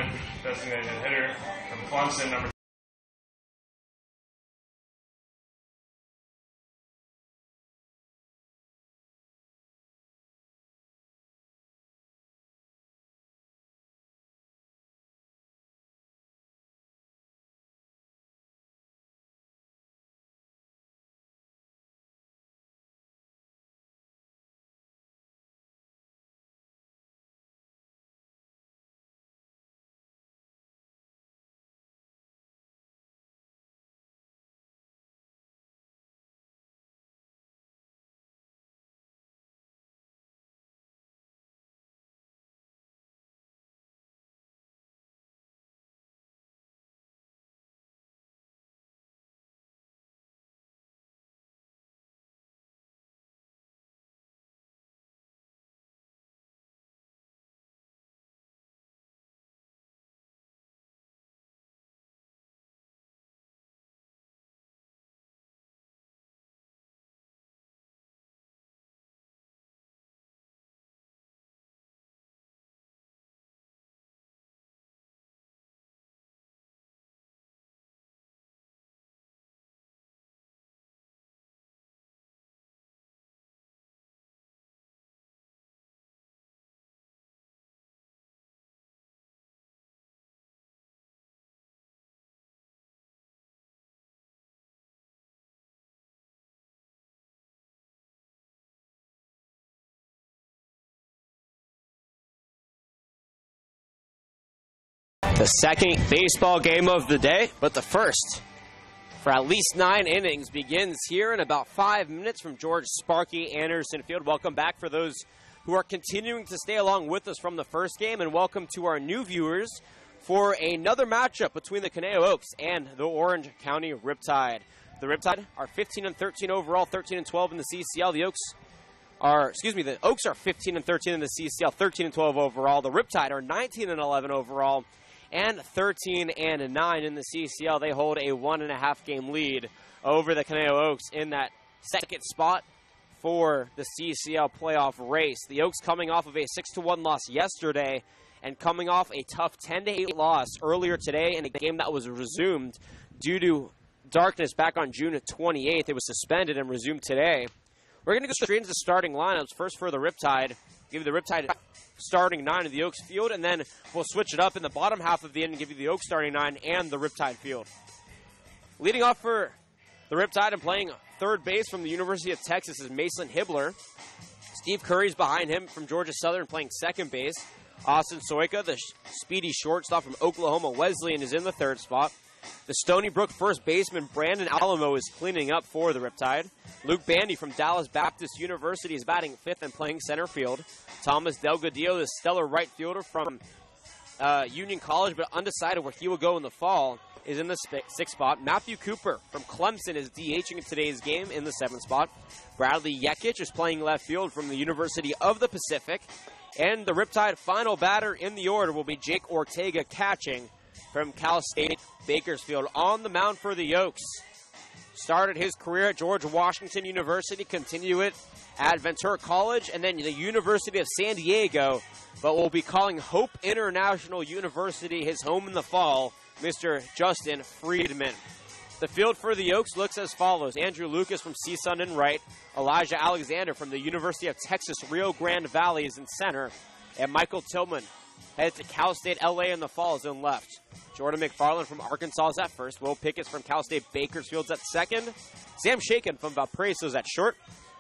9, designated hitter from Clemson, number the second baseball game of the day, but the first for at least 9 innings begins here in about 5 minutes from George Sparky Anderson Field. Welcome back for those who are continuing to stay along with us from the first game, and welcome to our new viewers for another matchup between the Conejo Oaks and the Orange County Riptide. The Riptide are 15-13 overall, 13-12 in the CCL. The Oaks are 15-13 in the CCL, 13-12 overall. The Riptide are 19-11 overall and 13-9 in the CCL. They hold a 1.5 game lead over the Conejo Oaks in that second spot for the CCL playoff race. The Oaks coming off of a 6-1 loss yesterday and coming off a tough 10-8 loss earlier today in a game that was resumed due to darkness back on June 28th. It was suspended and resumed today. We're going to go straight into the starting lineups. First for the Riptide, give you the Riptide starting 9 of the Oaks field, and then we'll switch it up in the bottom half of the inning and give you the Oaks starting 9 and the Riptide field. Leading off for the Riptide and playing third base from the University of Texas is Mason Hibbler. Steve Curry's behind him from Georgia Southern playing second base. Austin Soika, the speedy shortstop from Oklahoma Wesleyan, is in the third spot. The Stony Brook first baseman Brandon Alamo is cleaning up for the Riptide. Luke Bandy from Dallas Baptist University is batting fifth and playing center field. Thomas Delgadillo, the stellar right fielder from Union College, but undecided where he will go in the fall, is in the sixth spot. Matthew Cooper from Clemson is DHing in today's game in the seventh spot. Bradley Yekic is playing left field from the University of the Pacific. And the Riptide final batter in the order will be Jake Ortega catching from Cal State Bakersfield. On the mound for the Oaks. Started his career at George Washington University, continue it at Ventura College, and then the University of San Diego, but will be calling Hope International University his home in the fall, Mr. Justin Friedman. The field for the Oaks looks as follows. Andrew Lucas from CSUN in right. Elijah Alexander from the University of Texas Rio Grande Valley is in center. And Michael Tillman heads to Cal State LA in the fall is in left. Jordan McFarland from Arkansas is at first. Will Pickett's from Cal State Bakersfield's at second. Sam Shaken from Valparaiso is at short.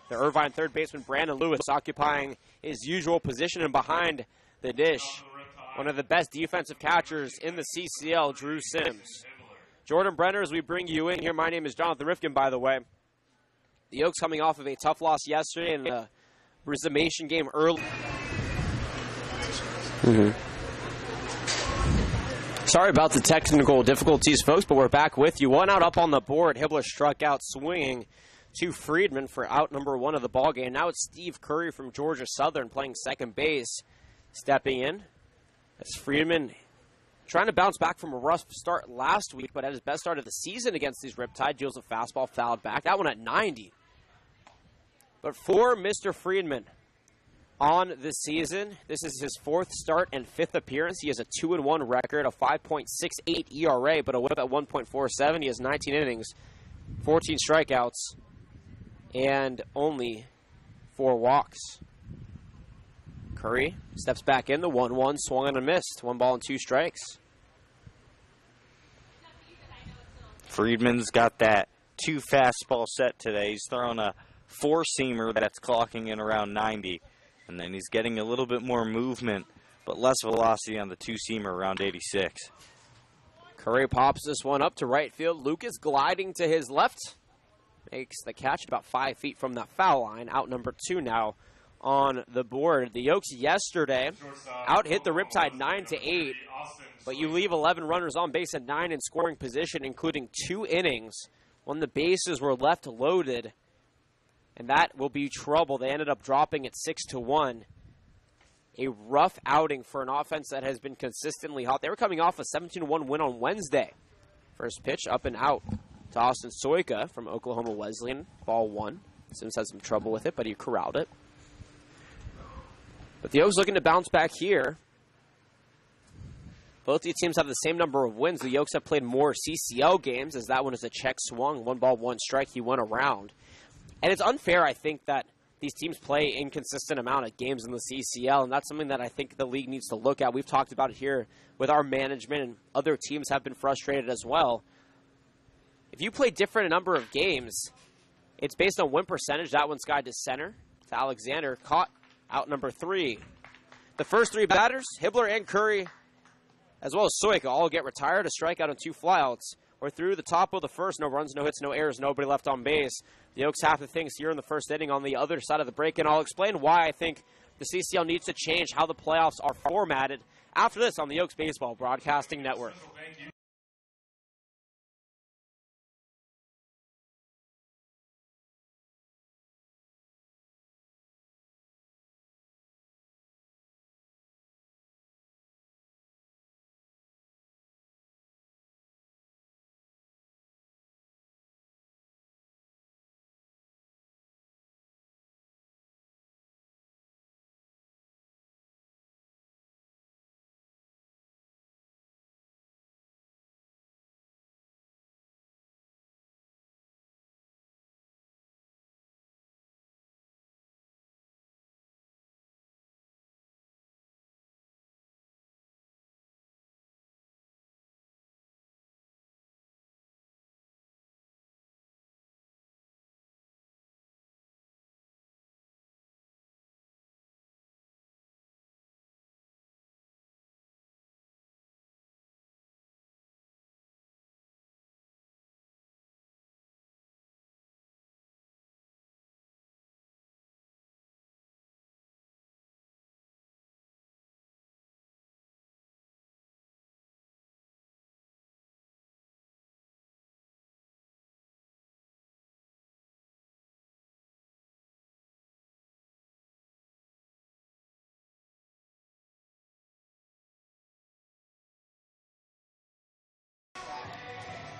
The Irvine third baseman Brandon Lewis occupying his usual position, and behind the dish, one of the best defensive catchers in the CCL, Drew Sims. Jordan Brenner, as we bring you in here, my name is Jonathan Rifkin, by the way. The Oaks coming off of a tough loss yesterday in a resummation game early. Sorry about the technical difficulties, folks, but we're back with you. One out up on the board. Hibbler struck out swinging to Friedman for out number one of the ballgame. Now it's Steve Curry from Georgia Southern playing second base, stepping in. That's Friedman trying to bounce back from a rough start last week, but at his best start of the season against these Riptide, deals a fastball fouled back. That one at 90. But for Mr. Friedman, on the season. This is his 4th start and 5th appearance. He has a 2-1 record, a 5.68 ERA, but a whip at 1.47. He has 19 innings, 14 strikeouts, and only 4 walks. Curry steps back in, the 1-1, swung and a missed. 1 ball and 2 strikes. Friedman's got that 2 fastball set today. He's throwing a 4-seamer that's clocking in around 90. And then he's getting a little bit more movement, but less velocity on the 2-seamer around 86. Curry pops this one up to right field. Lucas gliding to his left. Makes the catch about 5 feet from the foul line. Out number 2 now on the board. The Yokes yesterday out-hit the Riptide 9-8, but you leave 11 runners on base and 9 in scoring position, including 2 innings when the bases were left loaded. And that will be trouble. They ended up dropping it 6-1. A rough outing for an offense that has been consistently hot. They were coming off a 17-1 win on Wednesday. First pitch up and out to Austin Soika from Oklahoma Wesleyan. Ball 1. Sims had some trouble with it, but he corralled it. But the Oaks looking to bounce back here. Both these teams have the same number of wins. The Oaks have played more CCL games, as that one is a check swung. 1 ball, 1 strike. He went around. And it's unfair, I think, that these teams play inconsistent amount of games in the CCL, and that's something that I think the league needs to look at. We've talked about it here with our management, and other teams have been frustrated as well. If you play different number of games, it's based on win percentage. That one's guy to center. To Alexander, caught out number 3. The first 3 batters, Hibbler and Curry, as well as Soika, all get retired. A strikeout and 2 flyouts. We're through the top of the first. No runs, no hits, no errors, nobody left on base. The Oaks have the things here in the first inning on the other side of the break, and I'll explain why I think the CCL needs to change how the playoffs are formatted after this on the Oaks Baseball Broadcasting Network.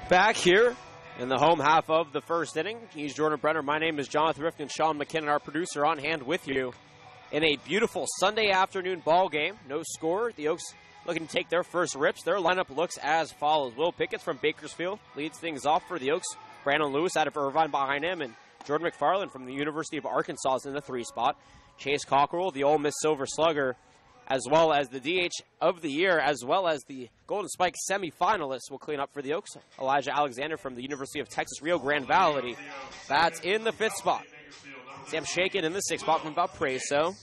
Back here in the home half of the first inning, he's Jordan Brenner. My name is Jonathan Rifkin. Sean McKinnon, our producer, on hand with you in a beautiful Sunday afternoon ball game. No score. The Oaks looking to take their first rips. Their lineup looks as follows. Will Pickett from Bakersfield leads things off for the Oaks. Brandon Lewis out of Irvine behind him, and Jordan McFarland from the University of Arkansas is in the 3 spot. Chase Cockrell, the Ole Miss Silver Slugger, as well as the DH of the year, as well as the Golden Spike semifinalists, will clean up for the Oaks. Elijah Alexander from the University of Texas Rio Grande Valley. That's in the 5th spot. Sam Shakin in the 6th spot from Valparaiso.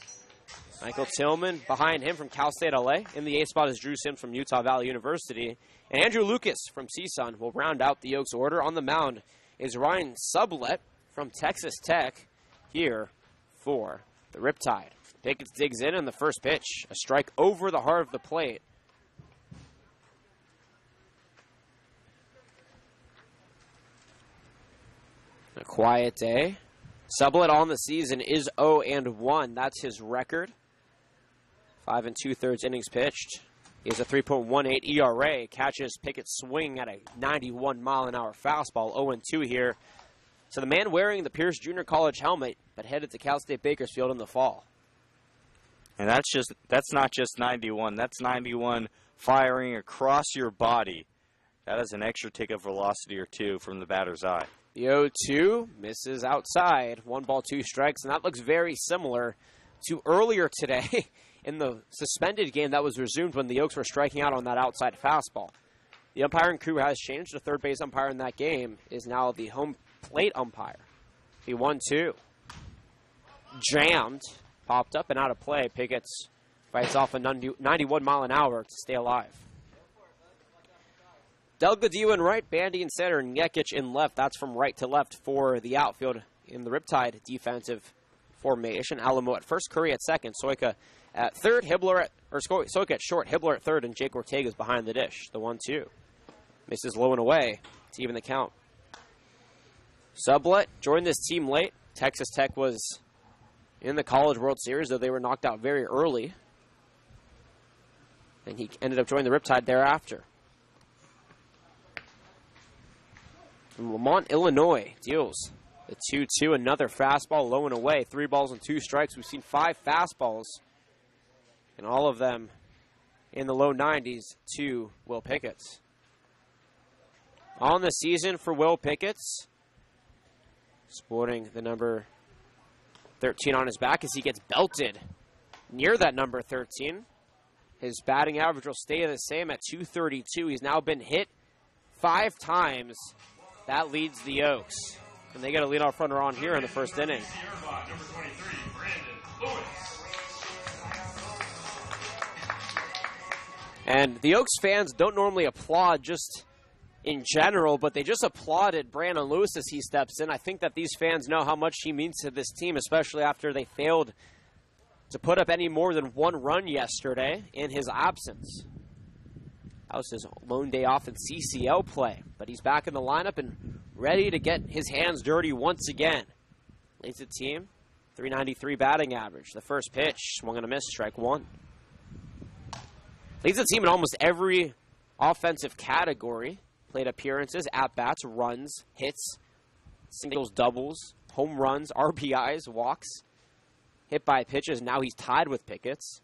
Michael Tillman behind him from Cal State LA. In the 8th spot is Drew Sims from Utah Valley University. And Andrew Lucas from CSUN will round out the Oaks order. On the mound is Ryan Sublett from Texas Tech here for the Riptide. Pickett digs in the first pitch. A strike over the heart of the plate. A quiet day. Sublett on the season is 0-1. That's his record. 5 2/3 innings pitched. He has a 3.18 ERA. Catches Pickett swing at a 91-mile-an-hour fastball. 0-2 here. So the man wearing the Pierce Junior College helmet, but headed to Cal State Bakersfield in the fall. And that's not just 91. That's 91 firing across your body. That is an extra tick of velocity or two from the batter's eye. The 0-2 misses outside. 1 ball, 2 strikes, and that looks very similar to earlier today in the suspended game that was resumed when the Oaks were striking out on that outside fastball. The umpiring crew has changed. The third base umpire in that game is now the home plate umpire. The 1-2 jammed, popped up and out of play. Pickett's fights off a 91 mile an hour to stay alive. Delgadillo in right, Bandy in center, and Yekic in left. That's from right to left for the outfield in the Riptide defensive formation. Alamo at first, Curry at second, Soika at third, Soika at short, Hibbler at third, and Jake Ortega's behind the dish. The 1-2 misses low and away to even the count. Sublette joined this team late. Texas Tech was in the College World Series, though they were knocked out very early. And he ended up joining the Riptide thereafter. From Lamont, Illinois, deals the 2-2, another fastball low and away. 3 balls and 2 strikes. We've seen 5 fastballs, and all of them in the low 90s to Will Pickett's. On the season for Will Pickett's, sporting the number 13 on his back as he gets belted near that number 13. His batting average will stay the same at .232. He's now been hit 5 times. That leads the Oaks. And they get a leadoff runner on here in the first inning. And the Oaks fans don't normally applaud just in general, but they just applauded Brandon Lewis as he steps in. I think that these fans know how much he means to this team, especially after they failed to put up any more than 1 run yesterday in his absence. That was his lone day off in CCL play, but he's back in the lineup and ready to get his hands dirty once again. Leads the team, .393 batting average. The first pitch, swung and a miss, strike 1. Leads the team in almost every offensive category. Plate appearances, at-bats, runs, hits, singles, doubles, home runs, RBIs, walks, hit by pitches. Now he's tied with Pickett's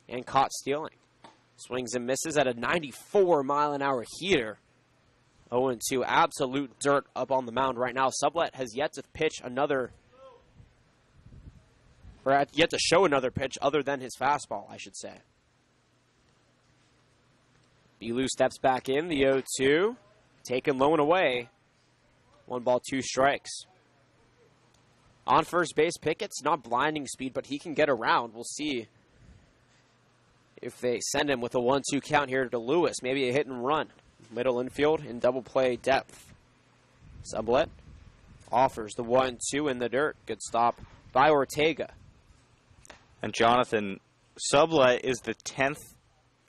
and caught stealing. Swings and misses at a 94 mile an hour heater. 0-2, absolute dirt up on the mound right now. Sublette has yet to pitch another, or yet to show another pitch other than his fastball, I should say. Belu steps back in, the 0-2, taken low and away. 1 ball, 2 strikes. On first base, Pickett's not blinding speed, but he can get around. We'll see if they send him with a 1-2 count here to Lewis. Maybe a hit and run. Middle infield in double play depth. Sublette offers the 1-2 in the dirt. Good stop by Ortega. And Jonathan, Sublette is the 10th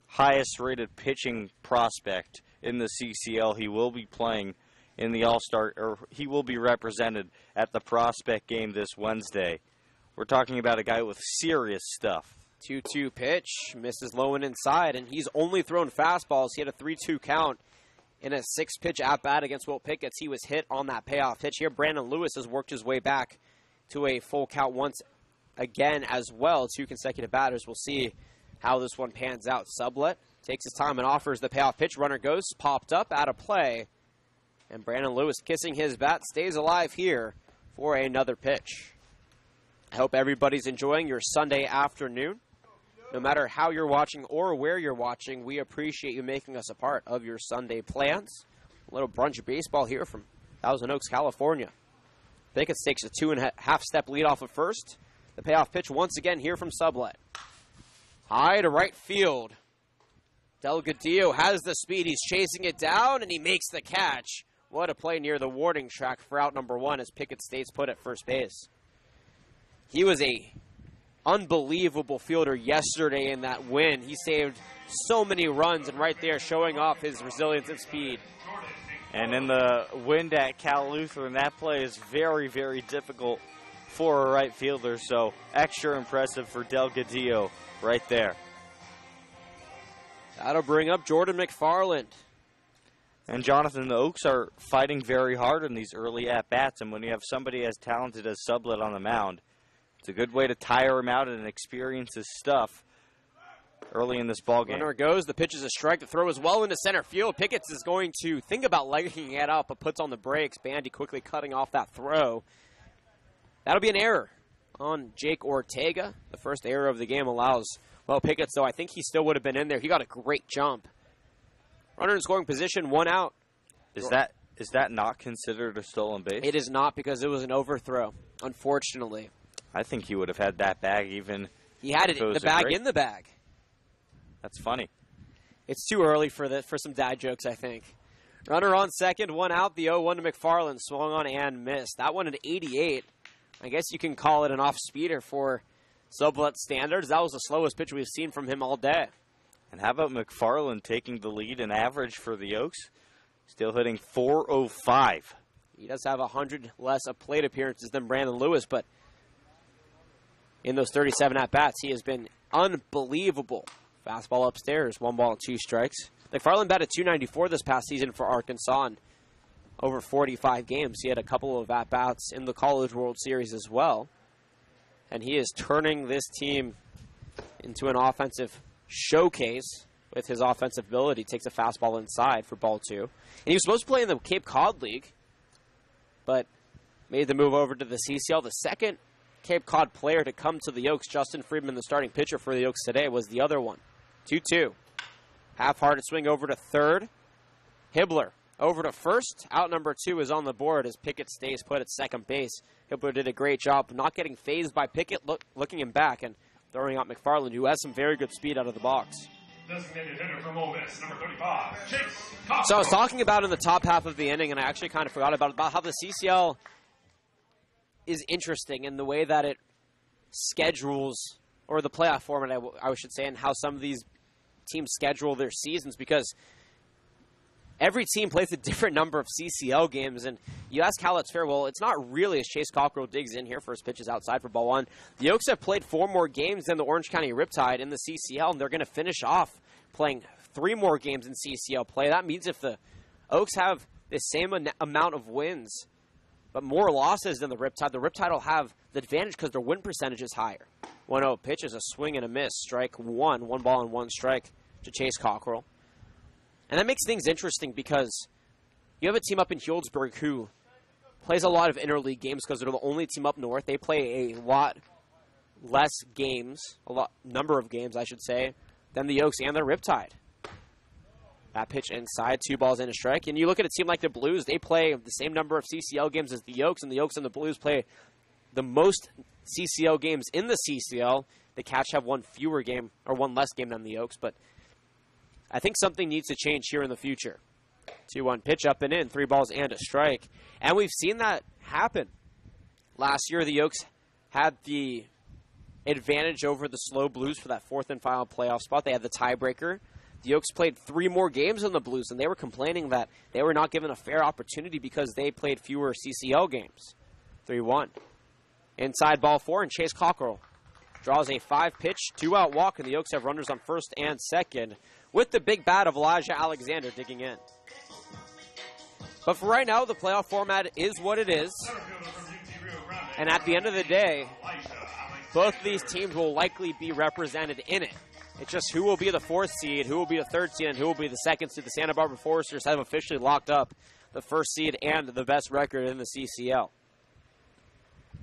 highest rated pitching prospect in the CCL. He will be playing in the All-Star, or he will be represented at the prospect game this Wednesday. We're talking about a guy with serious stuff. 2-2 pitch, misses low and inside, and he's only thrown fastballs. He had a 3-2 count in a 6-pitch at-bat against Will Pickett's. He was hit on that payoff pitch here. Brandon Lewis has worked his way back to a full count once again as well. 2 consecutive batters. We'll see how this one pans out. Sublette takes his time and offers the payoff pitch. Runner goes, popped up, out of play. And Brandon Lewis, kissing his bat, stays alive here for another pitch. I hope everybody's enjoying your Sunday afternoon. No matter how you're watching or where you're watching, we appreciate you making us a part of your Sunday plans. A little brunch baseball here from Thousand Oaks, California. Pickett takes a 2.5-step lead off of first. The payoff pitch once again here from Sublette. High to right field. Delgadillo has the speed. He's chasing it down, and he makes the catch. What a play near the warning track for out number 1 as Pickett stays put at first base. He was a unbelievable fielder yesterday in that win. He saved so many runs, and right there showing off his resilience and speed. And in the wind at Cal Lutheran, that play is very, very difficult for a right fielder, so extra impressive for Delgadillo right there. That'll bring up Jordan McFarland. And Jonathan, the Oaks are fighting very hard in these early at-bats, and when you have somebody as talented as Sublette on the mound, It's a good way to tire him out and experience his stuff early in this ball game. Runner goes. The pitch is a strike. The throw is well into center field. Pickett is going to think about legging it up, but puts on the brakes. Bandy quickly cutting off that throw. That'll be an error on Jake Ortega. The first error of the game allows, well, Pickett, though, I think he still would have been in there. He got a great jump. Runner in scoring position, 1 out. Is that not considered a stolen base? It is not, because it was an overthrow, unfortunately. I think he would have had that bag even. He had it in the bag in the bag. That's funny. It's too early for some dad jokes, I think. Runner on second, 1 out. The 0-1 to McFarland. Swung on and missed. That one at 88. I guess you can call it an off-speeder for Sublette standards. That was the slowest pitch we've seen from him all day. And how about McFarland taking the lead in average for the Oaks? Still hitting .405. He does have 100 less plate appearances than Brandon Lewis, but in those 37 at-bats, he has been unbelievable. Fastball upstairs, 1 ball and 2 strikes. McFarland batted .294 this past season for Arkansas in over 45 games. He had a couple of at-bats in the College World Series as well. And he is turning this team into an offensive showcase with his offensive ability. Takes a fastball inside for ball 2. And he was supposed to play in the Cape Cod League, but made the move over to the CCL. The second Cape Cod player to come to the Oaks, Justin Friedman, the starting pitcher for the Oaks today, was the other one. 2-2. Half-hearted swing over to third. Hibbler over to first. Out number 2 is on the board as Pickett stays put at second base. Hibbler did a great job not getting phased by Pickett, looking him back, and throwing out McFarland, who has some very good speed out of the box. Designated hitter from Ole Miss, number 35, Chase Cockrell. So I was talking about in the top half of the inning, and I actually kind of forgot about how the CCL is interesting in the way that it schedules, or the playoff format, I should say, and how some of these teams schedule their seasons, because every team plays a different number of CCL games, and you ask how that's fair. Well, it's not really, as Chase Cockrell digs in here. First pitch is outside for ball 1. The Oaks have played 4 more games than the Orange County Riptide in the CCL, and they're going to finish off playing 3 more games in CCL play. That means if the Oaks have the same amount of wins but more losses than the Riptide will have the advantage because their win percentage is higher. 1-0 pitch is a swing and a miss. Strike 1. 1 ball and 1 strike to Chase Cockrell. And that makes things interesting because you have a team up in Healdsburg who plays a lot of interleague games because they're the only team up north. They play a lot less games, number of games, I should say, than the Oaks and the Riptide. That pitch inside, 2 balls and a strike. And you look at a team like the Blues, they play the same number of CCL games as the Oaks, and the Oaks and the Blues play the most CCL games in the CCL. The Cats have 1 fewer game, or 1 less game than the Oaks, but I think something needs to change here in the future. 2-1 pitch up and in, 3 balls and a strike. And we've seen that happen. Last year, the Oaks had the advantage over the slow Blues for that 4th and final playoff spot. They had the tiebreaker. The Oaks played 3 more games than the Blues, and they were complaining that they were not given a fair opportunity because they played fewer CCL games. 3-1. Inside ball 4, and Chase Cockrell draws a 5-pitch, 2-out walk, and the Oaks have runners on first and second, with the big bat of Elijah Alexander digging in. But for right now, the playoff format is what it is. And at the end of the day, both these teams will likely be represented in it. It's just who will be the 4th seed, who will be the 3rd seed, and who will be the 2nd seed. The Santa Barbara Foresters have officially locked up the 1st seed and the best record in the CCL.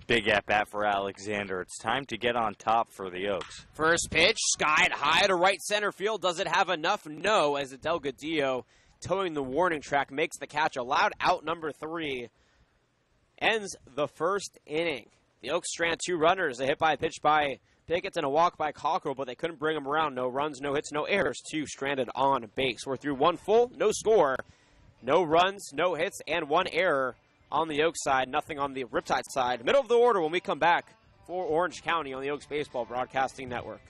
Big at-bat for Alexander. It's time to get on top for the Oaks. First pitch, skied high to right center field. Does it have enough? No, as Delgadillo, towing the warning track, makes the catch. Allowed out number 3. Ends the 1st inning. The Oaks strand 2 runners. A hit by a pitch by Pickett and a walk by Cockrell, but they couldn't bring him around. No runs, no hits, no errors. 2 stranded on base. We're through 1 full, no score, no runs, no hits, and 1 error on the Oaks side. Nothing on the Riptide side. Middle of the order when we come back for Orange County on the Oaks Baseball Broadcasting Network.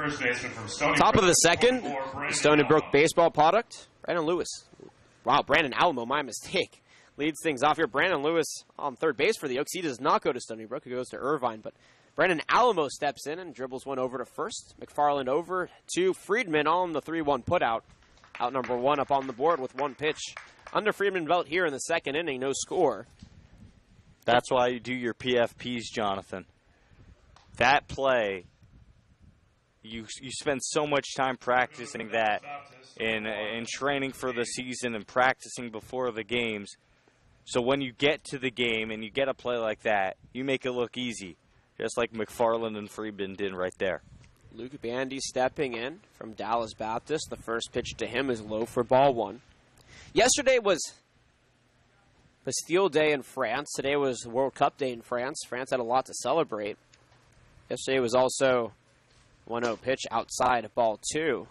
First baseman from Stony Top Brook. of the second, Brandon Stony Brook Alamo. baseball product, Brandon Lewis. Wow, Brandon Alamo, my mistake. Leads things off here. Brandon Lewis on third base for the Oaks. He does not go to Stony Brook. He goes to Irvine. But Brandon Alamo steps in and dribbles one over to first. McFarland over to Friedman on the 3-1 putout. Out number one up on the board with one pitch. Under Friedman belt here in the second inning, no score. That's why you do your PFPs, Jonathan. That play, you spend so much time practicing that in training for the season and practicing before the games. So when you get to the game and you get a play like that, you make it look easy, just like McFarland and Friedman did right there. Luke Bandy stepping in from Dallas Baptist. The first pitch to him is low for ball one. Yesterday was Bastille Day in France. Today was World Cup Day in France. France had a lot to celebrate. Yesterday was also 1-0 pitch outside of ball two.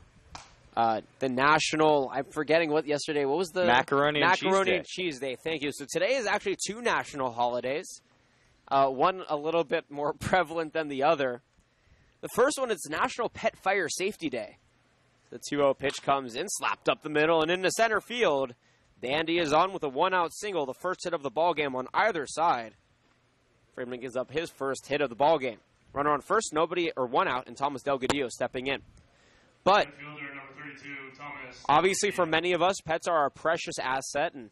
The national, I'm forgetting what yesterday, what was the? Macaroni and Cheese Day. Thank you. So today is actually two national holidays. One a little bit more prevalent than the other. The first one is National Pet Fire Safety Day. The 2-0 pitch comes in, slapped up the middle, and into center field. Bandy is on with a one-out single, the first hit of the ballgame on either side. Friedman gives up his first hit of the ballgame. Runner on first, nobody, or one out, and Thomas Delgadillo stepping in. But Midfielder number 32, Thomas. obviously for many of us, pets are our precious asset, and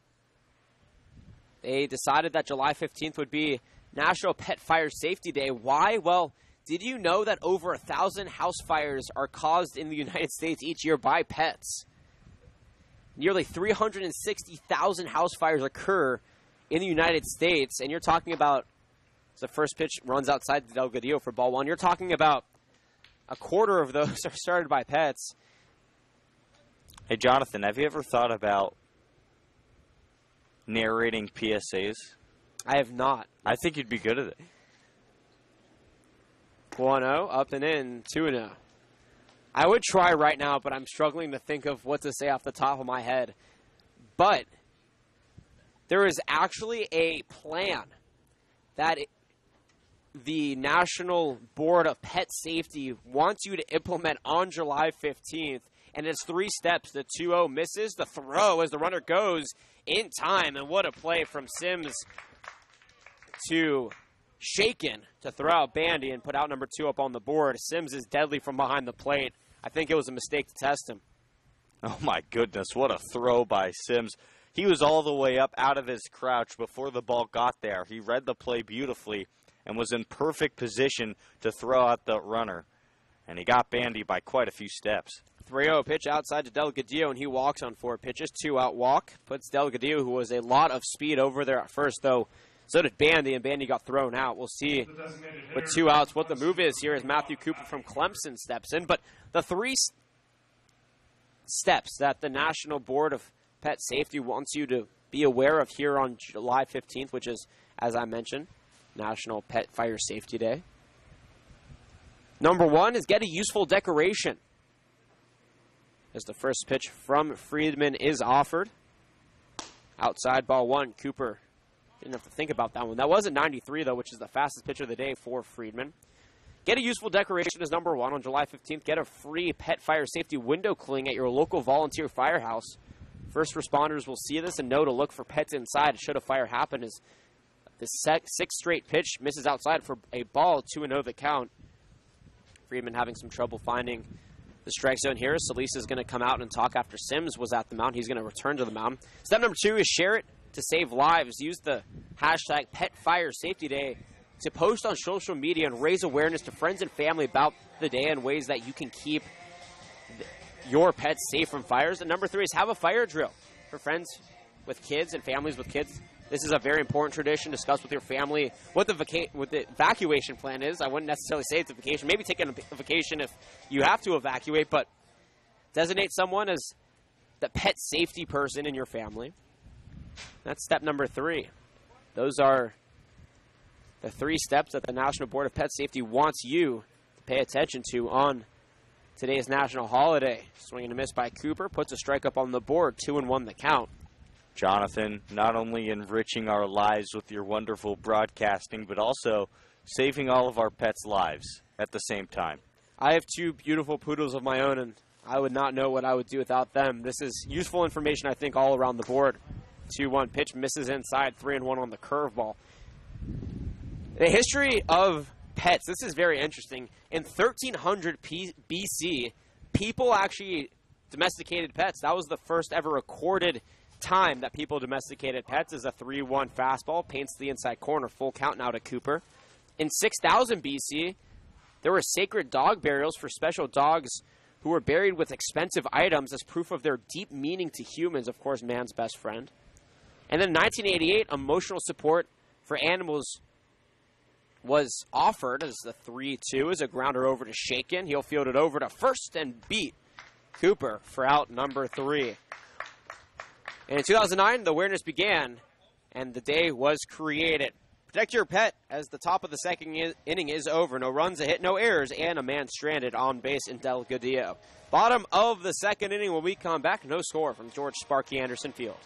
they decided that July 15th would be National Pet Fire Safety Day. Why? Well, did you know that over 1,000 house fires are caused in the United States each year by pets? Nearly 360,000 house fires occur in the United States, and you're talking about, as the first pitch runs outside the Delgadillo for ball one, you're talking about a quarter of those are started by pets. Hey, Jonathan, have you ever thought about narrating PSAs? I have not. I think you'd be good at it. 1-0, up and in, 2-0. I would try right now, but I'm struggling to think of what to say off the top of my head. But there is actually a plan that the National Board of Pet Safety wants you to implement on July 15th, and it's 3 steps. The 2-0 misses, the throw as the runner goes in time, and what a play from Sims to Shaken to throw out Bandy and put out number 2 up on the board. Sims is deadly from behind the plate. I think it was a mistake to test him. Oh, my goodness. What a throw by Sims. He was all the way up out of his crouch before the ball got there. He read the play beautifully and was in perfect position to throw out the runner. And he got Bandy by quite a few steps. 3-0 pitch outside to Delgadillo, and he walks on 4 pitches. 2-out walk. Puts Delgadillo, who was a lot of speed over there at first, though. So did Bandy, and Bandy got thrown out. We'll see with 2 outs what the move is here as Matthew Cooper from Clemson steps in. But the 3 steps that the National Board of Pet Safety wants you to be aware of here on July 15th, which is, as I mentioned, National Pet Fire Safety Day. Number 1 is get a useful decoration. As the first pitch from Friedman is offered. Outside ball 1, Cooper didn't have to think about that one. That was a 93, though, which is the fastest pitch of the day for Friedman. Get a useful decoration is number 1 on July 15th. Get a free pet fire safety window cling at your local volunteer firehouse. First responders will see this and know to look for pets inside should a fire happen. As the 6th straight pitch misses outside for a ball, 2-0 the count. Friedman having some trouble finding the strike zone here. Solis is going to come out and talk after Sims was at the mound. He's going to return to the mound. Step number 2 is share it to save lives. Use the hashtag #PetFireSafetyDay to post on social media and raise awareness to friends and family about the day and ways that you can keep your pets safe from fires. And number 3 is have a fire drill for friends with kids and families with kids. This is a very important tradition. Discuss with your family what the evacuation plan is. I wouldn't necessarily say it's a vacation. Maybe take a vacation if you have to evacuate, but designate someone as the pet safety person in your family. That's step number 3. Those are the 3 steps that the National Board of Pet Safety wants you to pay attention to on today's national holiday. Swing and a miss by Cooper. Puts a strike up on the board. 2-1 the count. Jonathan, not only enriching our lives with your wonderful broadcasting, but also saving all of our pets' lives at the same time. I have two beautiful poodles of my own, and I would not know what I would do without them. This is useful information, I think, all around the board. 2-1 pitch, misses inside, 3-1 on the curveball. The history of pets, this is very interesting. In 1300 BC, people actually domesticated pets. That was the first ever recorded time that people domesticated pets. Is a 3-1 fastball, paints the inside corner, full count now to Cooper. In 6000 BC, there were sacred dog burials for special dogs who were buried with expensive items as proof of their deep meaning to humans, of course, man's best friend. And then in 1988, emotional support for animals was offered as the 3-2 as a grounder over to Shaken. He'll field it over to first and beat Cooper for out number 3. And in 2009, the awareness began, and the day was created. Protect your pet as the top of the second inning is over. No runs, a hit, no errors, and a man stranded on base in Delgadillo. Bottom of the second inning when we come back. No score from George Sparky Anderson Field.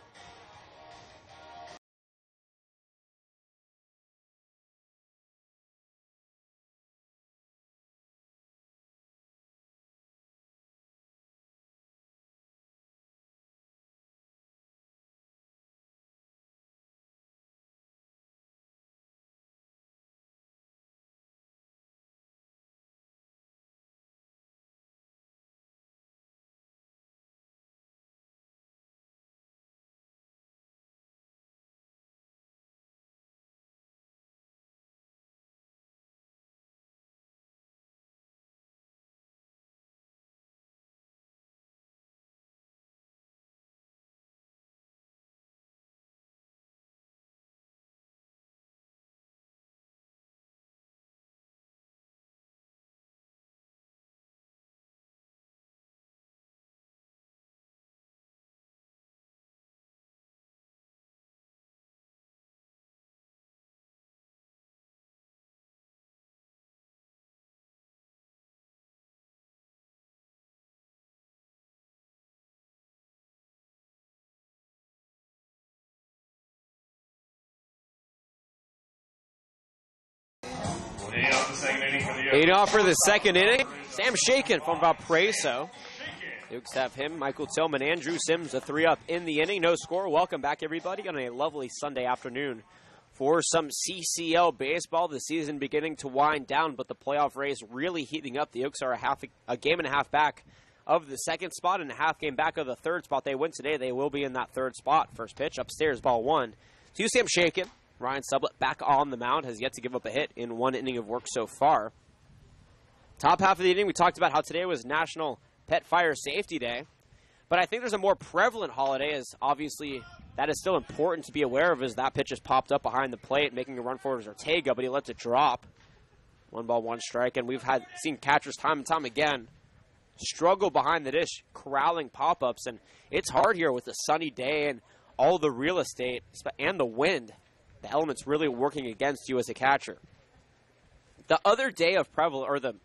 Leading off for the second inning, Sam Shaken from Valparaiso. Dukes have him, Michael Tillman, Andrew Sims, a 3-up in the inning. No score. Welcome back, everybody, on a lovely Sunday afternoon for some CCL baseball. The season beginning to wind down, but the playoff race really heating up. The Oaks are a game and a half back of the second spot and a half game back of the third spot. They win today. They will be in that third spot. First pitch, upstairs, ball 1. To Sam Shaken. Ryan Sublett back on the mound, has yet to give up a hit in one inning of work so far. Top half of the inning, we talked about how today was National Pet Fire Safety Day. But I think there's a more prevalent holiday, as obviously that is still important to be aware of, as that pitch has popped up behind the plate, making a run for Ortega, but he lets it drop. 1-1 strike, and we've seen catchers time and time again struggle behind the dish, corralling pop-ups, and it's hard here with the sunny day and all the real estate and the wind. The element's really working against you as a catcher. The other day of prevalent, or the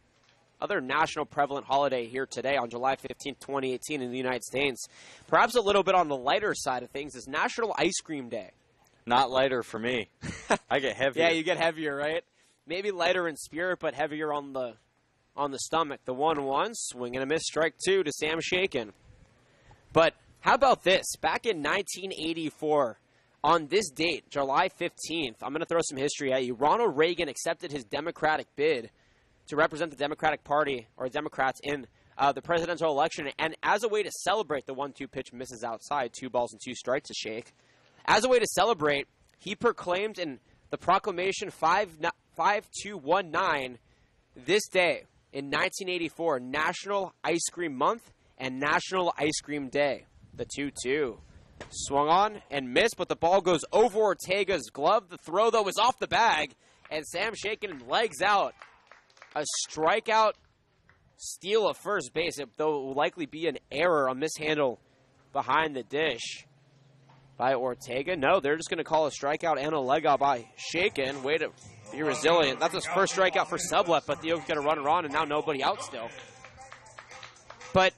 other national prevalent holiday here today on July 15, 2018 in the United States, perhaps a little bit on the lighter side of things, is National Ice Cream Day. Not lighter for me. I get heavier. Yeah, you get heavier, right? Maybe lighter in spirit, but heavier on the stomach. The 1-1, swing and a miss, strike 2 to Sam Shaken. But how about this? Back in 1984, on this date, July 15th, I'm going to throw some history at you. Ronald Reagan accepted his Democratic bid to represent the Democratic Party, or Democrats, in the presidential election. And as a way to celebrate, the 1-2 pitch misses outside, 2 balls and 2 strikes to Shake. As a way to celebrate, he proclaimed in the proclamation 5219 this day in 1984, National Ice Cream Month and National Ice Cream Day. The 2-2. Swung on and missed, but the ball goes over Ortega's glove. The throw, though, was off the bag, and Sam Shaken legs out. A strikeout steal of first base, though it will likely be an error, a mishandle behind the dish by Ortega. No, they're just going to call a strikeout and a leg out by Shaken. Way to be resilient. That's his first strikeout for Sublett, but the Oaks got a runner on, and now nobody out still. But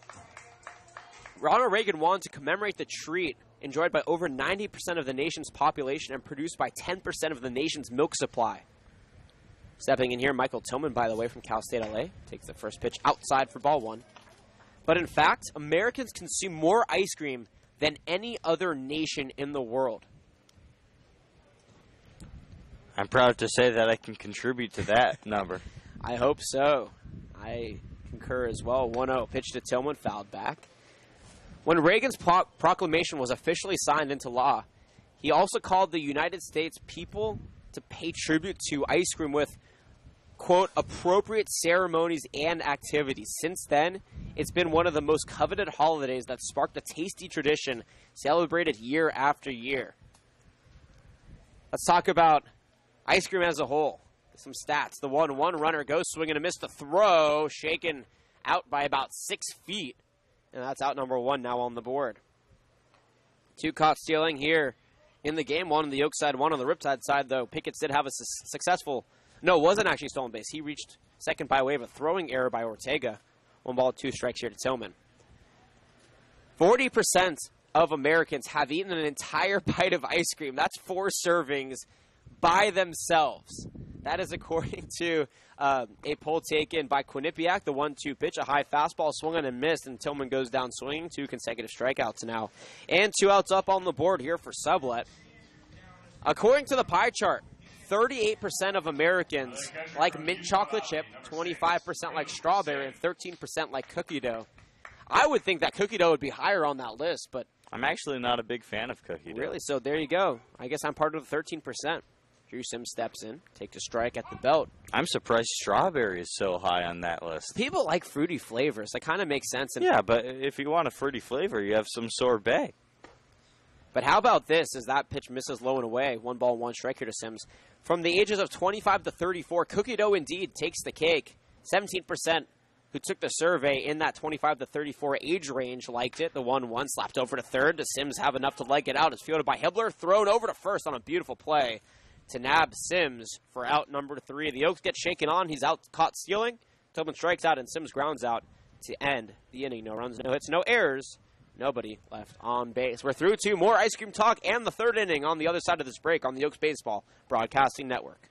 Ronald Reagan wanted to commemorate the treat enjoyed by over 90% of the nation's population and produced by 10% of the nation's milk supply. Stepping in here, Michael Tillman, by the way, from Cal State LA, takes the first pitch outside for ball one. But in fact, Americans consume more ice cream than any other nation in the world. I'm proud to say that I can contribute to that number. I hope so. I concur as well. 1-0 pitch to Tillman, fouled back. When Reagan's proclamation was officially signed into law, he also called the United States people to pay tribute to ice cream with, quote, appropriate ceremonies and activities. Since then, it's been one of the most coveted holidays that sparked a tasty tradition celebrated year after year. Let's talk about ice cream as a whole. Some stats. The 1-1 runner goes swing and a miss. The throw shaken out by about 6 feet. And that's out number one now on the board. 2 caught stealing here in the game. 1 on the Oak side, 1 on the Riptide side, though. Pickett did have a successful... No, it wasn't actually stolen base. He reached second by way of a throwing error by Ortega. 1 ball, 2 strikes here to Tillman. 40% of Americans have eaten an entire bite of ice cream. That's 4 servings by themselves. That is according to a poll taken by Quinnipiac, the 1-2 pitch, a high fastball swung on and missed, and Tillman goes down swinging. 2 consecutive strikeouts now. And 2 outs up on the board here for Sublet. According to the pie chart, 38% of Americans like mint chocolate chip, 25% like strawberry, and 13% like cookie dough. I would think that cookie dough would be higher on that list, but... I'm actually not a big fan of cookie dough. Really? So there you go. I guess I'm part of the 13%. Drew Sims steps in, takes a strike at the belt. I'm surprised strawberry is so high on that list. People like fruity flavors. That kind of makes sense. Yeah, but if you want a fruity flavor, you have some sorbet. But how about this as that pitch misses low and away? 1 ball, 1 strike here to Sims. From the ages of 25 to 34, cookie dough indeed takes the cake. 17% who took the survey in that 25 to 34 age range liked it. The 1-1 slapped over to third. Does Sims have enough to leg it out? It's fielded by Hibbler, thrown over to first on a beautiful play to nab Sims for out number 3. The Oaks get shaken on. He's out caught stealing. Tillman strikes out and Sims grounds out to end the inning. No runs, no hits, no errors. Nobody left on base. We're through to more ice cream talk and the 3rd inning on the other side of this break on the Oaks Baseball Broadcasting Network.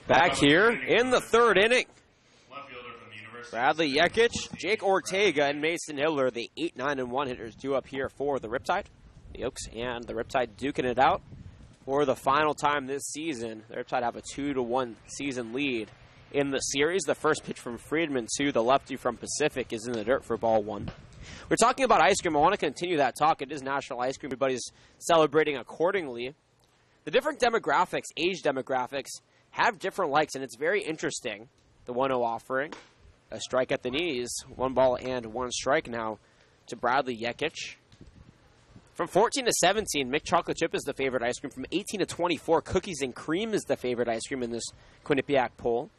Back here in the 3rd inning. Bradley Yekic, Jake Ortega, and Mason Hiller, the 8-9-1 hitters, due up here for the Riptide. The Oaks and the Riptide duking it out for the final time this season. The Riptide have a 2-1 season lead in the series. The first pitch from Friedman to the lefty from Pacific is in the dirt for ball 1. We're talking about ice cream. I want to continue that talk. It is National Ice Cream. Everybody's celebrating accordingly. The different demographics, age demographics, have different likes, and it's very interesting. The 1-0 offering, a strike at the knees, 1 ball and 1 strike now to Bradley Yekic. From 14 to 17, Mick Chocolate Chip is the favorite ice cream. From 18 to 24, Cookies and Cream is the favorite ice cream in this Quinnipiac poll.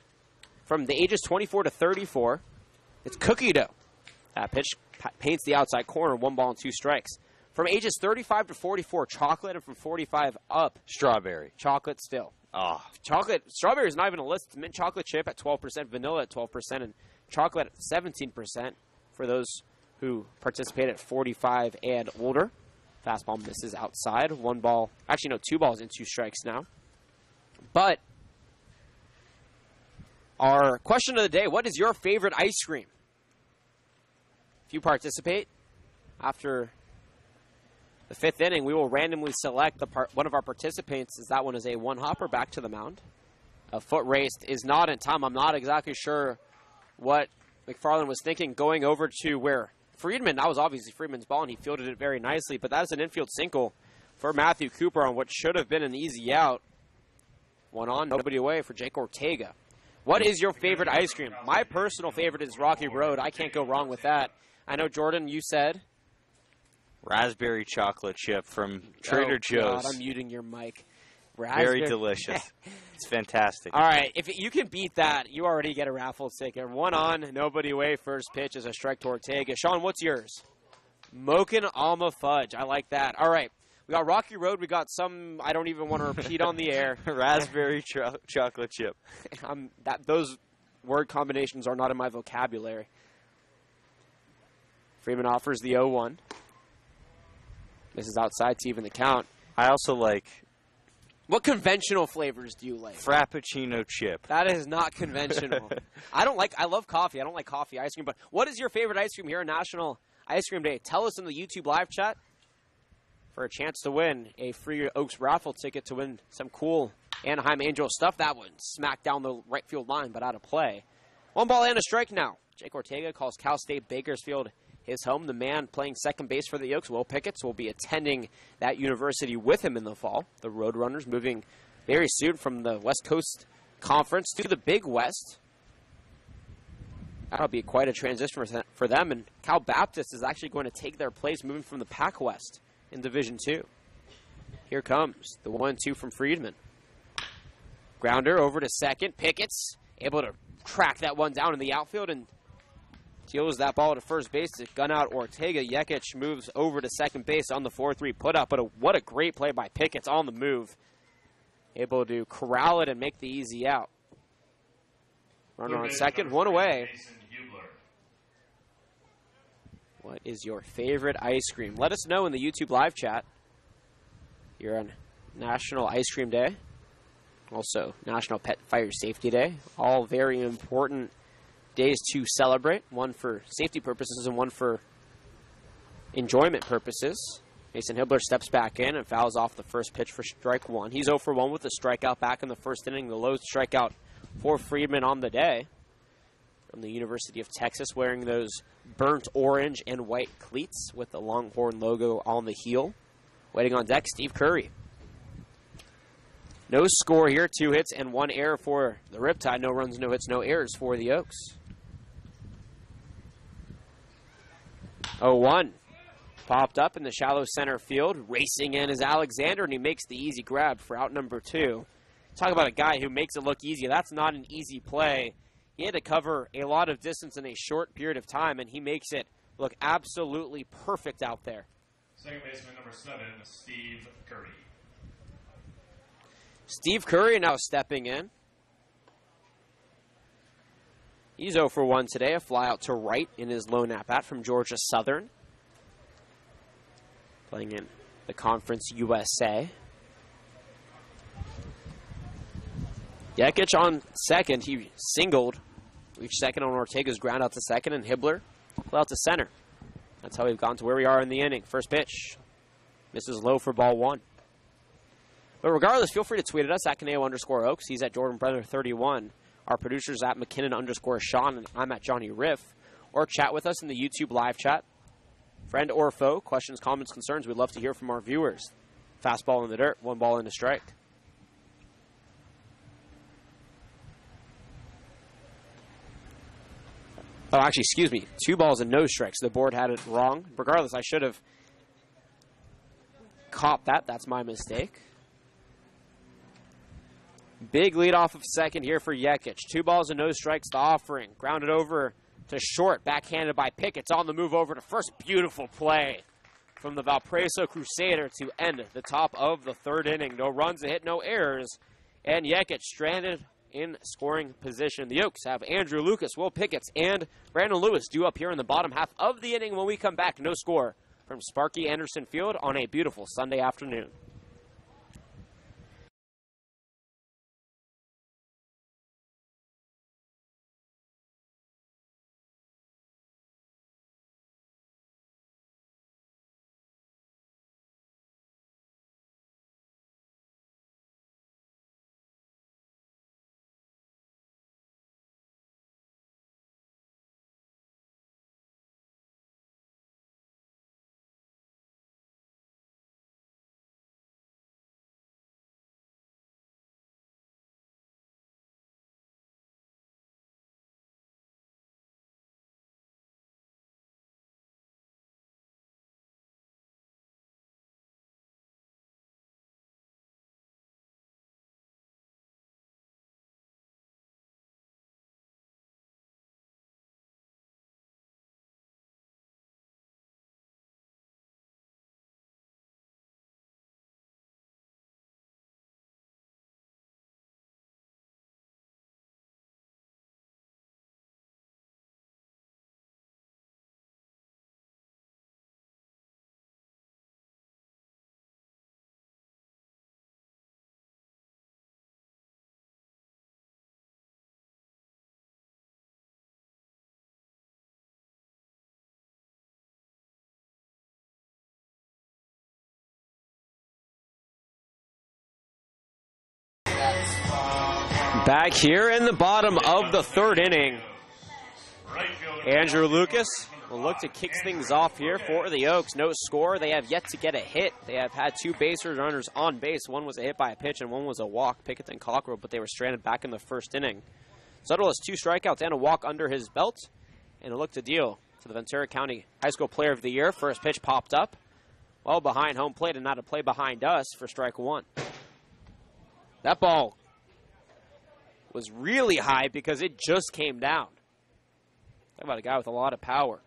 From the ages 24 to 34, it's Cookie Dough. That pitch paints the outside corner, 1 ball and 2 strikes From ages 35 to 44, chocolate, and from 45 up, Strawberry. chocolate still. Oh, Strawberry is not even a list. It's mint chocolate chip at 12%, vanilla at 12%, and chocolate at 17% for those who participate at 45 and older. Fastball misses outside. 1 ball, actually no, 2 balls and 2 strikes now. But our question of the day, what is your favorite ice cream? If you participate after the 5th inning, we will randomly select one of our participants, as that one is a 1-hopper back to the mound. A foot race is not in time. I'm not exactly sure what McFarland was thinking going over to where Friedman, that was obviously Friedman's ball, and he fielded it very nicely, but that is an infield single for Matthew Cooper on what should have been an easy out. 1 on, nobody away for Jake Ortega. What is your favorite ice cream? My personal favorite is Rocky Road. I can't go wrong with that. I know, Jordan, you said raspberry chocolate chip from Trader Joe's. God, I'm muting your mic. Very delicious. It's fantastic. All right, if you can beat that, you already get a raffle ticket. 1 on, nobody away. First pitch is a strike to Ortega. Sean, what's yours? Mocha Alma Fudge. I like that. All right, we got Rocky Road. We got some I don't even want to repeat on the air. Raspberry chocolate chip. Those word combinations are not in my vocabulary. Freeman offers the 0-1. This is outside to even the count. I also like... What conventional flavors do you like? Frappuccino chip. That is not conventional. I love coffee. I don't like coffee ice cream. But what is your favorite ice cream here on National Ice Cream Day? Tell us in the YouTube live chat for a chance to win a free Oaks raffle ticket to win some cool Anaheim Angels stuff. That one smacked down the right field line, but out of play. 1 ball and a strike now. Jake Ortega calls Cal State Bakersfield his home. The man playing second base for the Oaks, Will Picketts, will be attending that university with him in the fall. The Roadrunners moving very soon from the West Coast Conference to the Big West. That'll be quite a transition for them, and Cal Baptist is actually going to take their place moving from the Pac West in Division II. Here comes the 1-2 from Friedman. Grounder over to second. Picketts able to track that one down in the outfield and deals that ball to first base to gun out Ortega. Yekic moves over to second base on the 4-3 put-up, but what a great play by Picketts on the move. Able to corral it and make the easy out. Runner on second, 1 away. What is your favorite ice cream? Let us know in the YouTube live chat. You're on National Ice Cream Day. Also, National Pet Fire Safety Day. All very important days to celebrate. One for safety purposes and one for enjoyment purposes. Mason Hibbler steps back in and fouls off the first pitch for strike 1. He's 0 for 1 with a strikeout back in the first inning. The low strikeout for Friedman on the day. From the University of Texas, wearing those burnt orange and white cleats with the Longhorn logo on the heel. Waiting on deck, Steve Curry. No score here, 2 hits and 1 error for the Riptide. No runs, no hits, no errors for the Oaks. 0-1. Popped up in the shallow center field. Racing in is Alexander, and he makes the easy grab for out number 2. Talk about a guy who makes it look easy. That's not an easy play. He had to cover a lot of distance in a short period of time, and he makes it look absolutely perfect out there. Second baseman number 7, Steve Curry. Steve Curry now stepping in. He's 0 for 1 today. A fly out to right in his lone at-bat from Georgia Southern. Playing in the Conference USA. Yekic on second. He singled. Reached second on Ortega's ground out to second, and Hibbler flew out to center. That's how we've gone to where we are in the inning. First pitch. Misses low for ball 1. But regardless, feel free to tweet at us at Caneo_Oaks. He's at Jordan Brenner 31. Our producer's at McKinnon_Sean, and I'm at Johnny Riff. Or chat with us in the YouTube live chat. Friend or foe, questions, comments, concerns. We'd love to hear from our viewers. Fastball in the dirt, 1 ball and a strike. Oh, actually, excuse me. 2 balls and no strikes. The board had it wrong. Regardless, I should have copped that. That's my mistake. Big lead off of second here for Yekic. 2 balls and no strikes to offering. Grounded over to short. Backhanded by Pickett. On the move over to first. Beautiful play from the Valparaiso Crusader to end the top of the third inning. No runs, a hit, no errors, and yet get stranded in scoring position. The Oaks have Andrew Lucas, Will Picketts, and Brandon Lewis due up here in the bottom half of the inning. When we come back, no score from Sparky Anderson Field on a beautiful Sunday afternoon. Back here in the bottom of the third inning, Andrew Lucas will look to kick things off here for the Oaks. No score. They have yet to get a hit. They have had two base runners on base. One was a hit by a pitch and one was a walk, Pickett and Cockrell, but they were stranded back in the first inning. Suttle has 2 strikeouts and a walk under his belt, and a look to deal to the Ventura County High School Player of the Year. First pitch popped up well behind home plate and not a play behind us for strike 1. That ball was really high because it just came down. Talk about a guy with a lot of power.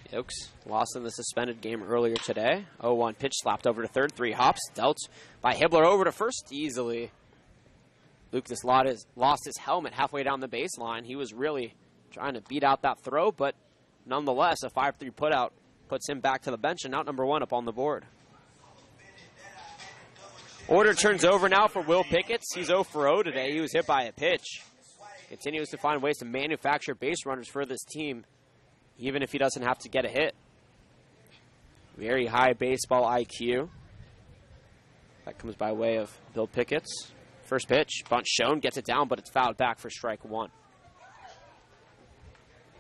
The Oaks lost in the suspended game earlier today. 0-1 pitch slapped over to third. 3 hops dealt by Hibbler over to first easily. Lucas lost his helmet halfway down the baseline. He was really trying to beat out that throw, but nonetheless, a 5-3 putout puts him back to the bench and out number 1 up on the board. Order turns over now for Will Picketts. He's 0 for 0 today. He was hit by a pitch. Continues to find ways to manufacture base runners for this team, even if he doesn't have to get a hit. Very high baseball IQ. That comes by way of Bill Picketts. First pitch, bunt shown, gets it down, but it's fouled back for strike 1.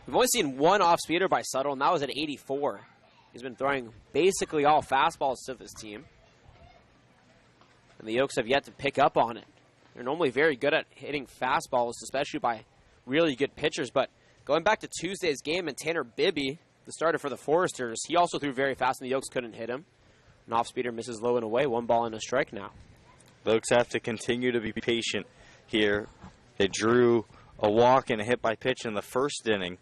We've only seen 1 off-speeder by Suttle, and that was at 84. He's been throwing basically all fastballs to this team. And the Oaks have yet to pick up on it. They're normally very good at hitting fastballs, especially by really good pitchers. But going back to Tuesday's game, and Tanner Bibby, the starter for the Foresters, he also threw very fast, and the Oaks couldn't hit him. An off-speeder misses low and away. 1 ball and a strike now. The Oaks have to continue to be patient here. They drew a walk and a hit by pitch in the first inning.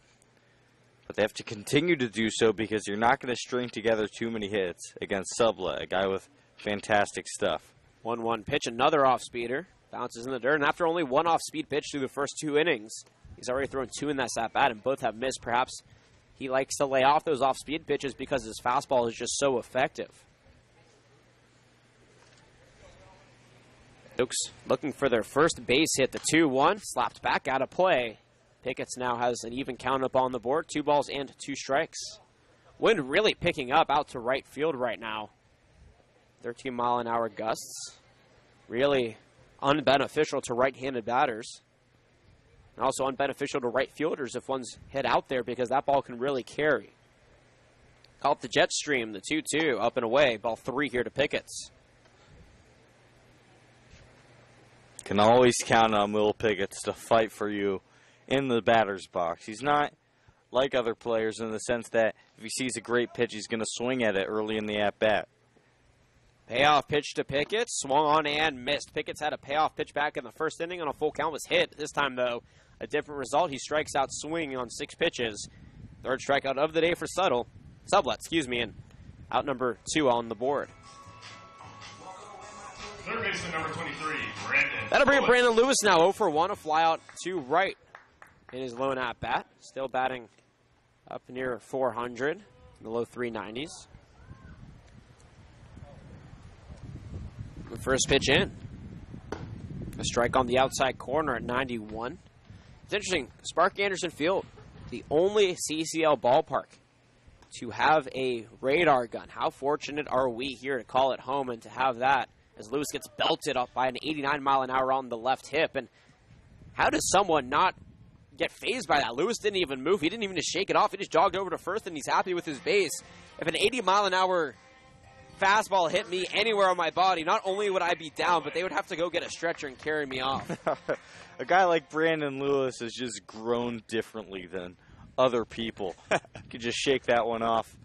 But they have to continue to do so because you're not going to string together too many hits against Subla, a guy with fantastic stuff. 1-1 pitch, another off-speeder. Bounces in the dirt, and after only 1 off-speed pitch through the first 2 innings, he's already thrown 2 in that at-bat, and both have missed. Perhaps he likes to lay off those off-speed pitches because his fastball is just so effective. Oaks looking for their first base hit, the 2-1, slapped back out of play. Picketts now has an even count up on the board, 2 balls and 2 strikes. Wind really picking up out to right field right now. 13-mile-an-hour gusts. Really unbeneficial to right-handed batters. And also unbeneficial to right fielders if one's hit out there because that ball can really carry. Call it the jet stream, the 2-2, up and away. Ball 3 here to Picketts. Can always count on Will Picketts to fight for you in the batter's box. He's not like other players in the sense that if he sees a great pitch, he's going to swing at it early in the at-bat. Payoff pitch to Pickett, swung on and missed. Pickett's had a payoff pitch back in the first inning on a full count, was hit. This time, though, a different result. He strikes out swinging on 6 pitches. Third strikeout of the day for Sublet, and out number 2 on the board. Third baseman number 23, Brandon. That'll bring up Lewis. Brandon Lewis now, 0 for 1, a fly out to right in his lone at bat. Still batting up near 400, in the low 390s. The first pitch in. A strike on the outside corner at 91. It's interesting, Sparky Anderson Field, the only CCL ballpark to have a radar gun. How fortunate are we here to call it home and to have that as Lewis gets belted up by an 89-mile-an-hour on the left hip. And how does someone not get phased by that? Lewis didn't even move. He didn't even just shake it off. He just jogged over to first, and he's happy with his base. If an 80-mile-an-hour fastball hit me anywhere on my body, not only would I be down, but they would have to go get a stretcher and carry me off. A guy like Brandon Lewis has just grown differently than other people. Could just shake that one off.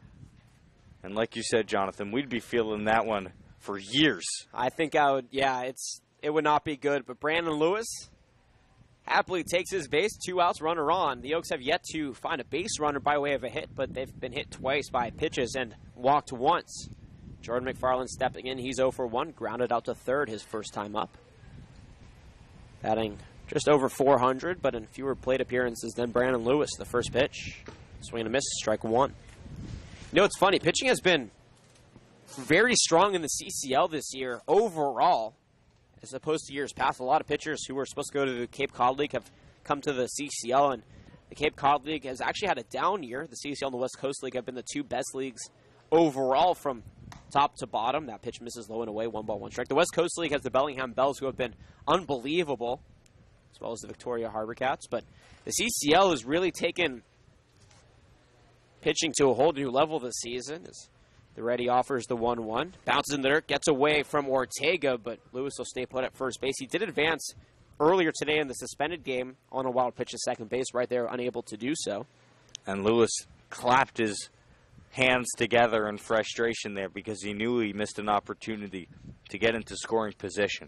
And like you said, Jonathan, we'd be feeling that one for years. I think I would, it would not be good. But Brandon Lewis happily takes his base, 2 outs, runner on. The Oaks have yet to find a base runner by way of a hit, but they've been hit twice by pitches and walked once. Jordan McFarland stepping in. He's 0 for 1, grounded out to third his first time up. Batting just over 400, but in fewer plate appearances than Brandon Lewis. The first pitch, swing and a miss, strike 1. You know, it's funny. Pitching has been very strong in the CCL this year overall, as opposed to years past. A lot of pitchers who were supposed to go to the Cape Cod League have come to the CCL, and the Cape Cod League has actually had a down year. The CCL and the West Coast League have been the 2 best leagues overall from top to bottom. That pitch misses low and away, 1-1 strike. The West Coast League has the Bellingham Bells, who have been unbelievable, as well as the Victoria Harbor Cats. But the CCL has really taken pitching to a whole new level this season. As the ready offers the 1-1. Bounces in the dirt, gets away from Ortega, but Lewis will stay put at first base. He did advance earlier today in the suspended game on a wild pitch to second base, right there, unable to do so. And Lewis clapped his hands together in frustration there because he knew he missed an opportunity to get into scoring position.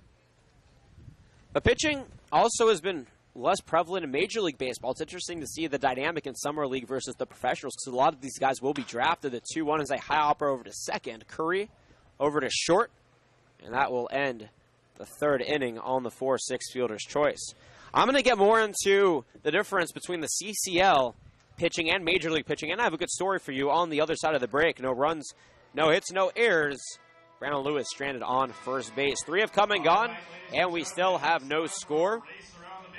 But pitching also has been less prevalent in Major League Baseball. It's interesting to see the dynamic in Summer League versus the professionals, because a lot of these guys will be drafted. The 2-1 is a high hopper over to second. Curry over to short, and that will end the third inning on the 4-6 fielder's choice. I'm going to get more into the difference between the CCL pitching and Major League pitching, and I have a good story for you on the other side of the break. No runs, no hits, no errors. Brandon Lewis stranded on first base. 3 have come and gone, and we still have no score.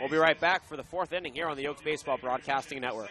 We'll be right back for the 4th inning here on the Oaks Baseball Broadcasting Network.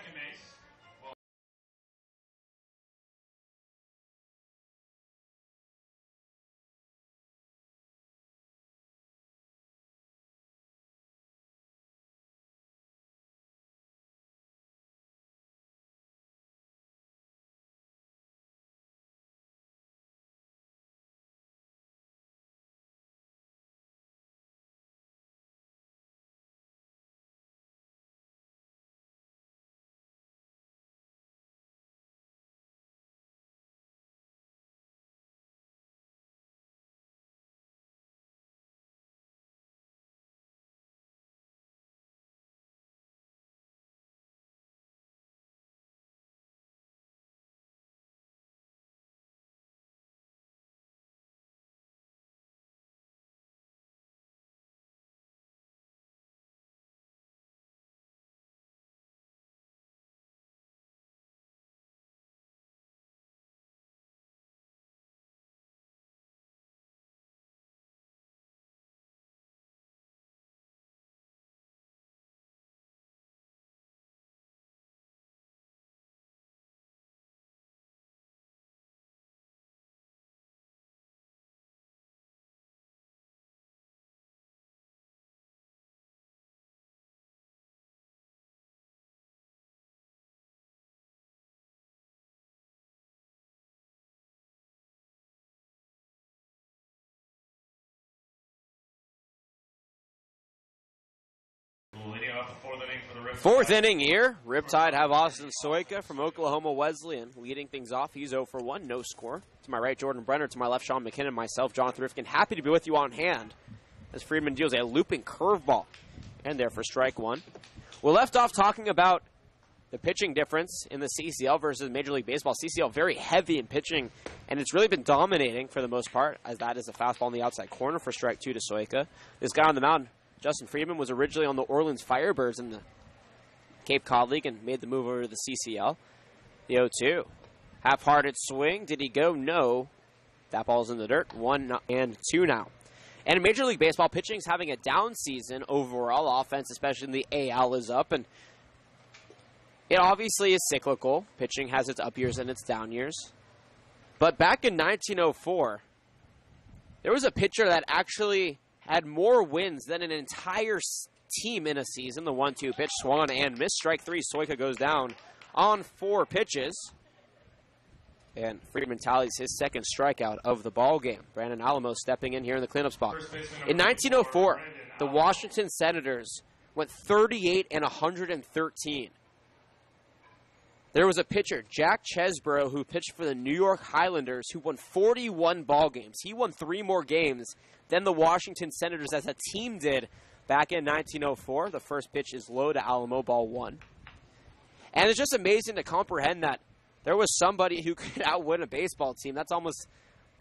Fourth inning here. Riptide have Austin Soika from Oklahoma Wesleyan leading things off. He's 0 for 1, no score. To my right, Jordan Brenner. To my left, Sean McKinnon. Myself, Jonathan Rifkin. Happy to be with you on hand as Friedman deals a looping curveball. And there for strike 1. We left off talking about the pitching difference in the CCL versus Major League Baseball. CCL very heavy in pitching, and it's really been dominating for the most part, as that is a fastball in the outside corner for strike 2 to Soika. This guy on the mound, Justin Friedman, was originally on the Orleans Firebirds in the Cape Cod League and made the move over to the CCL. The 0-2. Half-hearted swing. Did he go? No. That ball's in the dirt. 1-2 now. And in Major League Baseball, pitching's having a down season overall. Offense, especially in the AL, is up, and it obviously is cyclical. Pitching has its up years and its down years. But back in 1904, there was a pitcher that actually had more wins than an entire team in a season. The 1-2 pitch swung and missed. Strike 3. Soika goes down on 4 pitches. And Friedman tallies his second strikeout of the ball game. Brandon Alamo stepping in here in the cleanup spot. In 1904, the Washington Senators went 38-113. There was a pitcher, Jack Chesbrough, who pitched for the New York Highlanders, who won 41 ball games. He won 3 more games than the Washington Senators as a team did back in 1904. The first pitch is low to Alamo, ball 1. And it's just amazing to comprehend that there was somebody who could outwin a baseball team. That's almost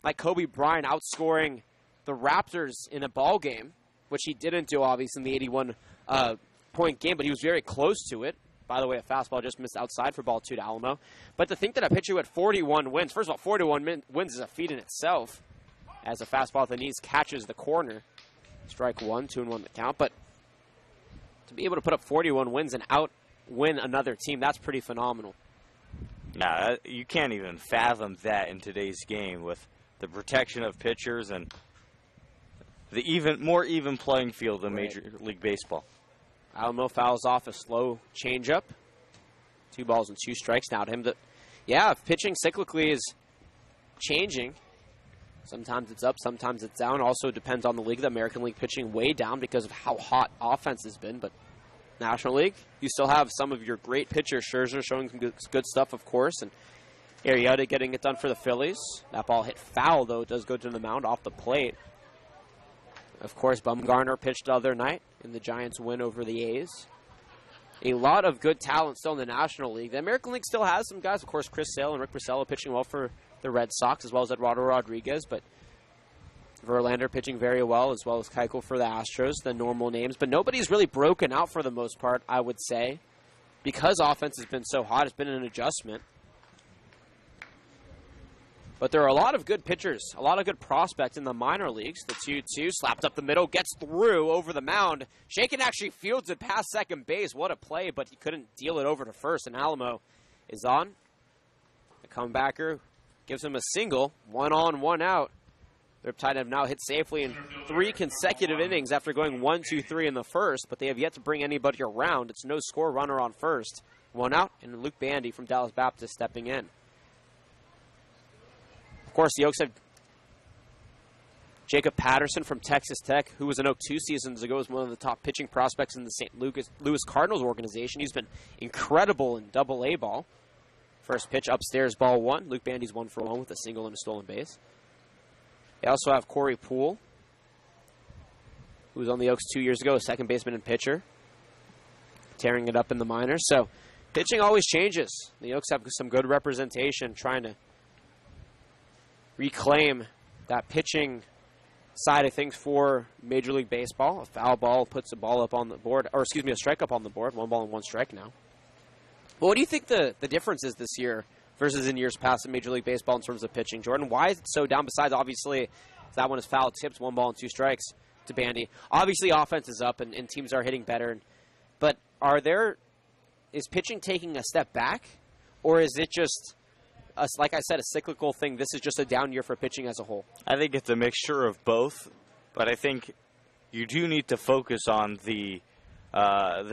like Kobe Bryant outscoring the Raptors in a ball game, which he didn't do, obviously, in the 81-point game, but he was very close to it. By the way, a fastball just missed outside for ball 2 to Alamo. But to think that a pitcher had 41 wins, first of all, 41 wins is a feat in itself, as a fastball at the knees catches the corner. Strike 1, 2-1 the count. But to be able to put up 41 wins and outwin another team, that's pretty phenomenal. Nah, you can't even fathom that in today's game with the protection of pitchers and the more even playing field than Major League Baseball. Alamo fouls off a slow changeup. 2 balls and 2 strikes now to him. If pitching cyclically is changing, sometimes it's up, sometimes it's down. Also depends on the league. The American League pitching way down because of how hot offense has been. But National League, you still have some of your great pitchers. Scherzer showing some good stuff, of course, and Arrieta getting it done for the Phillies. That ball hit foul, though. It does go to the mound off the plate. Of course, Bumgarner pitched the other night in the Giants' win over the A's. A lot of good talent still in the National League. The American League still has some guys. Of course, Chris Sale and Rick Porcello pitching well for the Red Sox, as well as Eduardo Rodriguez. But Verlander pitching very well as Keuchel for the Astros, the normal names. But nobody's really broken out for the most part, I would say. Because offense has been so hot, it's been an adjustment. But there are a lot of good pitchers, a lot of good prospects in the minor leagues. The 2-2 slapped up the middle, gets through over the mound. Shakin actually fields it past second base. What a play, but he couldn't deal it over to first. And Alamo is on. The comebacker gives him a single. 1 on, 1 out. The Riptide have now hit safely in 3 consecutive innings after going 1-2-3 in the first, but they have yet to bring anybody around. It's no score runner on first. 1 out, and Luke Bandy from Dallas Baptist stepping in. Of course, the Oaks have Jacob Patterson from Texas Tech, who was an Oak 2 seasons ago, was one of the top pitching prospects in the St. Louis Cardinals organization. He's been incredible in Double-A ball. First pitch upstairs, ball 1. Luke Bandy's 1 for 1 with a single and a stolen base. They also have Corey Poole, who was on the Oaks 2 years ago, a second baseman and pitcher, tearing it up in the minors. So pitching always changes. The Oaks have some good representation trying to reclaim that pitching side of things for Major League Baseball. A foul ball puts a ball up on the board, or excuse me, a strike up on the board. 1 ball and 1 strike now. Well, what do you think the difference is this year versus in years past in Major League Baseball in terms of pitching, Jordan? Why is it so down? Besides, obviously, that one is foul tips, 1 ball and 2 strikes to Bandy. Obviously, offense is up and teams are hitting better. But is pitching taking a step back, or is it just, like I said, a cyclical thing? This is just a down year for pitching as a whole. I think it's a mixture of both, but I think you do need to focus on the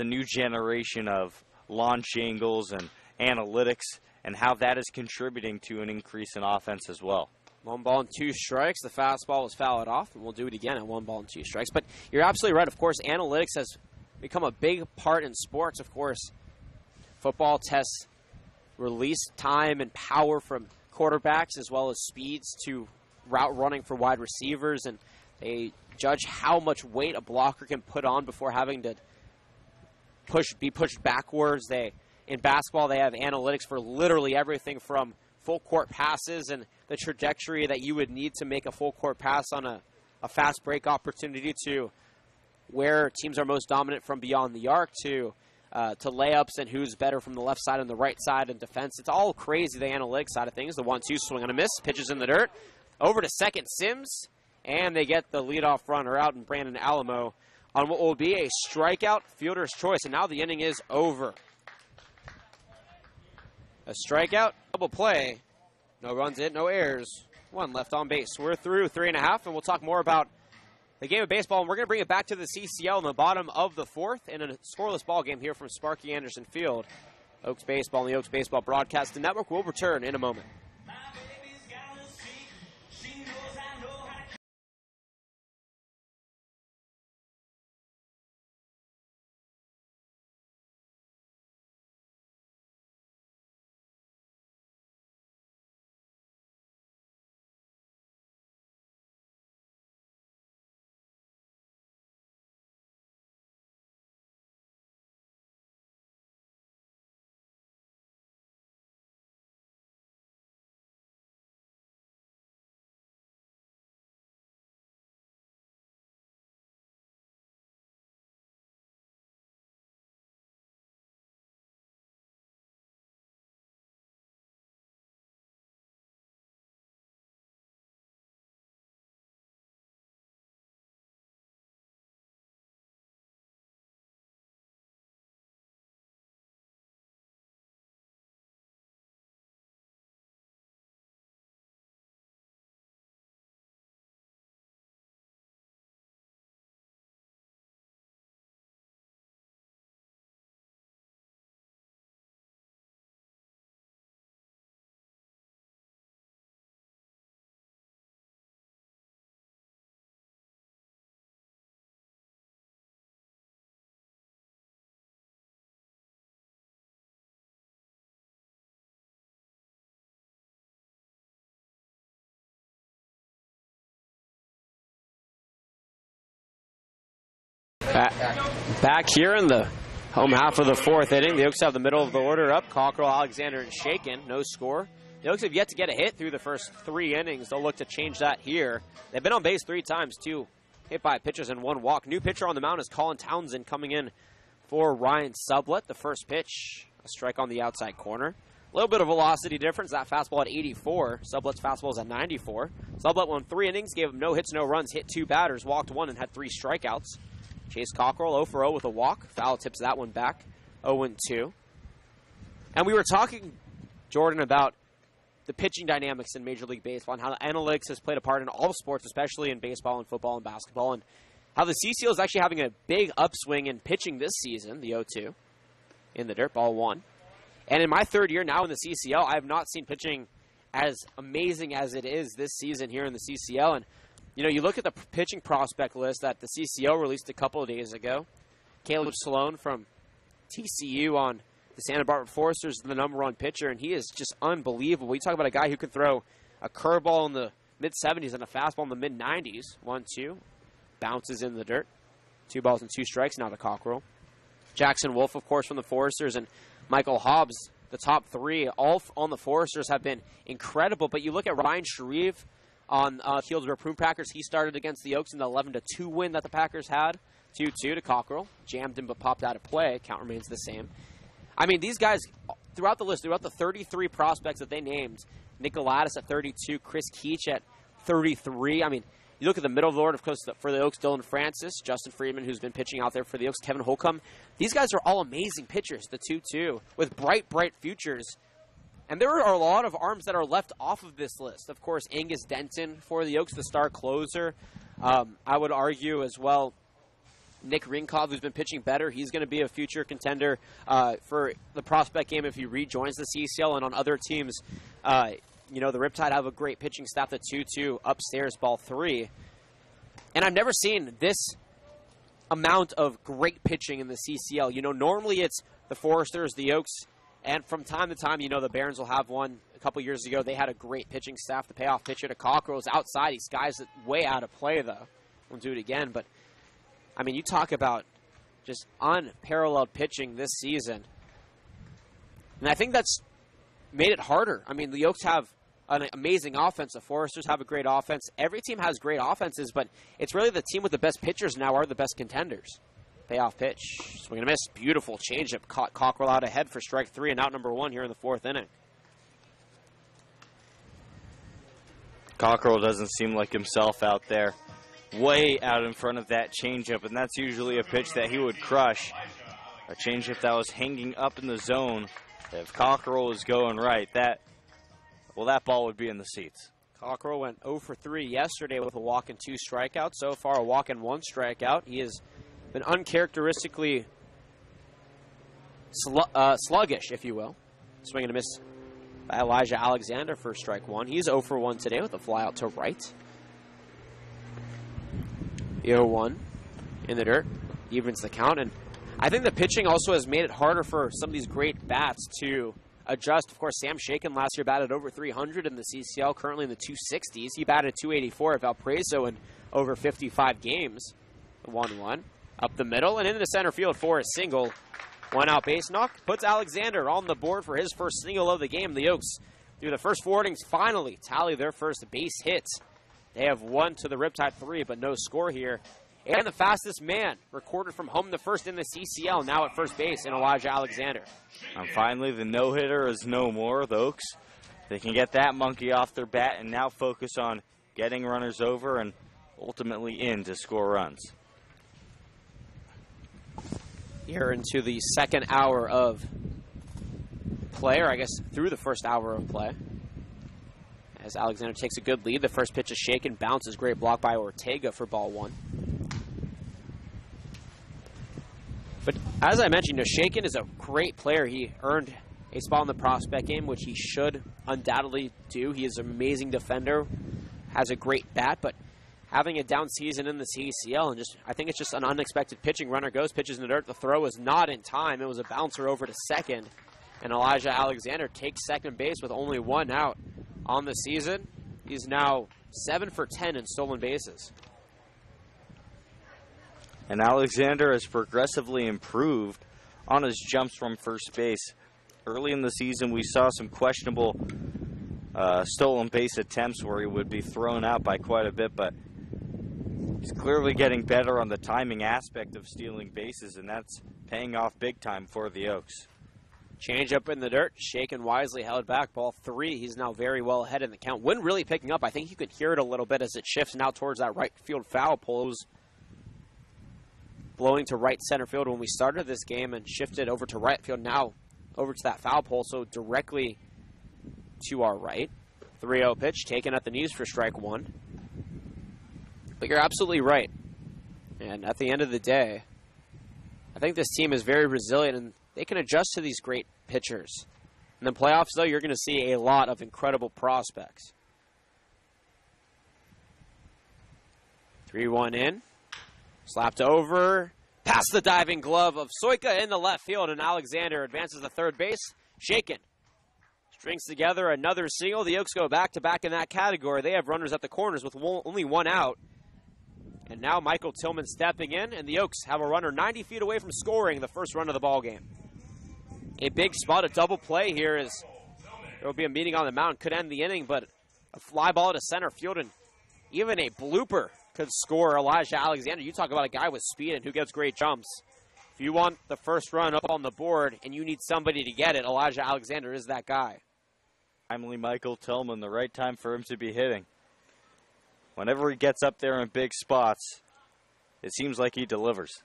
new generation of launch angles and analytics and how that is contributing to an increase in offense as well. 1 ball and 2 strikes. The fastball was fouled off, and we'll do it again at 1 ball and 2 strikes. But you're absolutely right. Of course, analytics has become a big part in sports. Of course, football tests release time and power from quarterbacks as well as speeds to route running for wide receivers, and they judge how much weight a blocker can put on before having to be pushed backwards. in basketball, they have analytics for literally everything from full court passes and the trajectory that you would need to make a full court pass on a fast break opportunity to where teams are most dominant from beyond the arc to layups and who's better from the left side and the right side and defense. It's all crazy, the analytics side of things. The 1-2 swing on a miss, pitches in the dirt. Over to second, Sims, and they get the leadoff runner out in Brandon Alamo on what will be a strikeout, fielder's choice, and now the inning is over. A strikeout, double play, no runs hit, no errors, one left on base. We're through 3.5, and we'll talk more about the game of baseball, and we're going to bring it back to the CCL in the bottom of the fourth in a scoreless ball game here from Sparky Anderson Field. Oaks Baseball and the Oaks Baseball Broadcasting Network will return in a moment. Back here in the home half of the fourth inning, the Oaks have the middle of the order up. Cockrell, Alexander, and Shaken. No score. The Oaks have yet to get a hit through the first 3 innings. They'll look to change that here. They've been on base 3 times, 2 hit by pitchers and 1 walk. New pitcher on the mound is Colin Townsend coming in for Ryan Sublett. The first pitch, a strike on the outside corner. A little bit of velocity difference. That fastball at 84. Sublett's fastball is at 94. Sublett won 3 innings, gave him no hits, no runs, hit 2 batters, walked 1, and had 3 strikeouts. Chase Cockrell 0 for 0 with a walk. Foul tips that one back, 0-2. And we were talking, Jordan, about the pitching dynamics in Major League Baseball and how analytics has played a part in all sports, especially in baseball and football and basketball, and how the CCL is actually having a big upswing in pitching this season, the 0-2, in the dirt, ball 1. And in my 3rd year now in the CCL, I have not seen pitching as amazing as it is this season here in the CCL. And you know, you look at the pitching prospect list that the CCL released a couple of days ago. Caleb Sloan from TCU on the Santa Barbara Foresters is the #1 pitcher, and he is just unbelievable. You talk about a guy who could throw a curveball in the mid-70s and a fastball in the mid-90s. 1-2. Bounces in the dirt. 2 balls and 2 strikes now to Cockrell. Jackson Wolf, of course, from the Foresters, and Michael Hobbs, the top 3, all on the Foresters have been incredible. But you look at Ryan Shreve on Healdsburg Prune Packers. He started against the Oaks in the 11-2 win that the Packers had. 2-2 to Cockrell. Jammed him but popped out of play. Count remains the same. I mean, these guys, throughout the list, throughout the 33 prospects that they named, Nicolatis at 32, Chris Keach at 33. I mean, you look at the middle of the order, of course, for the Oaks, Dylan Francis, Justin Friedman, who's been pitching out there for the Oaks, Kevin Holcomb. These guys are all amazing pitchers, the 2-2, with bright futures. And there are a lot of arms that are left off of this list. Of course, Angus Denton for the Oaks, the star closer. I would argue as well, Nick Rinkov, who's been pitching better. He's going to be a future contender for the prospect game if he rejoins the CCL. And on other teams, you know, the Riptide have a great pitching staff, the 2-2 upstairs, ball 3. And I've never seen this amount of great pitching in the CCL. You know, normally it's the Foresters, the Oaks, and from time to time, you know, the Barons will have one. A couple years ago, they had a great pitching staff. The payoff pitcher to Cockrell is outside. He skies it way out of play, though. Won't do it again. But, I mean, you talk about just unparalleled pitching this season. And I think that's made it harder. I mean, the Oaks have an amazing offense. The Foresters have a great offense. Every team has great offenses, but it's really the team with the best pitchers now are the best contenders. Payoff pitch. Swing and a miss. Beautiful changeup. Caught Cockrell out ahead for strike 3 and out number 1 here in the 4th inning. Cockrell doesn't seem like himself out there. Way out in front of that changeup, and that's usually a pitch that he would crush. A changeup that was hanging up in the zone. If Cockrell is going right, that ball would be in the seats. Cockrell went 0 for 3 yesterday with a walk and 2 strikeouts. So far, a walk and 1 strikeout. He has been uncharacteristically sluggish, if you will. Swing and a miss by Elijah Alexander for strike 1. He's 0 for 1 today with a fly out to right. The 0-1 in the dirt evens the count, and I think the pitching also has made it harder for some of these great bats to adjust. Of course, Sam Shaken last year batted over 300 in the CCL, currently in the 260s. He batted 284 at Valparaiso in over 55 games. The 1-1 up the middle and into the center field for a single. 1 out base knock puts Alexander on the board for his first single of the game. The Oaks, through the first 4 innings, finally tally their first base hits. They have 1 to the Riptide 3, but no score here. And the fastest man recorded from home to first in the CCL, now at first base, in Elijah Alexander. And finally, the no-hitter is no more. The Oaks, they can get that monkey off their bat and now focus on getting runners over and ultimately in to score runs. Here into the second hour of play, or I guess through the first hour of play. As Alexander takes a good lead, the first pitch is shaken, bounces, great block by Ortega for ball 1. But as I mentioned, Shaken is a great player. He earned a spot in the prospect game, which he should undoubtedly do. He is an amazing defender, has a great bat, but having a down season in the CCL, and I think it's just an unexpected pitching. Runner goes, pitches in the dirt. The throw is not in time. It was a bouncer over to second, and Elijah Alexander takes second base with only 1 out on the season. He's now 7 for 10 in stolen bases. And Alexander has progressively improved on his jumps from first base. Early in the season, we saw some questionable stolen base attempts where he would be thrown out by quite a bit, but he's clearly getting better on the timing aspect of stealing bases, and that's paying off big time for the Oaks. Change up in the dirt, shaken wisely, held back, ball 3. He's now very well ahead in the count. Wind really picking up. I think you can hear it a little bit as it shifts now towards that right field foul pole. It was blowing to right center field when we started this game and shifted over to right field, now over to that foul pole, so directly to our right. 3-0 pitch taken at the knees for strike 1. But you're absolutely right. And at the end of the day, I think this team is very resilient and they can adjust to these great pitchers. In the playoffs, though, you're going to see a lot of incredible prospects. 3-1 in. Slapped over. Past the diving glove of Soika in the left field, and Alexander advances to third base. Shaken. Strings together another single. The Oaks go back-to-back in that category. They have runners at the corners with only 1 out. And now Michael Tillman stepping in, and the Oaks have a runner 90 feet away from scoring the first run of the ball game. A big spot, a double play here is there will be a meeting on the mound. Could end the inning, but a fly ball to center field, and even a blooper could score Elijah Alexander. You talk about a guy with speed and who gets great jumps. If you want the first run up on the board and you need somebody to get it, Elijah Alexander is that guy. Timely Michael Tillman, the right time for him to be hitting. Whenever he gets up there in big spots, it seems like he delivers.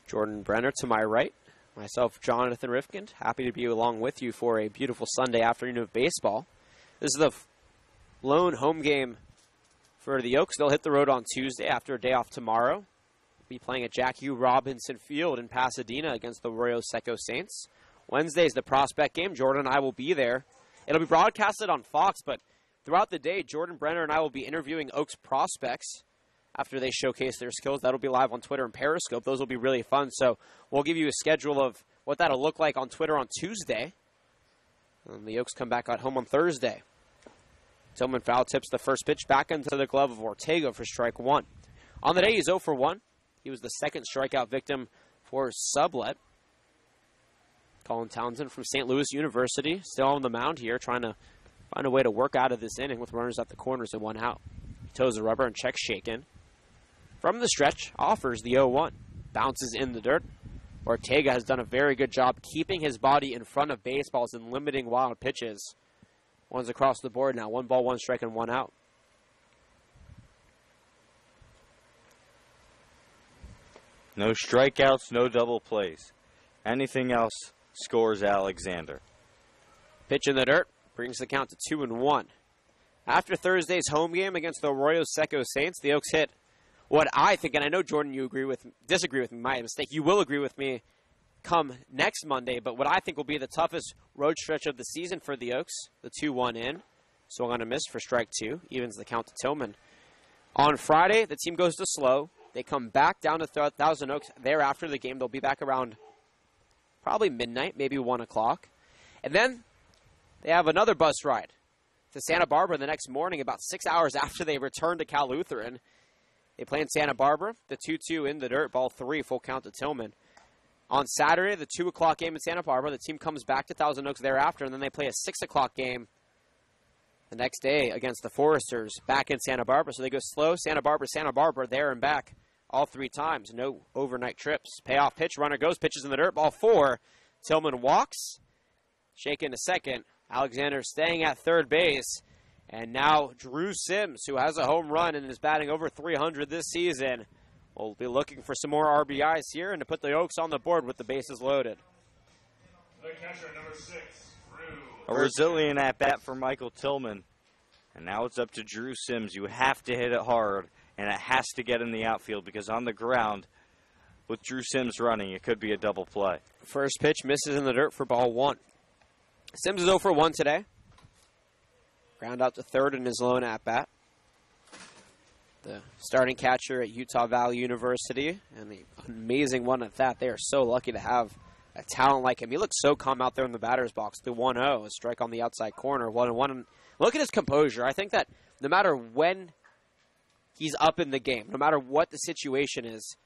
Jordan Brenner to my right. Myself, Jonathan Rifkind, happy to be along with you for a beautiful Sunday afternoon of baseball. This is the lone home game for the Oaks. They'll hit the road on Tuesday after a day off tomorrow. Be playing at Jack Hugh Robinson Field in Pasadena against the Arroyo Seco Saints. Wednesday is the prospect game. Jordan and I will be there. It'll be broadcasted on Fox, but throughout the day, Jordan Brenner and I will be interviewing Oaks prospects after they showcase their skills. That'll be live on Twitter and Periscope. Those will be really fun. So we'll give you a schedule of what that'll look like on Twitter on Tuesday. And the Oaks come back at home on Thursday. Tillman foul tips the first pitch back into the glove of Ortega for strike 1. On the day, he's 0 for 1. He was the second strikeout victim for Sublet. Colin Townsend from St. Louis University, still on the mound here, trying to find a way to work out of this inning with runners at the corners and one out. He toes the rubber and checks shaken. From the stretch, offers the 0-1. Bounces in the dirt. Ortega has done a very good job keeping his body in front of baseballs and limiting wild pitches. One's across the board now. 1 ball, 1 strike, and 1 out. No strikeouts, no double plays. Anything else scores Alexander. Pitch in the dirt brings the count to 2-1. After Thursday's home game against the Arroyo Seco Saints, the Oaks hit what I think, and I know, Jordan, you disagree with me, my mistake. You will agree with me come next Monday, but what I think will be the toughest road stretch of the season for the Oaks. The 2-1 in. Swung on a miss for strike 2. Evens the count to Tillman. On Friday, the team goes to slow. They come back down to Thousand Oaks. Thereafter the game, they'll be back around probably midnight, maybe 1 o'clock. And then they have another bus ride to Santa Barbara the next morning, about 6 hours after they return to Cal Lutheran. They play in Santa Barbara, the 2-2 in the dirt, ball 3, full count to Tillman. On Saturday, the 2 o'clock game in Santa Barbara, the team comes back to Thousand Oaks thereafter, and then they play a 6 o'clock game the next day against the Foresters back in Santa Barbara. So they go slow, Santa Barbara, there and back all 3 times. No overnight trips. Payoff pitch, runner goes, pitches in the dirt, ball 4. Tillman walks, shaken to second. Alexander staying at third base. And now Drew Sims, who has a home run and is batting over 300 this season, will be looking for some more RBIs here and to put the Oaks on the board with the bases loaded. The catcher, number 6, Drew. A resilient at-bat for Michael Tillman. And now it's up to Drew Sims. You have to hit it hard, and it has to get in the outfield because on the ground, with Drew Sims running, it could be a double play. First pitch misses in the dirt for ball 1. Sims is 0 for 1 today. Ground out to third in his lone at-bat. The starting catcher at Utah Valley University, and the amazing one at that. They are so lucky to have a talent like him. He looks so calm out there in the batter's box. The 1-0, a strike on the outside corner, 1-1. Look at his composure. I think that no matter when he's up in the game, no matter what the situation is,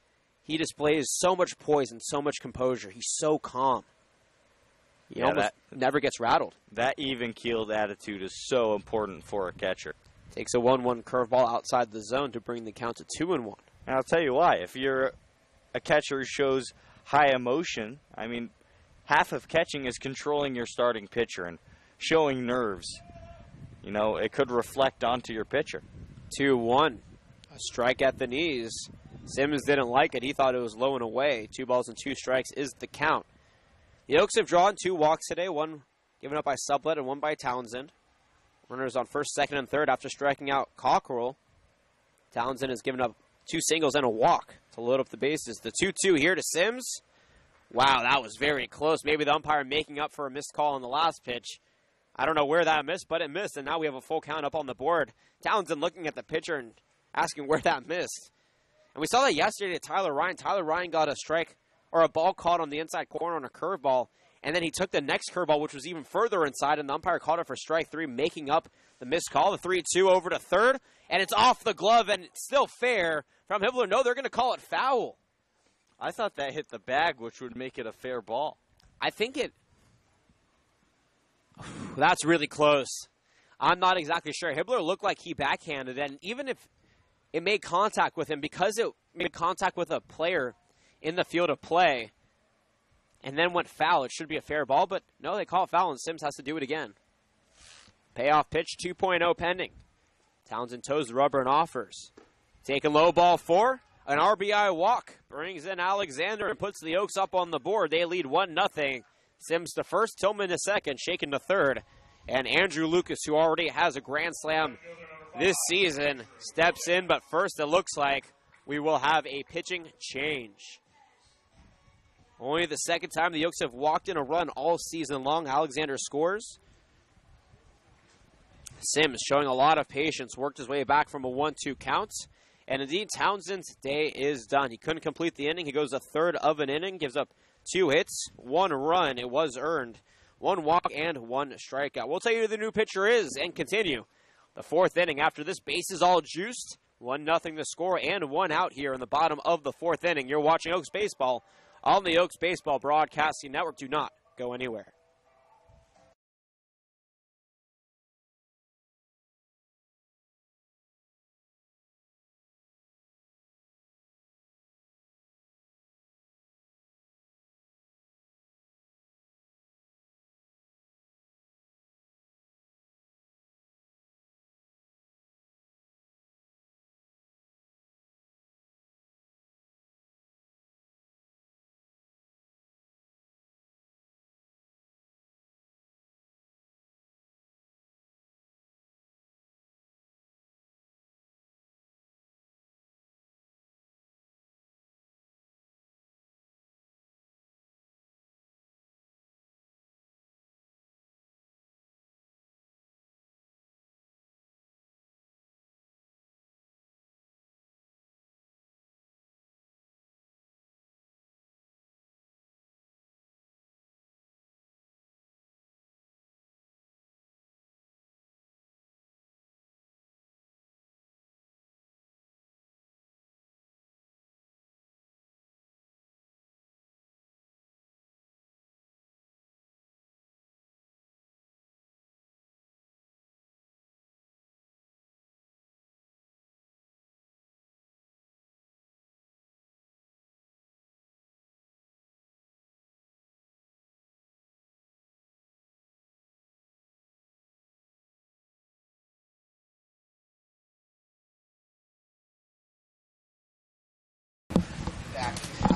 he displays so much poise and so much composure. He's so calm. He almost never gets rattled. That even-keeled attitude is so important for a catcher. Takes a 1-1 curveball outside the zone to bring the count to 2-1. And I'll tell you why. If you're a catcher who shows high emotion, I mean, half of catching is controlling your starting pitcher and showing nerves. You know, it could reflect onto your pitcher. 2-1. A strike at the knees. Sims didn't like it. He thought it was low and away. 2 balls and 2 strikes is the count. The Oaks have drawn 2 walks today, one given up by Sublet and one by Townsend. Runners on first, second, and third after striking out Cockrell. Townsend has given up 2 singles and a walk to load up the bases. The 2-2 here to Sims. Wow, that was very close. Maybe the umpire making up for a missed call on the last pitch. I don't know where that missed, but it missed, and now we have a full count up on the board. Townsend looking at the pitcher and asking where that missed. And we saw that yesterday to Tyler Ryan. Tyler Ryan got a strike or a ball caught on the inside corner on a curveball, and then he took the next curveball, which was even further inside, and the umpire called it for strike 3, making up the missed call. The 3-2 over to third, and it's off the glove, and it's still fair from Hibbler. No, they're going to call it foul. I thought that hit the bag, which would make it a fair ball. I think it... That's really close. I'm not exactly sure. Hibbler looked like he backhanded, and even if it made contact with him, because it made contact with a player in the field of play and then went foul, it should be a fair ball, but no, they call it foul, and Sims has to do it again. Payoff pitch 2.0 pending. Townsend toes the rubber and offers. Taking low ball 4, an RBI walk. Brings in Alexander and puts the Oaks up on the board. They lead 1-0. Sims to first, Tillman to second, shaken to third. And Andrew Lucas, who already has a grand slam this season, steps in, but first it looks like we will have a pitching change. Only the second time the Oaks have walked in a run all season long. Alexander scores. Sims showing a lot of patience, worked his way back from a 1-2 count. And indeed, Townsend's day is done. He couldn't complete the inning. He goes a third of an inning, gives up 2 hits, 1 run. It was earned. 1 walk and 1 strikeout. We'll tell you who the new pitcher is and continue the 4th inning. After this, base is all juiced. 1-0 the score and 1 out here in the bottom of the 4th inning. You're watching Oaks Baseball on the Oaks Baseball Broadcasting Network. Do not go anywhere.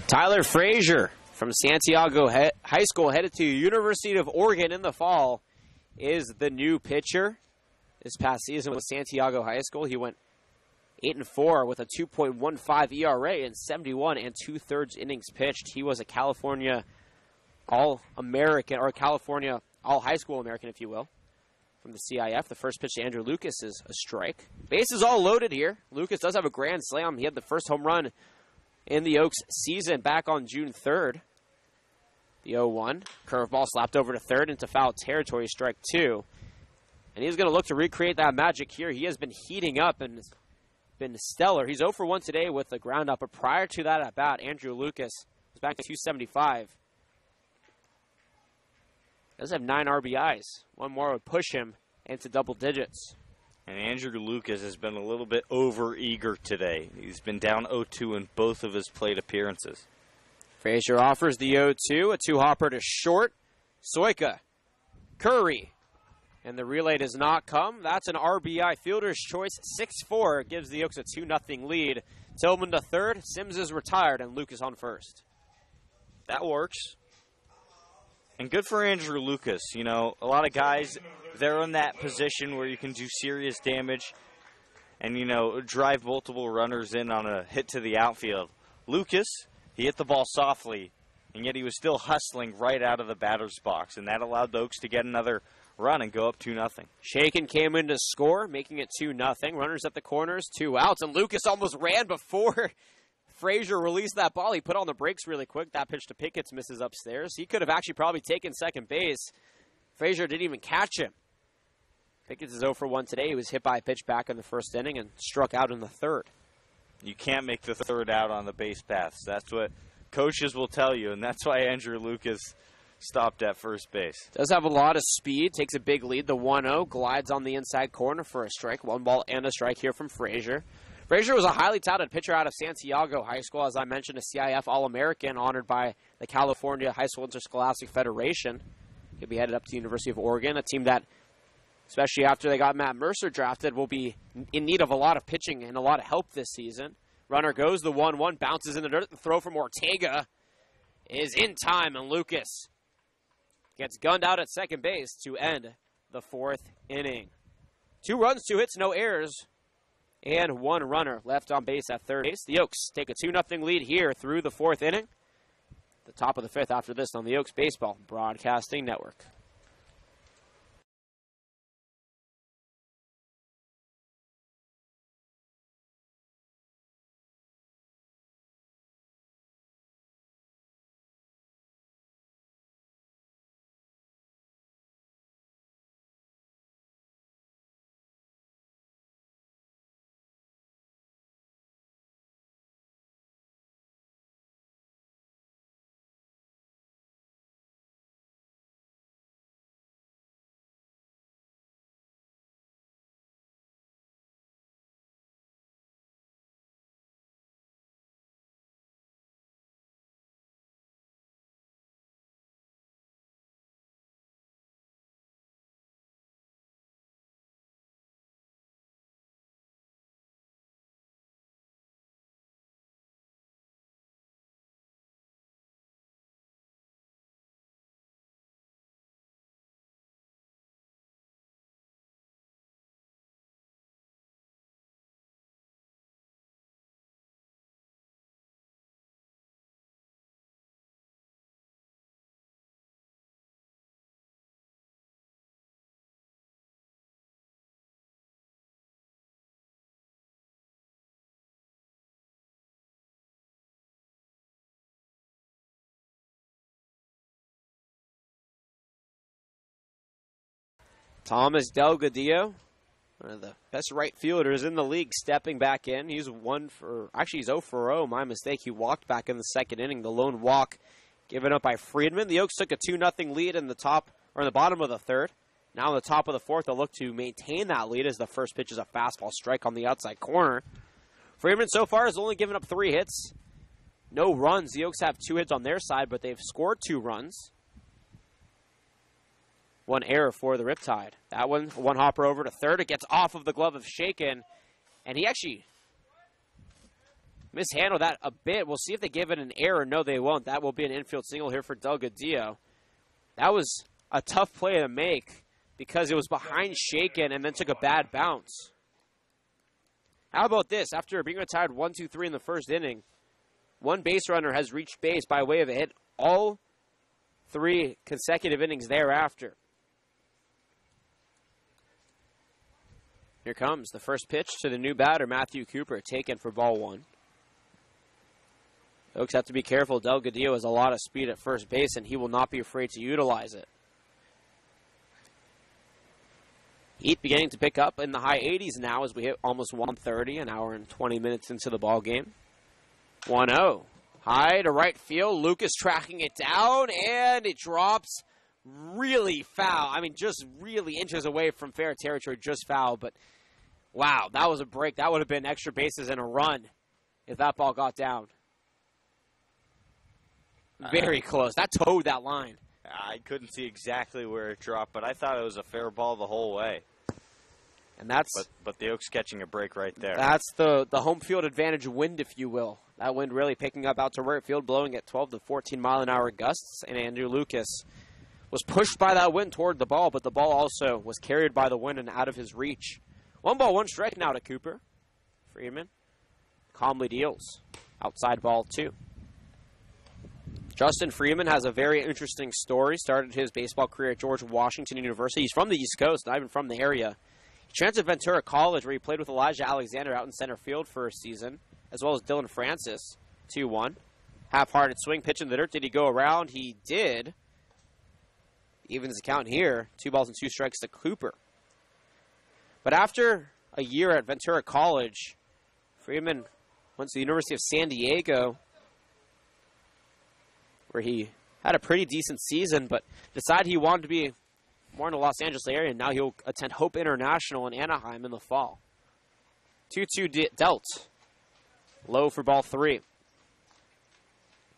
Tyler Frazier from Santiago High School headed to University of Oregon in the fall is the new pitcher. This past season with Santiago High School, he went 8-4 with a 2.15 ERA in 71 2/3 innings pitched. He was a California All-American, or California All-High School American, if you will, from the CIF. The first pitch to Andrew Lucas is a strike. Bases all loaded here. Lucas does have a grand slam. He had the first home run in the Oaks season back on June 3rd. The 0-1. Curveball slapped over to third into foul territory, strike two. And he's going to look to recreate that magic here. He has been heating up and been stellar. He's 0 for 1 today with the ground up. But prior to that at bat, Andrew Lucas was back at 275. Does have 9 RBIs. One more would push him into double digits. And Andrew Lucas has been a little bit over-eager today. He's been down 0-2 in both of his plate appearances. Frazier offers the 0-2, a two-hopper to short. Soika, Curry, and the relay does not come. That's an RBI fielder's choice. 6-4 gives the Oaks a 2-0 lead. Tillman to third, Sims is retired, and Lucas on first. That works. And good for Andrew Lucas. You know, a lot of guys, they're in that position where you can do serious damage and, you know, drive multiple runners in on a hit to the outfield. Lucas, he hit the ball softly, and yet he was still hustling right out of the batter's box, and that allowed the Oaks to get another run and go up 2-0. Shaken came in to score, making it 2-0. Runners at the corners, 2 outs, and Lucas almost ran before Frazier released that ball. He put on the brakes really quick. That pitch to Pickett's misses upstairs. He could have actually probably taken second base. Frazier didn't even catch him. Pickett's is 0 for 1 today. He was hit by a pitch back in the first inning and struck out in the third. You can't make the third out on the base paths. That's what coaches will tell you, and that's why Andrew Lucas stopped at first base. Does have a lot of speed. Takes a big lead. The 1-0 glides on the inside corner for a strike. 1 ball and a strike here from Frazier. Frazier was a highly touted pitcher out of Santiago High School, as I mentioned, a CIF All-American honored by the California High School Interscholastic Federation. He'll be headed up to the University of Oregon, a team that, especially after they got Matt Mercer drafted, will be in need of a lot of pitching and a lot of help this season. Runner goes, the 1-1, bounces in the dirt. The throw from Ortega is in time, and Lucas gets gunned out at second base to end the 4th inning. 2 runs, 2 hits, no errors, and 1 runner left on base at third base. The Oaks take a 2-0 lead here through the 4th inning. The top of the 5th after this on the Oaks Baseball Broadcasting Network. Thomas Delgadillo, one of the best right fielders in the league, stepping back in. He's 0 for 0. My mistake. He walked back in the second inning. The lone walk given up by Friedman. The Oaks took a 2-0 lead in the bottom of the third. Now in the top of the fourth, they'll look to maintain that lead as the first pitch is a fastball strike on the outside corner. Friedman so far has only given up 3 hits. No runs. The Oaks have 2 hits on their side, but they've scored 2 runs. 1 error for the Riptide. That one hopper over to third. It gets off of the glove of Shaken, and he actually mishandled that a bit. We'll see if they give it an error. No, they won't. That will be an infield single here for Delgadillo. That was a tough play to make because it was behind Shaken and then took a bad bounce. How about this? After being retired 1-2-3 in the first inning, one base runner has reached base by way of a hit all 3 consecutive innings thereafter. Here comes the first pitch to the new batter, Matthew Cooper, taken for ball 1. Oaks have to be careful. Delgadillo has a lot of speed at first base, and he will not be afraid to utilize it. Heat beginning to pick up in the high 80s now as we hit almost 1:30, an hour and 20 minutes into the ball game. 1-0. High to right field. Lucas tracking it down, and it drops really foul. I mean, just really inches away from fair territory, just foul. But, wow, that was a break. That would have been extra bases and a run if that ball got down. Very close. That towed that line. I couldn't see exactly where it dropped, but I thought it was a fair ball the whole way. And that's but the Oaks catching a break right there. That's the home field advantage wind, if you will. That wind really picking up out to right field, blowing at 12 to 14 mile-an-hour gusts. And Andrew Lucas was pushed by that wind toward the ball, but the ball also was carried by the wind and out of his reach. 1-1 now to Cooper. Friedman calmly deals. Outside ball 2. Justin Freeman has a very interesting story. Started his baseball career at George Washington University. He's from the East Coast, not even from the area. He transferred to Ventura College, where he played with Elijah Alexander out in center field for a season, as well as Dylan Francis. 2-1. Half-hearted swing, pitch in the dirt. Did he go around? He did. Evens the count here. 2 balls and 2 strikes to Cooper. But after a year at Ventura College, Freeman went to the University of San Diego, where he had a pretty decent season, but decided he wanted to be more in the Los Angeles area, and now he'll attend Hope International in Anaheim in the fall. 2-2 dealt. Low for ball 3.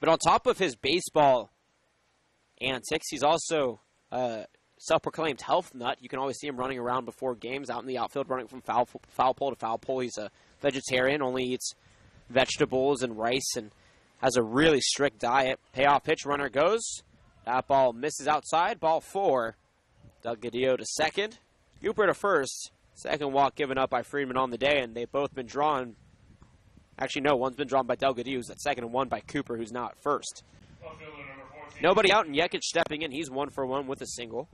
But on top of his baseball antics, he's also a self-proclaimed health nut. You can always see him running around before games out in the outfield, running from foul pole to foul pole. He's a vegetarian, only eats vegetables and rice, and has a really strict diet. Payoff pitch, runner goes. That ball misses outside. Ball 4. Delgadillo to second. Cooper to first. Second walk given up by Friedman on the day, and they've both been drawn. Actually, no, one's been drawn by Delgadillo, who's at second, and one by Cooper, who's now at first. Nobody out, and Yekic stepping in. He's 1 for 1 with a single.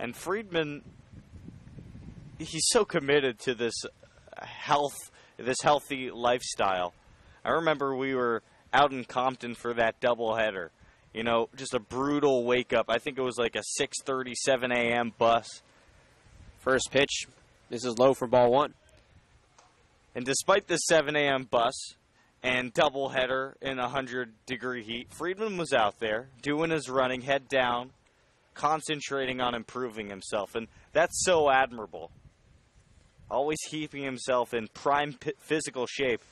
And Friedman, he's so committed to this healthy lifestyle. I remember we were out in Compton for that doubleheader. You know, just a brutal wake-up. I think it was like a 6:37 a.m. bus. First pitch. This is low for ball 1. And despite the 7 a.m. bus and doubleheader in 100-degree heat, Friedman was out there doing his running, head down, concentrating on improving himself. And that's so admirable. Always keeping himself in prime physical shape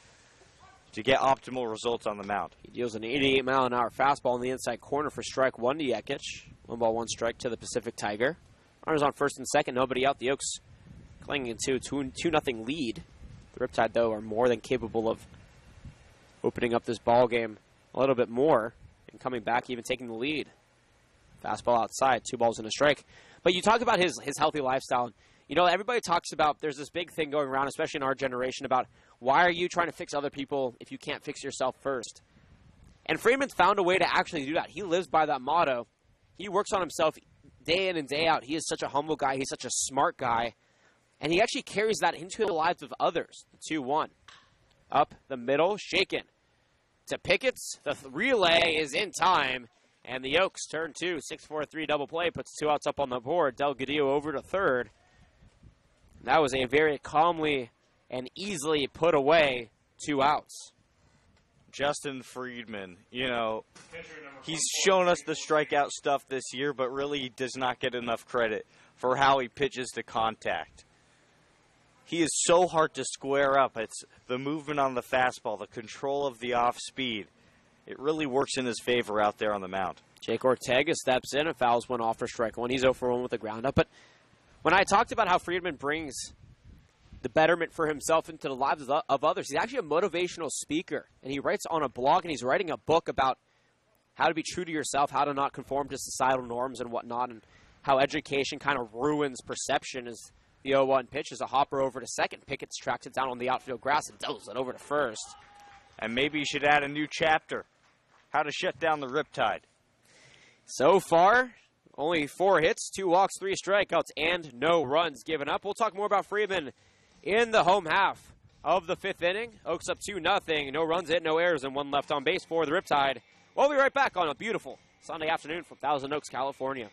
to get optimal results on the mound. He deals an 88-mile-an-hour fastball in the inside corner for strike 1 to Yekic. 1-1 strike to the Pacific Tiger. Runners on first and second, nobody out. The Oaks clinging to a 2-0 lead. The Riptide, though, are more than capable of opening up this ball game a little bit more and coming back, even taking the lead. Fastball outside, 2 balls and a strike. But you talk about his healthy lifestyle. You know, everybody talks about, there's this big thing going around, especially in our generation, about why are you trying to fix other people if you can't fix yourself first? And Freeman's found a way to actually do that. He lives by that motto. He works on himself day in and day out. He is such a humble guy. He's such a smart guy. And he actually carries that into the lives of others. 2-1. Up the middle, Shaken to Pickett's. The relay is in time. And the Oaks turn 2, 6-4-3 double play, puts 2 outs up on the board. Delgadillo over to third. That was a very calmly and easily put away 2 outs. Justin Friedman, he's shown us the strikeout stuff this year, but really he does not get enough credit for how he pitches to contact. He is so hard to square up. It's the movement on the fastball, the control of the off speed. It really works in his favor out there on the mound. Jake Ortega steps in and fouls one off for strike one. He's 0 for 1 with the ground up. But when I talked about how Friedman brings the betterment for himself into the lives of others, he's actually a motivational speaker. And he writes on a blog, and he's writing a book about how to be true to yourself, how to not conform to societal norms and whatnot, and how education kind of ruins perception as the 0-1 pitch is a hopper over to second. Pickett tracks it down on the outfield grass and doubles it over to first. And maybe you should add a new chapter, how to shut down the Riptide. So far, only 4 hits, 2 walks, 3 strikeouts, and no runs given up. We'll talk more about Friedman in the home half of the 5th inning. Oaks up 2-0, no runs hit, no errors, and 1 left on base for the Riptide. We'll be right back on a beautiful Sunday afternoon from Thousand Oaks, California.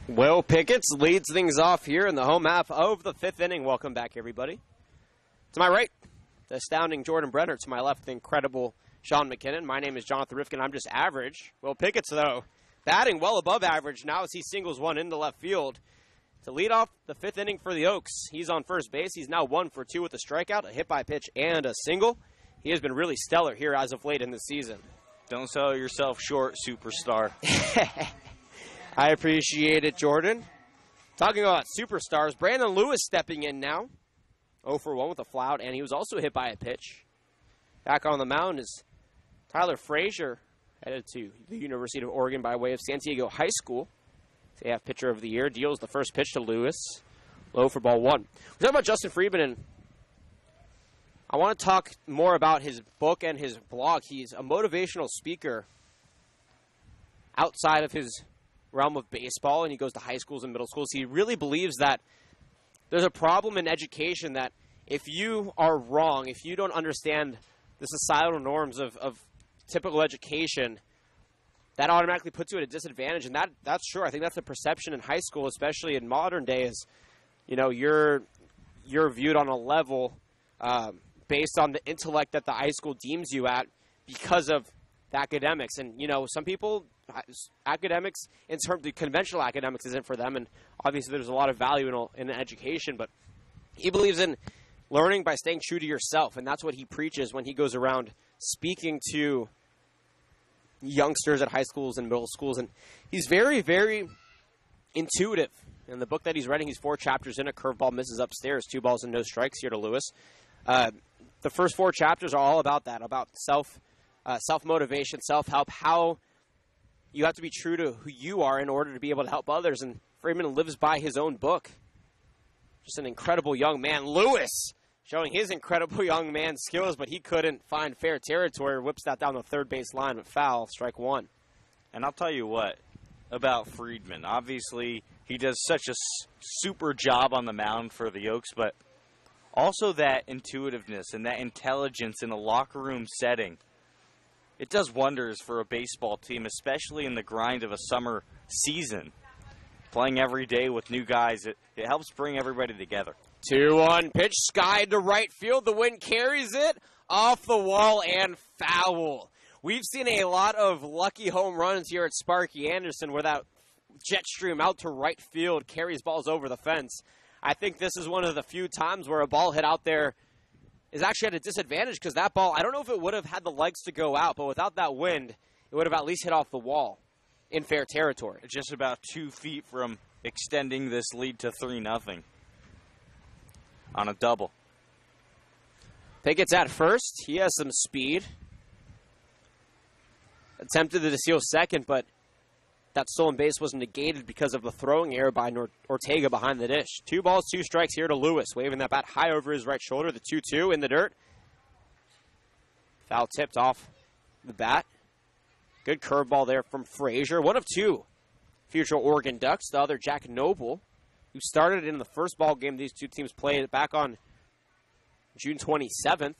Will Pickett leads things off here in the home half of the 5th inning. Welcome back, everybody. To my right, the astounding Jordan Brenner. To my left, the incredible Sean McKinnon. My name is Jonathan Rifkin. I'm just average. Will Pickett's, though, batting well above average now as he singles one into left field. To lead off the 5th inning for the Oaks, he's on first base. He's now 1 for 2 with a strikeout, a hit by pitch, and a single. He has been really stellar here as of late in the season. Don't sell yourself short, superstar. I appreciate it, Jordan. Talking about superstars, Brandon Lewis stepping in now. 0 for 1 with a fly out, and he was also hit by a pitch. Back on the mound is Tyler Frazier, headed to the University of Oregon by way of San Diego High School. AF Pitcher of the Year, deals the first pitch to Lewis. Low for ball 1. We're talking about Justin Friedman, and I want to talk more about his book and his blog. He's a motivational speaker outside of his realm of baseball, and he goes to high schools and middle schools. He really believes that there's a problem in education that if you are wrong, if you don't understand the societal norms of typical education, that automatically puts you at a disadvantage. And that's true. I think that's the perception in high school, especially in modern days. You know, you're viewed on a level based on the intellect that the high school deems you at because of the academics. And, you know, some people, academics, in terms of the conventional academics isn't for them. And obviously there's a lot of value in education. But he believes in learning by staying true to yourself. And that's what he preaches when he goes around speaking to youngsters at high schools and middle schools. And he's very, very intuitive. In the book that he's writing, he's 4 chapters in. A curveball misses upstairs, 2 balls and no strikes here to Lewis. The first 4 chapters are all about that, about self-motivation, self-help, how you have to be true to who you are in order to be able to help others. And Friedman lives by his own book. Just an incredible young man. Lewis showing his incredible young man skills, but he couldn't find fair territory. Whips that down the third base line, but foul, strike one. And I'll tell you what about Friedman. Obviously, he does such a super job on the mound for the Oaks, but also that intuitiveness and that intelligence in a locker room setting. It does wonders for a baseball team, especially in the grind of a summer season. Playing every day with new guys, it helps bring everybody together. 2-1 pitch, skied to right field. The wind carries it off the wall and foul. We've seen a lot of lucky home runs here at Sparky Anderson where that jet stream out to right field carries balls over the fence. I think this is one of the few times where a ball hit out there is actually at a disadvantage because that ball, I don't know if it would have had the legs to go out, but without that wind, it would have at least hit off the wall in fair territory. Just about 2 feet from extending this lead to 3-0 on a double. Pickett's at first. He has some speed. Attempted to steal second, but that stolen base was negated because of the throwing error by Ortega behind the dish. 2 balls, 2 strikes here to Lewis, waving that bat high over his right shoulder. The 2-2 in the dirt. Foul tipped off the bat. Good curveball there from Frazier. One of 2 future Oregon Ducks. The other, Jack Noble, who started in the first ball game these two teams played back on June 27th.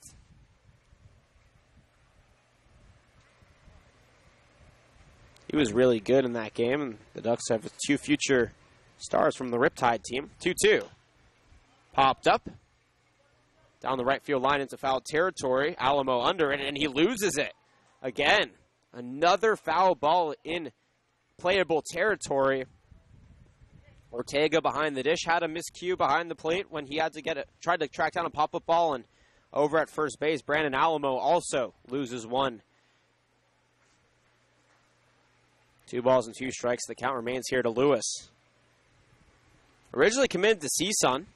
He was really good in that game, and the Ducks have 2 future stars from the Riptide team. 2-2. Popped up. Down the right field line into foul territory. Alamo under it, and he loses it. Again, another foul ball in playable territory. Ortega behind the dish had a miscue behind the plate when he had to tried to track down a pop-up ball, and over at first base, Brandon Alamo also loses one. 2 balls and 2 strikes. The count remains here to Lewis. Originally committed to CSUN.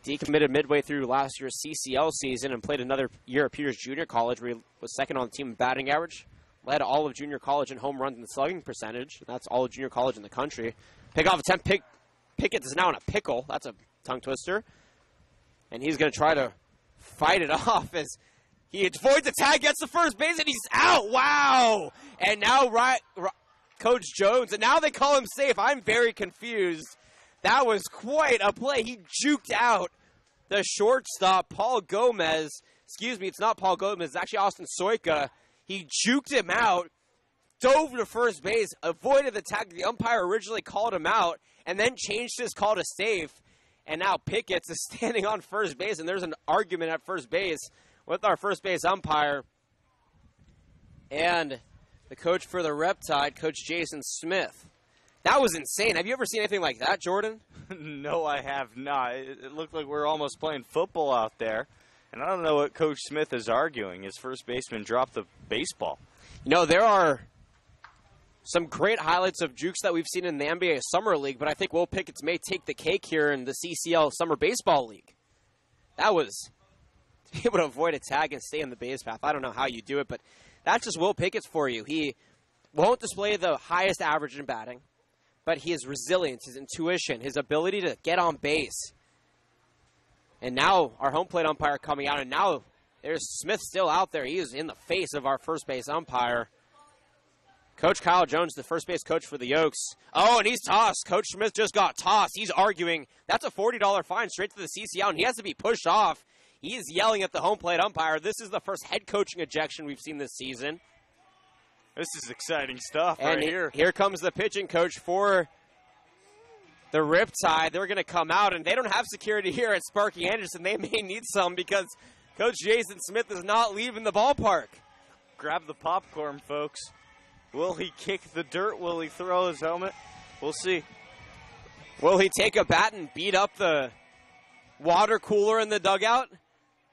Decommitted midway through last year's CCL season and played another year at Peters Junior College where he was second on the team in batting average. Led all of junior college in home runs and slugging percentage. That's all of junior college in the country. Pick off attempt. Pickett is now in a pickle. That's a tongue twister. And he's going to try to fight it off as he avoids the tag, gets to first base, and he's out. Wow! And now Coach Jones, and now they call him safe. I'm very confused. That was quite a play. He juked out the shortstop, Paul Gomez. Excuse me, it's not Paul Gomez. It's actually Austin Soika. He juked him out, dove to first base, avoided the tag. The umpire originally called him out, and then changed his call to safe. And now Pickett is standing on first base, and there's an argument at first base with our first base umpire. And the coach for the Riptide, Coach Jason Smith. That was insane. Have you ever seen anything like that, Jordan? No, I have not. It looked like we were almost playing football out there. And I don't know what Coach Smith is arguing. His first baseman dropped the baseball. You know, there are some great highlights of jukes that we've seen in the NBA Summer League, but I think Will Pickett's may take the cake here in the CCL Summer Baseball League. That was able to avoid a tag and stay in the base path. I don't know how you do it, but that's just Will Pickett's for you. He won't display the highest average in batting, but his resilience, his intuition, his ability to get on base. And now our home plate umpire coming out, and now there's Smith still out there. He is in the face of our first base umpire. Coach Kyle Jones, the first base coach for the Oaks. Oh, and he's tossed. Coach Smith just got tossed. He's arguing. That's a $40 fine straight to the CCL, and he has to be pushed off. He is yelling at the home plate umpire. This is the first head coaching ejection we've seen this season. This is exciting stuff and right here. Here comes the pitching coach for the Riptide. They're going to come out, and they don't have security here at Sparky Anderson. They may need some because Coach Jason Smith is not leaving the ballpark. Grab the popcorn, folks. Will he kick the dirt? Will he throw his helmet? We'll see. Will he take a bat and beat up the water cooler in the dugout?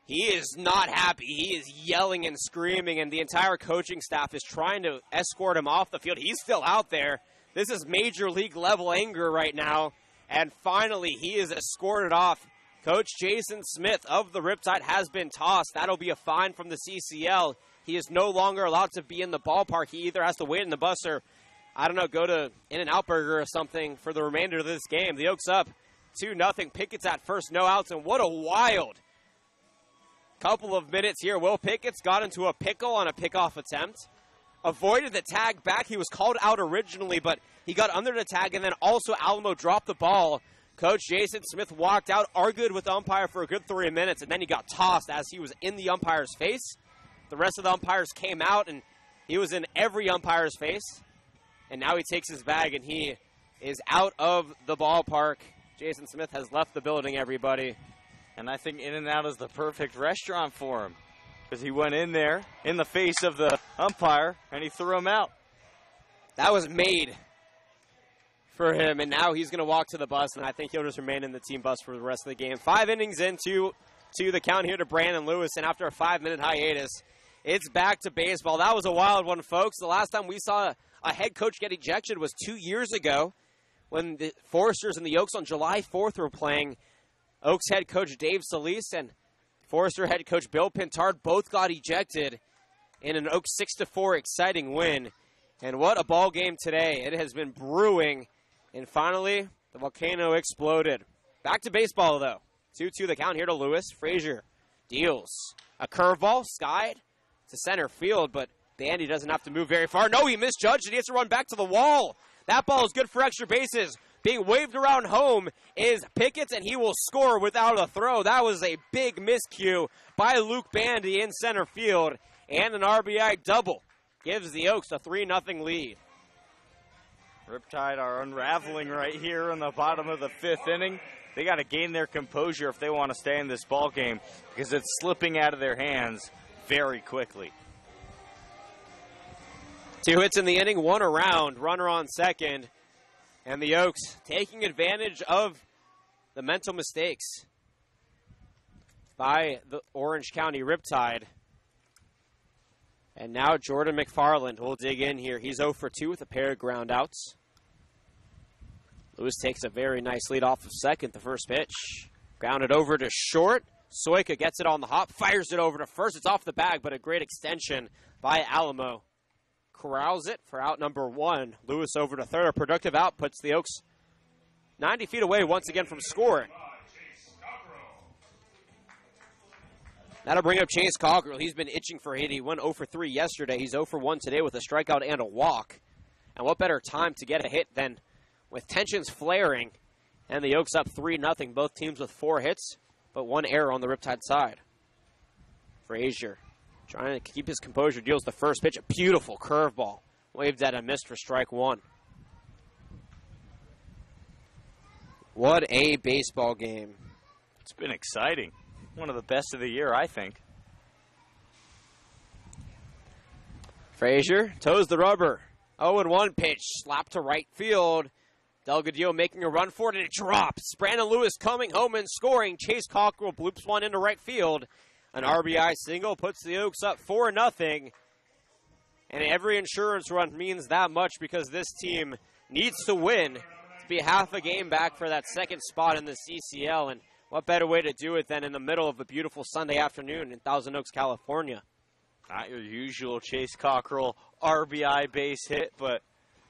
He is not happy. He is yelling and screaming, and the entire coaching staff is trying to escort him off the field. He's still out there. This is major league level anger right now. And finally, he is escorted off. Coach Jason Smith of the Riptide has been tossed. That'll be a fine from the CCL. He is no longer allowed to be in the ballpark. He either has to wait in the bus or, I don't know, go to In-N-Out Burger or something for the remainder of this game. The Oaks up 2-0. Pickett's at first, no outs, and what a wild couple of minutes here. Will Pickett's got into a pickle on a pickoff attempt. Avoided the tag back. He was called out originally, but he got under the tag, and then also Alamo dropped the ball. Coach Jason Smith walked out, argued with the umpire for a good 3 minutes, and then he got tossed as he was in the umpire's face. The rest of the umpires came out, and he was in every umpire's face. And now he takes his bag, and he is out of the ballpark. Jason Smith has left the building, everybody. And I think In-N-Out is the perfect restaurant for him, because he went in there in the face of the umpire, and he threw him out. That was made for him, and now he's going to walk to the bus, and I think he'll just remain in the team bus for the rest of the game. 5 innings into the count here to Brandon Lewis, and after a 5-minute hiatus, it's back to baseball. That was a wild one, folks. The last time we saw a head coach get ejected was 2 years ago when the Foresters and the Oaks on July 4th were playing. Oaks head coach Dave Solis and Forester head coach Bill Pintard both got ejected in an Oaks 6-4 exciting win. And what a ball game today. It has been brewing. And finally, the volcano exploded. Back to baseball, though. 2-2 the count here to Lewis. Frazier deals a curveball, skied to center field, but Bandy doesn't have to move very far. No, he misjudged, and he has to run back to the wall. That ball is good for extra bases. Being waved around home is Pickett's, and he will score without a throw. That was a big miscue by Luke Bandy in center field, and an RBI double gives the Oaks a 3-0 lead. Riptide are unraveling right here in the bottom of the 5th inning. They got to gain their composure if they want to stay in this ball game, because it's slipping out of their hands very quickly. 2 hits in the inning, 1 around, runner on second, and the Oaks taking advantage of the mental mistakes by the Orange County Riptide. And now Jordan McFarland will dig in here. He's 0 for 2 with a pair of ground outs. Lewis takes a very nice lead off of second, the first pitch. Grounded over to short. Soika gets it on the hop, fires it over to first. It's off the bag, but a great extension by Alamo. Corrals it for out number 1. Lewis over to third. A productive out puts the Oaks 90 feet away once again from scoring. That'll bring up Chase Cockrell. He's been itching for a hit. He went 0 for 3 yesterday. He's 0 for 1 today with a strikeout and a walk. And what better time to get a hit than with tensions flaring and the Oaks up 3-0. Both teams with 4 hits, but 1 error on the Riptide side. Frazier trying to keep his composure, deals the first pitch. A beautiful curveball. Waved at and missed for strike 1. What a baseball game. It's been exciting. One of the best of the year, I think. Frazier toes the rubber. 0-1 pitch, slapped to right field. Delgadillo making a run for it, and it drops. Brandon Lewis coming home and scoring. Chase Cockrell bloops one into right field. An RBI single puts the Oaks up 4-0. And every insurance run means that much because this team needs to win to be half a game back for that second spot in the CCL. And what better way to do it than in the middle of a beautiful Sunday afternoon in Thousand Oaks, California? Not your usual Chase Cockrell RBI base hit, but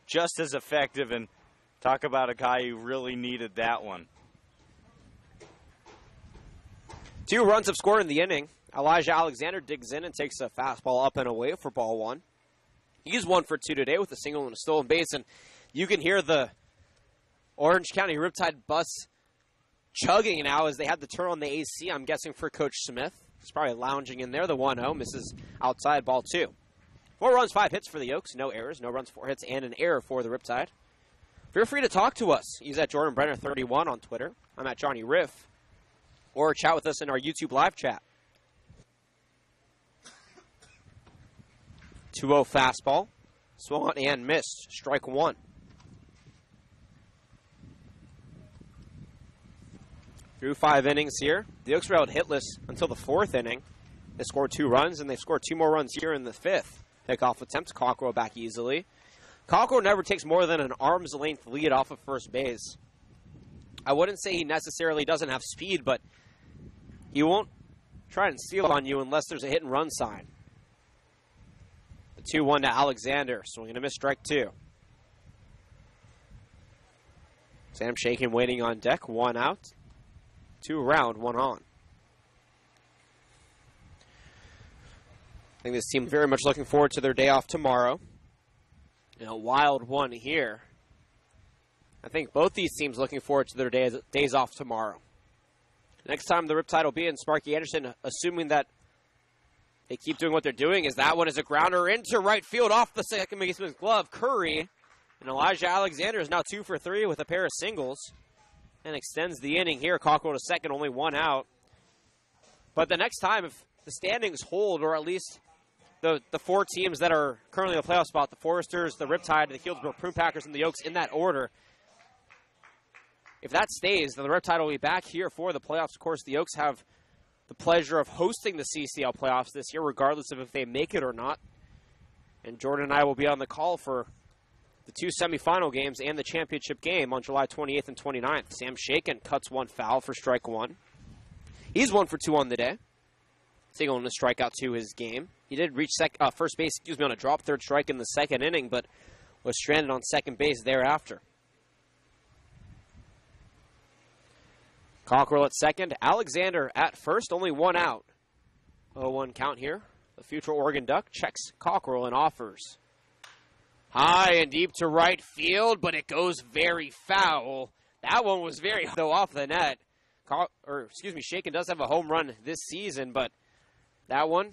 just as effective, and talk about a guy who really needed that one. 2 runs have scored in the inning. Elijah Alexander digs in and takes a fastball up and away for ball 1. He's 1 for 2 today with a single and a stolen base, and you can hear the Orange County Riptide bus chugging now as they had to turn on the AC, I'm guessing, for Coach Smith. He's probably lounging in there. The 1-0 misses outside, ball 2. 4 runs, 5 hits for the Oaks. No errors, no runs, 4 hits, and an error for the Riptide. Feel free to talk to us. He's at Jordan Brenner 31 on Twitter. I'm at Johnny Riff. Or chat with us in our YouTube live chat. 2-0 fastball. Swung on and missed. Strike 1. Through 5 innings here. The Oaks were held hitless until the 4th inning. They scored 2 runs, and they've scored 2 more runs here in the 5th. Pickoff attempt. Cockrell back easily. Cockrell never takes more than an arm's length lead off of first base. I wouldn't say he necessarily doesn't have speed, but he won't try and steal on you unless there's a hit and run sign. The 2-1 to Alexander. Swinging a miss, strike 2. Sam Shakin waiting on deck. 1 out. 2 around, 1 on. think this team very much looking forward to their day off tomorrow. A wild one here. I think both these teams looking forward to their days off tomorrow. Next time the Riptide will be in Sparky Anderson, assuming that they keep doing what they're doing, is that one is a grounder into right field off the second baseman's glove. Curry and Elijah Alexander is now 2 for 3 with a pair of singles and extends the inning here. Cockrell to second, only one out. But the next time, if the standings hold, or at least the four teams that are currently in the playoff spot, the Foresters, the Riptide, the Healdsburg Prune Packers, and the Oaks in that order, if that stays, then the Riptide will be back here for the playoffs. Of course, the Oaks have the pleasure of hosting the CCL playoffs this year, regardless of if they make it or not. And Jordan and I will be on the call for the two semifinal games and the championship game on July 28th and 29th. Sam Shaken cuts one foul for strike one. He's 1 for 2 on the day. Single and a strikeout to his game. He did reach first base, on a drop third strike in the second inning, but was stranded on second base thereafter. Cockrell at second, Alexander at first, only one out. 0-1 count here. The future Oregon Duck checks Cockrell and offers. High and deep to right field, but it goes very foul. That one was very though off the net. Shaken does have a home run this season, but that one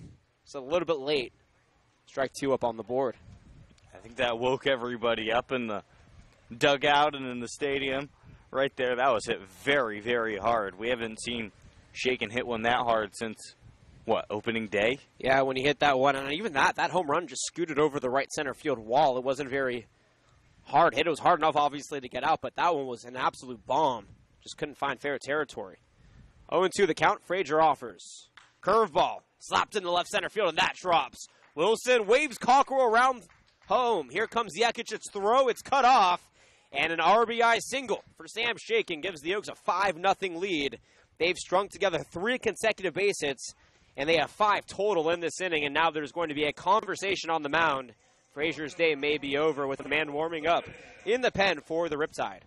is a little bit late. Strike two up on the board. I think that woke everybody up in the dugout and in the stadium. Right there, that was hit very, very hard. We haven't seen Shaken hit one that hard since, opening day? Yeah, when he hit that one, and even that home run just scooted over the right center field wall. It wasn't very hard hit. It was hard enough, obviously, to get out, but that one was an absolute bomb. Just couldn't find fair territory. 0-2 the count. Frazier offers. Curveball. Slapped into left center field, and that drops. Wilson waves Cockrell around home. Here comes Yakic's throw. It's cut off. And an RBI single for Sam Shaken gives the Oaks a 5-0 lead. They've strung together 3 consecutive base hits, and they have 5 total in this inning, and now there's going to be a conversation on the mound. Frazier's day may be over with a man warming up in the pen for the Riptide.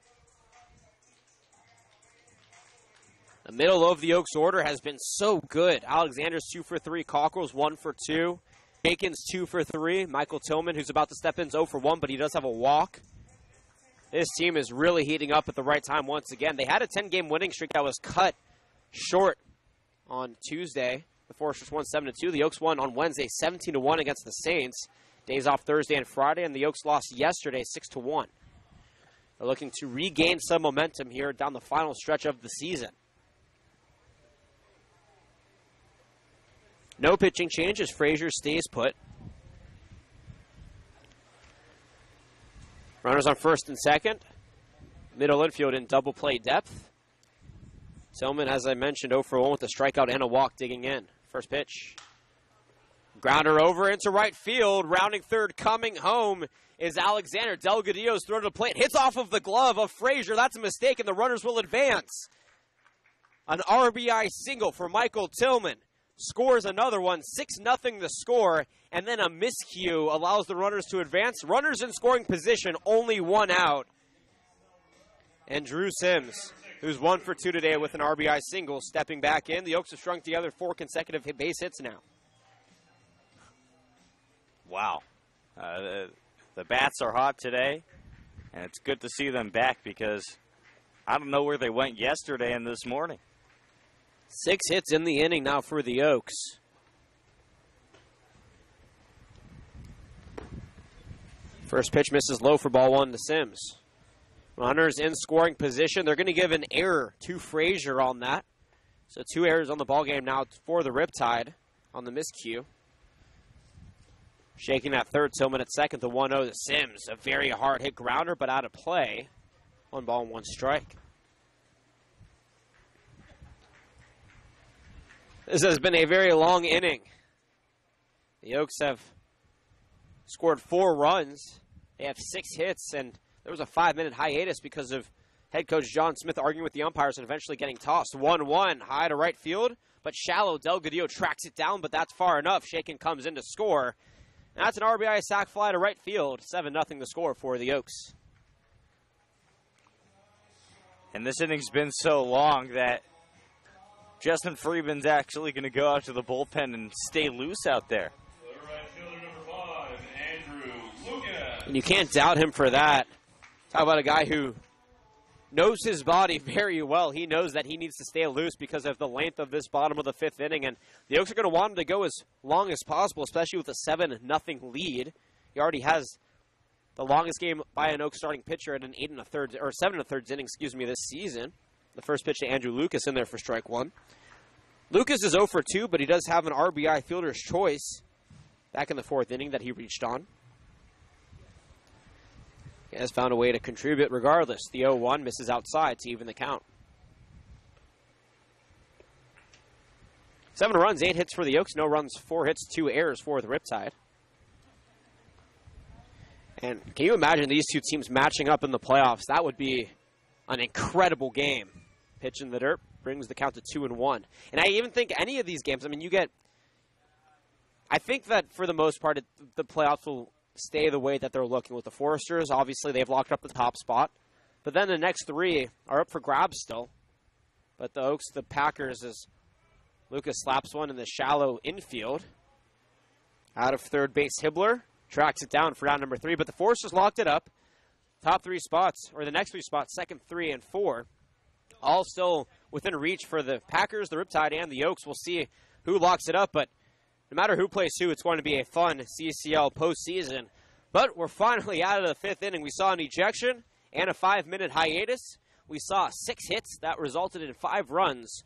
The middle of the Oaks order has been so good. Alexander's 2 for 3, Cockrell's 1 for 2. Bacon's 2 for 3. Michael Tillman, who's about to step in, is 0 for 1, but he does have a walk. This team is really heating up at the right time once again. They had a 10-game winning streak that was cut short on Tuesday. The Foresters won 7-2. The Oaks won on Wednesday 17-1 against the Saints. Days off Thursday and Friday, and the Oaks lost yesterday 6-1. They're looking to regain some momentum here down the final stretch of the season. No pitching change as Frazier stays put. Runners on first and second. Middle infield in double play depth. Tillman, as I mentioned, 0 for 1 with a strikeout and a walk digging in. First pitch. Grounder over into right field. Rounding third, coming home is Alexander. Delgadillo's throw to the plate. Hits off of the glove of Frazier. That's a mistake, and the runners will advance. An RBI single for Michael Tillman. Scores another one, 6-0 the score, and then a miscue allows the runners to advance. Runners in scoring position, only one out. And Drew Sims, who's 1 for 2 today with an RBI single, stepping back in. The Oaks have strung together 4 consecutive base hits now. Wow. The bats are hot today, and it's good to see them back because I don't know where they went yesterday and this morning. 6 hits in the inning now for the Oaks. First pitch misses low for ball 1 to Sims. Runners in scoring position. They're going to give an error to Frazier on that. So 2 errors on the ball game now for the Riptide on the miscue. Shaking at third, Tillman at second, the 1-0 to Sims. A very hard hit grounder, but out of play. 1 ball and 1 strike. This has been a very long inning. The Oaks have scored 4 runs. They have 6 hits, and there was a 5-minute hiatus because of head coach John Smith arguing with the umpires and eventually getting tossed. 1-1, high to right field, but shallow. Delgadillo tracks it down, but that's far enough. Shaken comes in to score. And that's an RBI sac fly to right field. 7-0 the score for the Oaks. And this inning's been so long that Justin Freeman's actually going to go out to the bullpen and stay loose out there. And you can't doubt him for that. Talk about a guy who knows his body very well. He knows that he needs to stay loose because of the length of this bottom of the 5th inning. And the Oaks are going to want him to go as long as possible, especially with a 7-0 lead. He already has the longest game by an Oaks starting pitcher at an 8 1/3 or 7 1/3 inning, this season. The first pitch to Andrew Lucas in there for strike 1. Lucas is 0 for 2, but he does have an RBI fielder's choice back in the 4th inning that he reached on. He has found a way to contribute regardless. The 0-1 misses outside to even the count. 7 runs, 8 hits for the Oaks. No runs, 4 hits, 2 errors for the Riptide. And can you imagine these two teams matching up in the playoffs? That would be an incredible game. Pitch in the dirt brings the count to 2-1. And I even think any of these games, I think that for the most part, the playoffs will stay the way that they're looking with the Foresters. Obviously, they've locked up the top spot. But then the next 3 are up for grabs still. But the Oaks, the Packers, as Lucas slaps one in the shallow infield. Out of third base, Hibbler tracks it down for out number 3. But the Foresters locked it up. Top 3 spots, or the next 3 spots, 2nd, 3, and 4, all still within reach for the Packers, the Riptide, and the Oaks. We'll see who locks it up, but no matter who plays who, it's going to be a fun CCL postseason. But we're finally out of the 5th inning. We saw an ejection and a 5-minute hiatus. We saw 6 hits that resulted in 5 runs,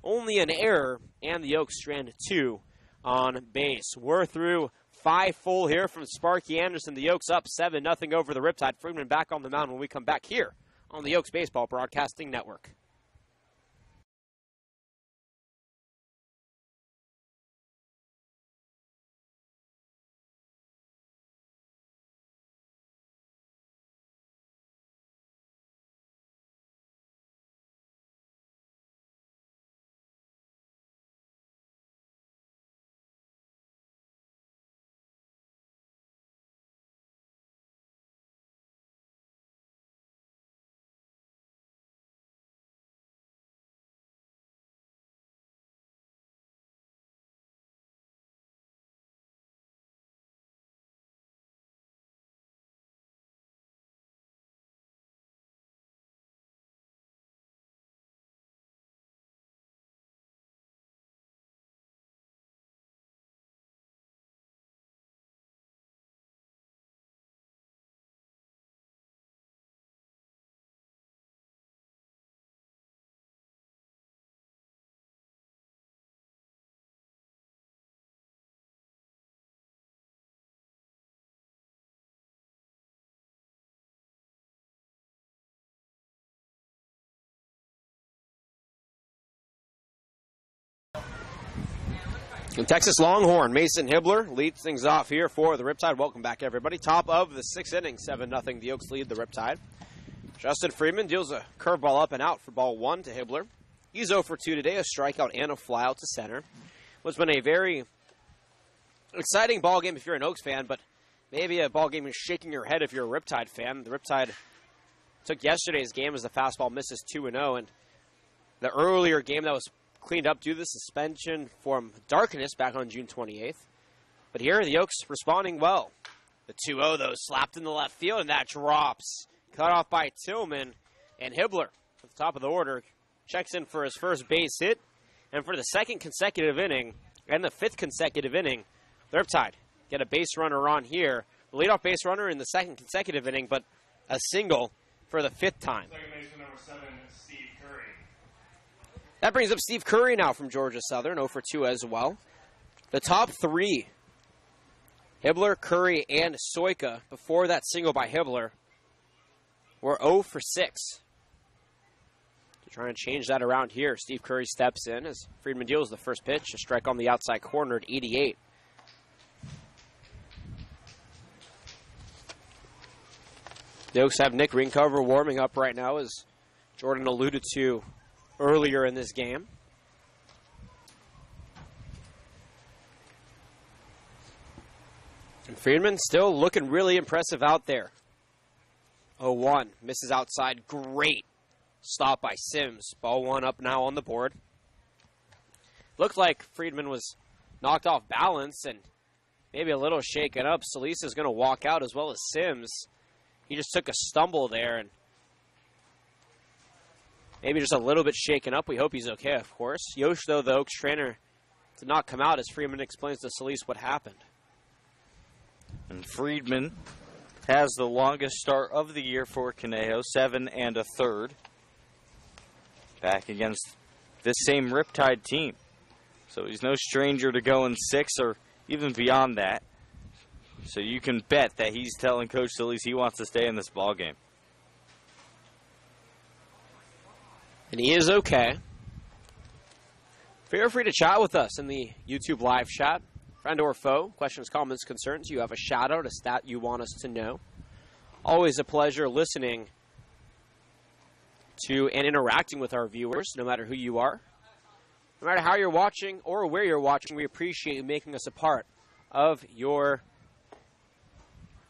only an error, and the Oaks strand 2 on base. We're through 5 full here from Sparky Anderson. The Oaks up 7-0 over the Riptide. Friedman back on the mound when we come back here on the Oaks Baseball Broadcasting Network. And Texas Longhorn, Mason Hibbler leads things off here for the Riptide. Welcome back, everybody. Top of the 6th inning, 7-0. The Oaks lead the Riptide. Justin Friedman deals a curveball up and out for ball 1 to Hibbler. He's 0 for 2 today, a strikeout and a flyout to center. It's been a very exciting ball game if you're an Oaks fan, but maybe a ball game is shaking your head if you're a Riptide fan. The Riptide took yesterday's game as the fastball misses 2-0, and the earlier game that was cleaned up due to the suspension from darkness back on June 28th. But here, the Oaks responding well. The 2-0, though, slapped in the left field, and that drops. Cut off by Tillman, and Hibbler at the top of the order checks in for his first base hit. And for the 2nd consecutive inning and the 5th consecutive inning, the Riptide get a base runner on here. The leadoff base runner in the 2nd consecutive inning, but a single for the 5th time. Second baseman number 7, Steve Curry. That brings up Steve Curry now from Georgia Southern, 0 for 2 as well. The top 3, Hibbler, Curry, and Soika, before that single by Hibbler, were 0 for 6. To try and change that around here, Steve Curry steps in as Friedman deals the first pitch, a strike on the outside corner at 88. The Oaks have Nick Ringcover warming up right now, as Jordan alluded to earlier in this game. And Friedman still looking really impressive out there. 0-1, misses outside, great stop by Sims. Ball 1 up now on the board. Looked like Friedman was knocked off balance and maybe a little shaken up. Solis is going to walk out as well as Sims. He just took a stumble there and maybe just a little bit shaken up. We hope he's okay, of course. Yosh, though, the Oaks trainer, did not come out as Friedman explains to Solis what happened. And Friedman has the longest start of the year for Conejo, 7 1/3. Back against this same Riptide team. So he's no stranger to going 6 or even beyond that. So you can bet that he's telling Coach Solis he wants to stay in this ball game. And he is okay. Feel free to chat with us in the YouTube live chat. Friend or foe, questions, comments, concerns. You have a shout out, a stat you want us to know. Always a pleasure listening to and interacting with our viewers, no matter who you are. No matter how you're watching or where you're watching, we appreciate you making us a part of your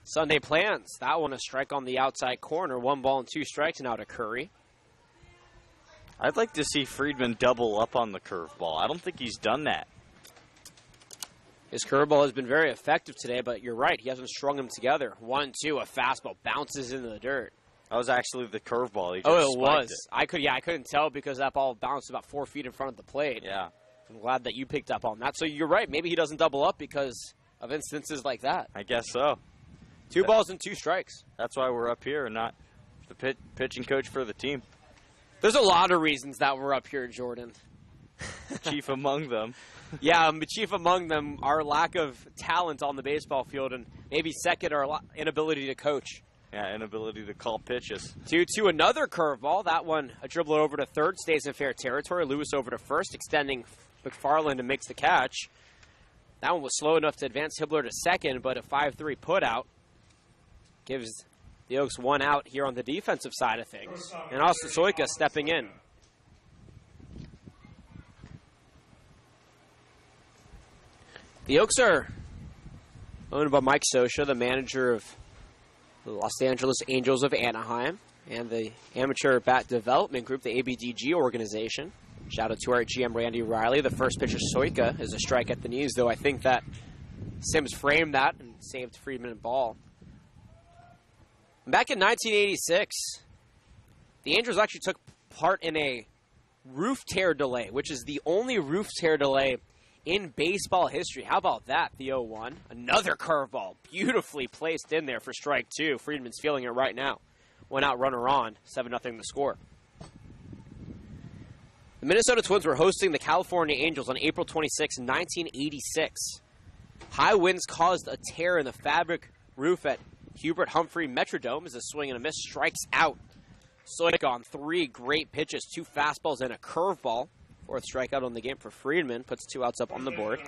Sunday plans. That one, a strike on the outside corner. 1 ball and 2 strikes now to Curry. I'd like to see Friedman double up on the curveball. I don't think he's done that. His curveball has been very effective today, but you're right. He hasn't strung them together. 1-2, a fastball bounces into the dirt. That was actually the curveball. He just it was. it. I couldn't tell because that ball bounced about 4 feet in front of the plate. Yeah. I'm glad that you picked up on that. So you're right. Maybe he doesn't double up because of instances like that. I guess so. 2 balls and 2 strikes. That's why we're up here and not the pitching coach for the team. There's a lot of reasons that we're up here, Jordan. Chief among them. Yeah, chief among them, our lack of talent on the baseball field, and maybe second, our inability to coach. Yeah, inability to call pitches. Due to another curveball, that one, a dribbler over to third, stays in fair territory. Lewis over to first, extending McFarland and makes the catch. That one was slow enough to advance Hibbler to second, but a 5-3 putout gives the Oaks 1 out here on the defensive side of things. And Austin Soika stepping in. The Oaks are owned by Mike Sosha, the manager of the Los Angeles Angels of Anaheim, and the Amateur Bat Development Group, the ABDG organization. Shout out to our GM, Randy Riley. The first pitcher, Soika, is a strike at the knees, though I think that Sims framed that and saved Friedman and ball. Back in 1986, the Angels actually took part in a roof tear delay, which is the only roof tear delay in baseball history. How about that, the 0-1? Another curveball, beautifully placed in there for strike 2. Friedman's feeling it right now. Went out, runner on, 7-0 the score. The Minnesota Twins were hosting the California Angels on April 26, 1986. High winds caused a tear in the fabric roof at Hubert Humphrey Metrodome as a swing and a miss strikes out. Soika on 3 great pitches, 2 fastballs and a curveball. 4th strikeout on the game for Friedman, puts 2 outs up on the board.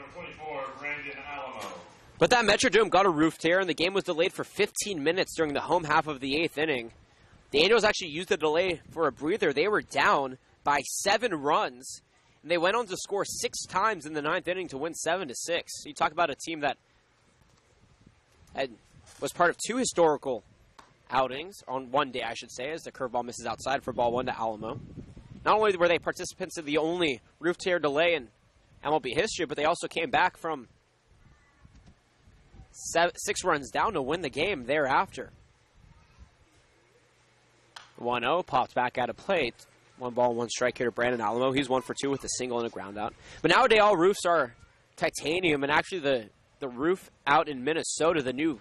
But that Metrodome got a roof tear, and the game was delayed for 15 minutes during the home half of the 8th inning. The Angels actually used the delay for a breather. They were down by 7 runs, and they went on to score 6 times in the 9th inning to win 7-6. You talk about a team that was part of 2 historical outings on one day, I should say, as the curveball misses outside for ball 1 to Alamo. Not only were they participants in the only roof tear delay in MLB history, but they also came back from 6 runs down to win the game thereafter. 1-0, popped back out of plate. 1 ball, 1 strike here to Brandon Alamo. He's 1 for 2 with a single and a ground out. But nowadays, all roofs are titanium, and actually the roof out in Minnesota, the new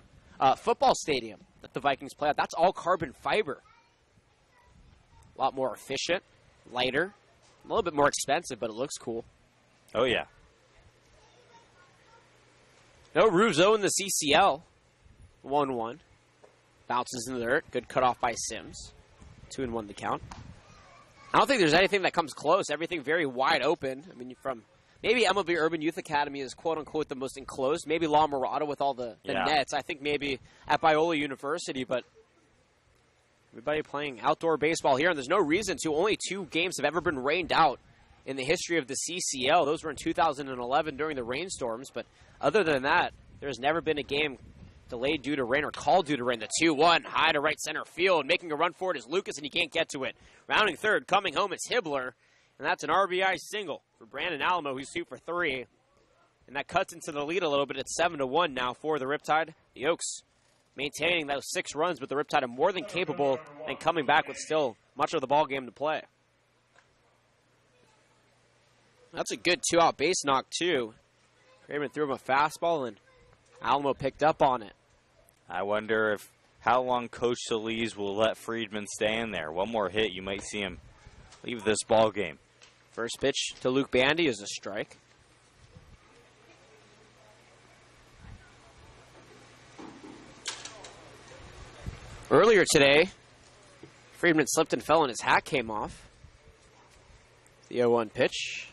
football stadium that the Vikings play at, that's all carbon fiber. A lot more efficient, lighter, a little bit more expensive, but it looks cool. Oh, yeah. No roofs though in the CCL. 1-1. Bounces in the dirt. Good cutoff by Sims. 2-1 the count. I don't think there's anything that comes close. Everything very wide open. I mean, from maybe MLB Urban Youth Academy is quote-unquote the most enclosed. Maybe La Mirada with all the nets. I think maybe at Biola University, but everybody playing outdoor baseball here, and there's no reason to. Only 2 games have ever been rained out in the history of the CCL. Those were in 2011 during the rainstorms, but other than that, there's never been a game delayed due to rain or called due to rain. The 2-1, high to right center field. Making a run for it is Lucas, and he can't get to it. Rounding third, coming home is Hibbler, and that's an RBI single for Brandon Alamo, who's 2 for 3. And that cuts into the lead a little bit. It's 7-1 now for the Riptide. The Oaks maintaining those 6 runs, but the Riptide are more than capable and coming back with still much of the ball game to play. That's a good 2-out base knock, too. Raymond threw him a fastball, and Alamo picked up on it. I wonder how long Coach Solis will let Friedman stay in there. One more hit, you might see him leave this ball game. First pitch to Luke Bandy is a strike. Earlier today, Friedman slipped and fell and his hat came off. The 0-1 pitch.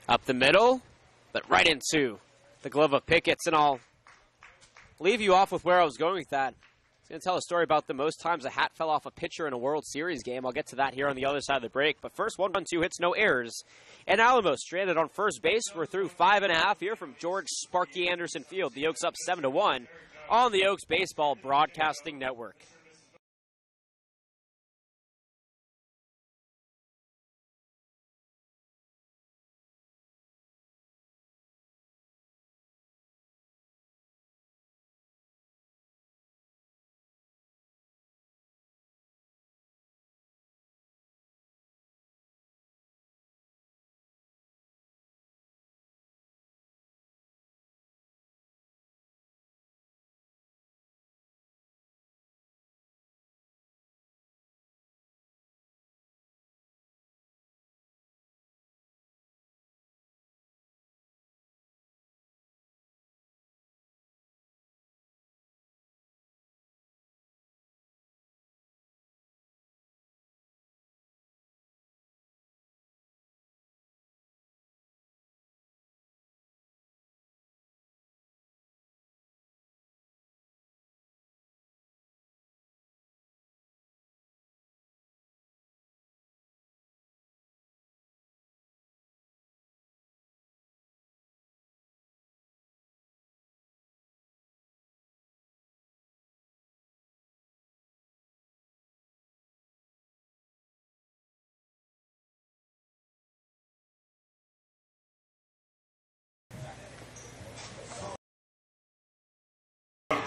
Up the middle, but right into the glove of Pickett's. And I'll leave you off with where I was going with that. I was going to tell a story about the most times a hat fell off a pitcher in a World Series game. I'll get to that here on the other side of the break. But first, 1 run, 2 hits, no errors. And Alamo stranded on first base. We're through 5.5 here from George Sparky Anderson Field. The Oaks up 7-1 on the Oaks Baseball Broadcasting Network.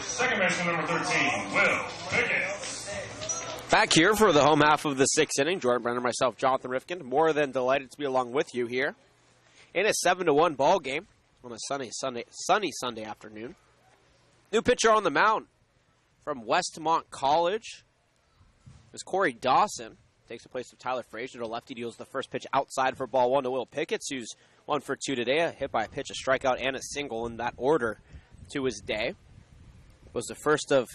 Second baseman, number 13, Will Pickett. Back here for the home half of the 6th inning. Jordan Brenner, myself, Jonathan Rifkin. More than delighted to be along with you here in a 7-1 ball game on a sunny Sunday afternoon. New pitcher on the mound from Westmont College is Corey Dawson. Takes the place of Tyler Frazier. The lefty deals the first pitch outside for ball 1 to Will Pickett, who's 1 for 2 today. A hit by a pitch, a strikeout, and a single in that order to his day. Was the first of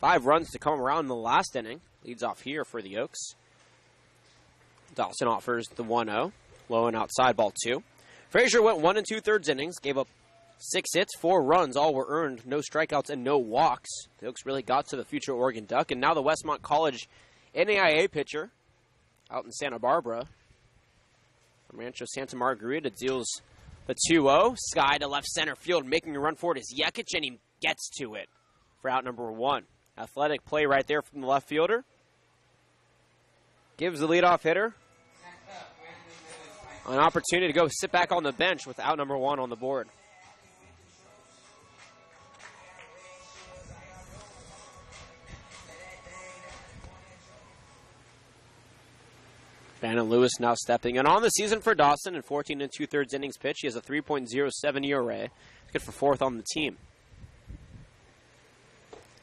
5 runs to come around in the last inning. Leads off here for the Oaks. Dawson offers the 1-0. Low and outside, ball 2. Frazier went 1 2/3 innings, gave up 6 hits, 4 runs. All were earned, no strikeouts and no walks. The Oaks really got to the future Oregon Duck. And now the Westmont College NAIA pitcher out in Santa Barbara from Rancho Santa Margarita deals the 2-0. Sky to left center field, making a run for it is Yekic, and he gets to it for out number 1. Athletic play right there from the left fielder. Gives the leadoff hitter an opportunity to go sit back on the bench with out number 1 on the board. Brandon Lewis now stepping in on the season for Dawson in 14 2/3 innings pitch. He has a 3.07 ERA. Good for 4th on the team.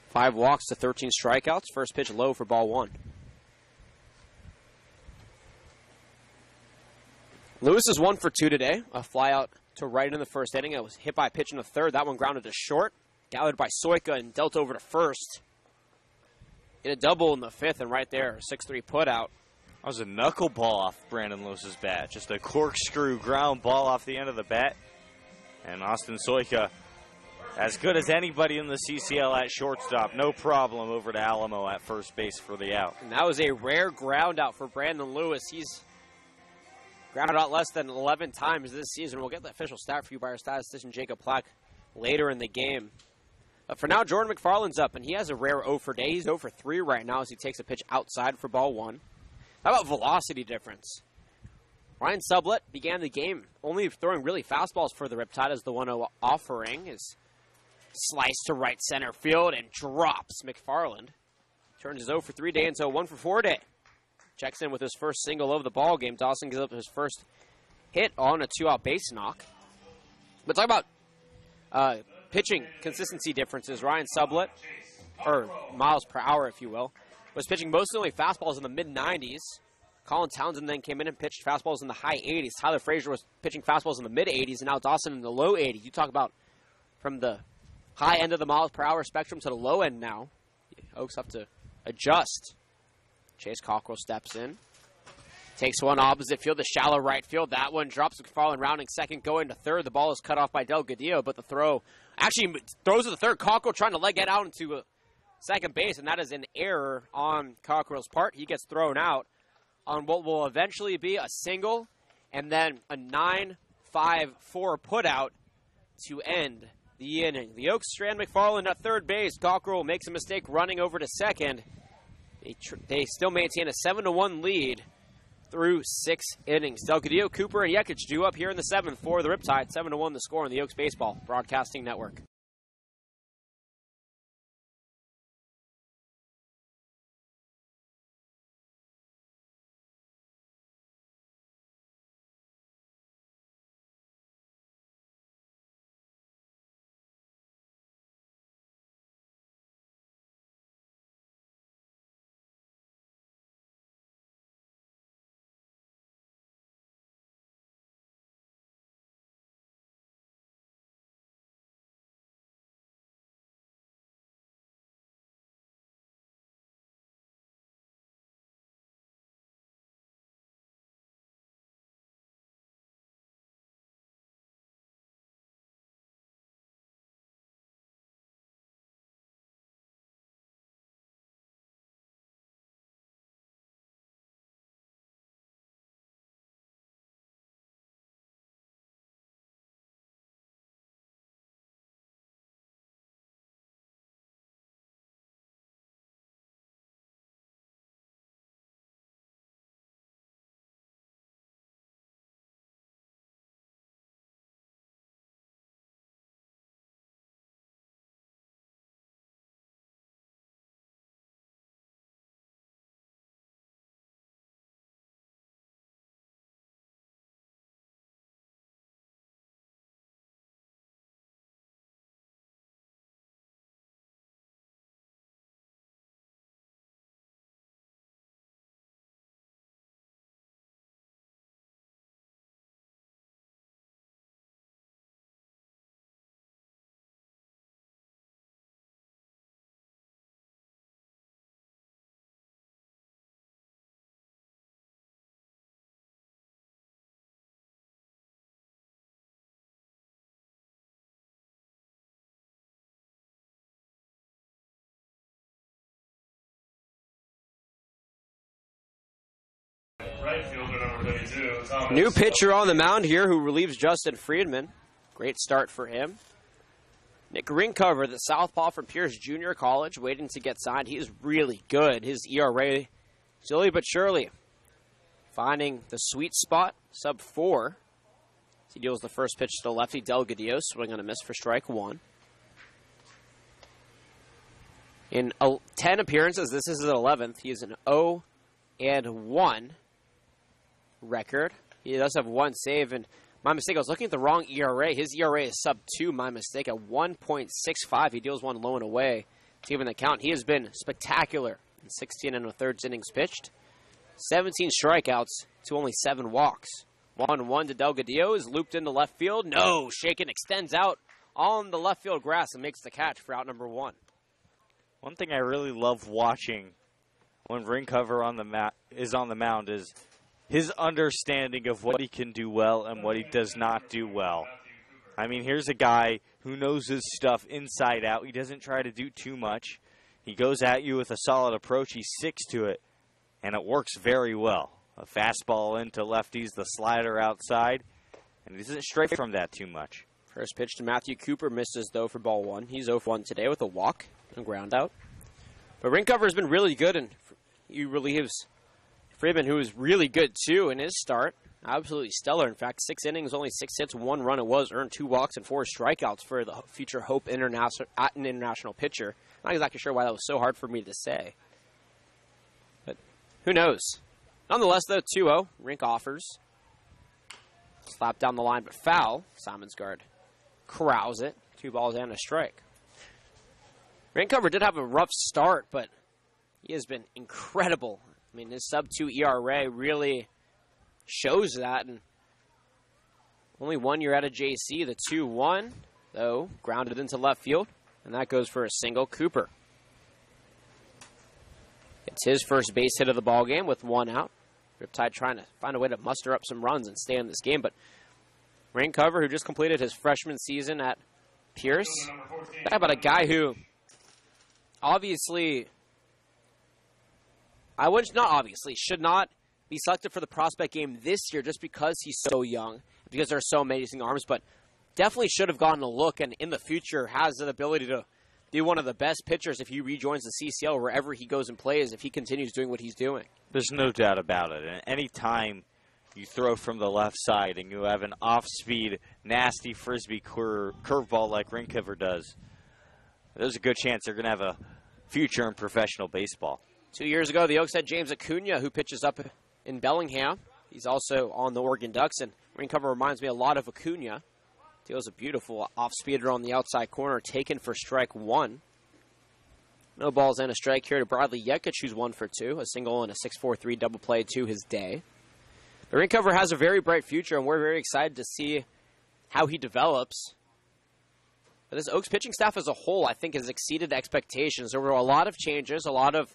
5 walks to 13 strikeouts. First pitch low for ball 1. Lewis is 1 for 2 today. A fly out to right in the first inning. It was hit by a pitch in the 3rd. That one grounded to short. Gathered by Soika and dealt over to first. Hit a double in the 5th, and right there, 6-3 put out. That was a knuckleball off Brandon Lewis's bat. Just a corkscrew ground ball off the end of the bat. And Austin Soika, as good as anybody in the CCL at shortstop. No problem over to Alamo at first base for the out. And that was a rare ground out for Brandon Lewis. He's grounded out less than 11 times this season. We'll get the official stat for you by our statistician Jacob Plack later in the game. But for now, Jordan McFarland's up, and he has a rare 0 for day. He's 0 for 3 right now as he takes a pitch outside for ball 1. How about velocity difference? Ryan Sublett began the game only throwing really fastballs for the Riptide as the 1-0 offering is sliced to right center field and drops. McFarland turns his 0 for 3 day into a 1 for 4 day. Checks in with his first single of the ball game. Dawson gives up his first hit on a 2-out base knock. But talk about pitching consistency differences. Ryan Sublett, or miles per hour, if you will, was pitching mostly fastballs in the mid-90s. Colin Townsend then came in and pitched fastballs in the high 80s. Tyler Frazier was pitching fastballs in the mid-80s, and now Dawson in the low 80s. You talk about from the high end of the miles per hour spectrum to the low end now. Oaks have to adjust. Chase Cockrell steps in. Takes one opposite field to shallow right field. That one drops. McFarland rounding second, going to third. The ball is cut off by Delgadillo, but the throw actually throws to the third. Cockrell trying to leg it out into second base, and that is an error on Cockrell's part. He gets thrown out on what will eventually be a single and then a 9-5-4 putout to end the inning. The Oaks strand McFarland at third base. Cockrell makes a mistake running over to second. They still maintain a 7-1 lead through 6 innings. Delgadillo, Cooper, and Yekic due up here in the 7th for the Riptide. 7-1 the score on the Oaks Baseball Broadcasting Network. Right fielder number 32. Thomas. New pitcher on the mound here who relieves Justin Friedman. Great start for him. Nick Ringcover, the southpaw from Pierce Junior College, waiting to get signed. He is really good. His ERA, slowly but surely, finding the sweet spot, sub 4. He deals the first pitch to lefty Delgadillo, swing on a miss for strike 1. In 10 appearances, this is his 11th. He is an 0-1 record. He does have one save, and my mistake, I was looking at the wrong ERA. His ERA is sub 2, my mistake, at 1.65. He deals one low and away to even the count. He has been spectacular in 16 1/3 innings pitched. 17 strikeouts to only 7 walks. 1-1 to Delgadillo is looped into left field. No, Shaken extends out on the left field grass and makes the catch for out number 1. One thing I really love watching when Ringcover is on the mound is his understanding of what he can do well and what he does not do well. I mean, here's a guy who knows his stuff inside out. He doesn't try to do too much. He goes at you with a solid approach. He sticks to it, and it works very well. A fastball into lefties, the slider outside, and he doesn't stray from that too much. First pitch to Matthew Cooper, misses though for ball 1. He's 0-1 today with a walk and ground out. But Ringcover has been really good, and he relieves Friedman, who was really good too in his start. absolutely stellar. In fact, 6 innings, only 6 hits, 1 run it was, earned 2 walks and 4 strikeouts for the future Hope international pitcher. Not exactly sure why that was so hard for me to say. But who knows? Nonetheless, though, 2-0. Rink offers. Slap down the line, but foul. Simonsgard corrals it. 2 balls and a strike. Rinkover did have a rough start, but he has been incredible. I mean, his sub-2 ERA really shows that. And only 1 year out of JC, the 2-1, though, grounded into left field. And that goes for a single. Cooper. It's his first base hit of the ball game with 1 out. Riptide trying to find a way to muster up some runs and stay in this game. But Raincover, who just completed his freshman season at Pierce. Talk about a guy who obviously, should not be selected for the prospect game this year just because he's so young, because there are so amazing arms, but definitely should have gotten a look and in the future has the ability to be one of the best pitchers if he rejoins the CCL wherever he goes and plays, if he continues doing what he's doing. There's no doubt about it. And any time you throw from the left side and you have an off-speed, nasty frisbee curveball like Rinkover does, there's a good chance they're going to have a future in professional baseball. 2 years ago, the Oaks had James Acuna, who pitches up in Bellingham. He's also on the Oregon Ducks, and Rinkover reminds me a lot of Acuna. Deals a beautiful off-speeder on the outside corner, taken for strike 1. No balls and a strike here to Bradley Yekic, who's 1 for 2. A single and a 6-4-3 double play to his day. But Rinkover has a very bright future, and we're very excited to see how he develops. But this Oaks pitching staff as a whole, I think, has exceeded expectations. There were a lot of changes, a lot of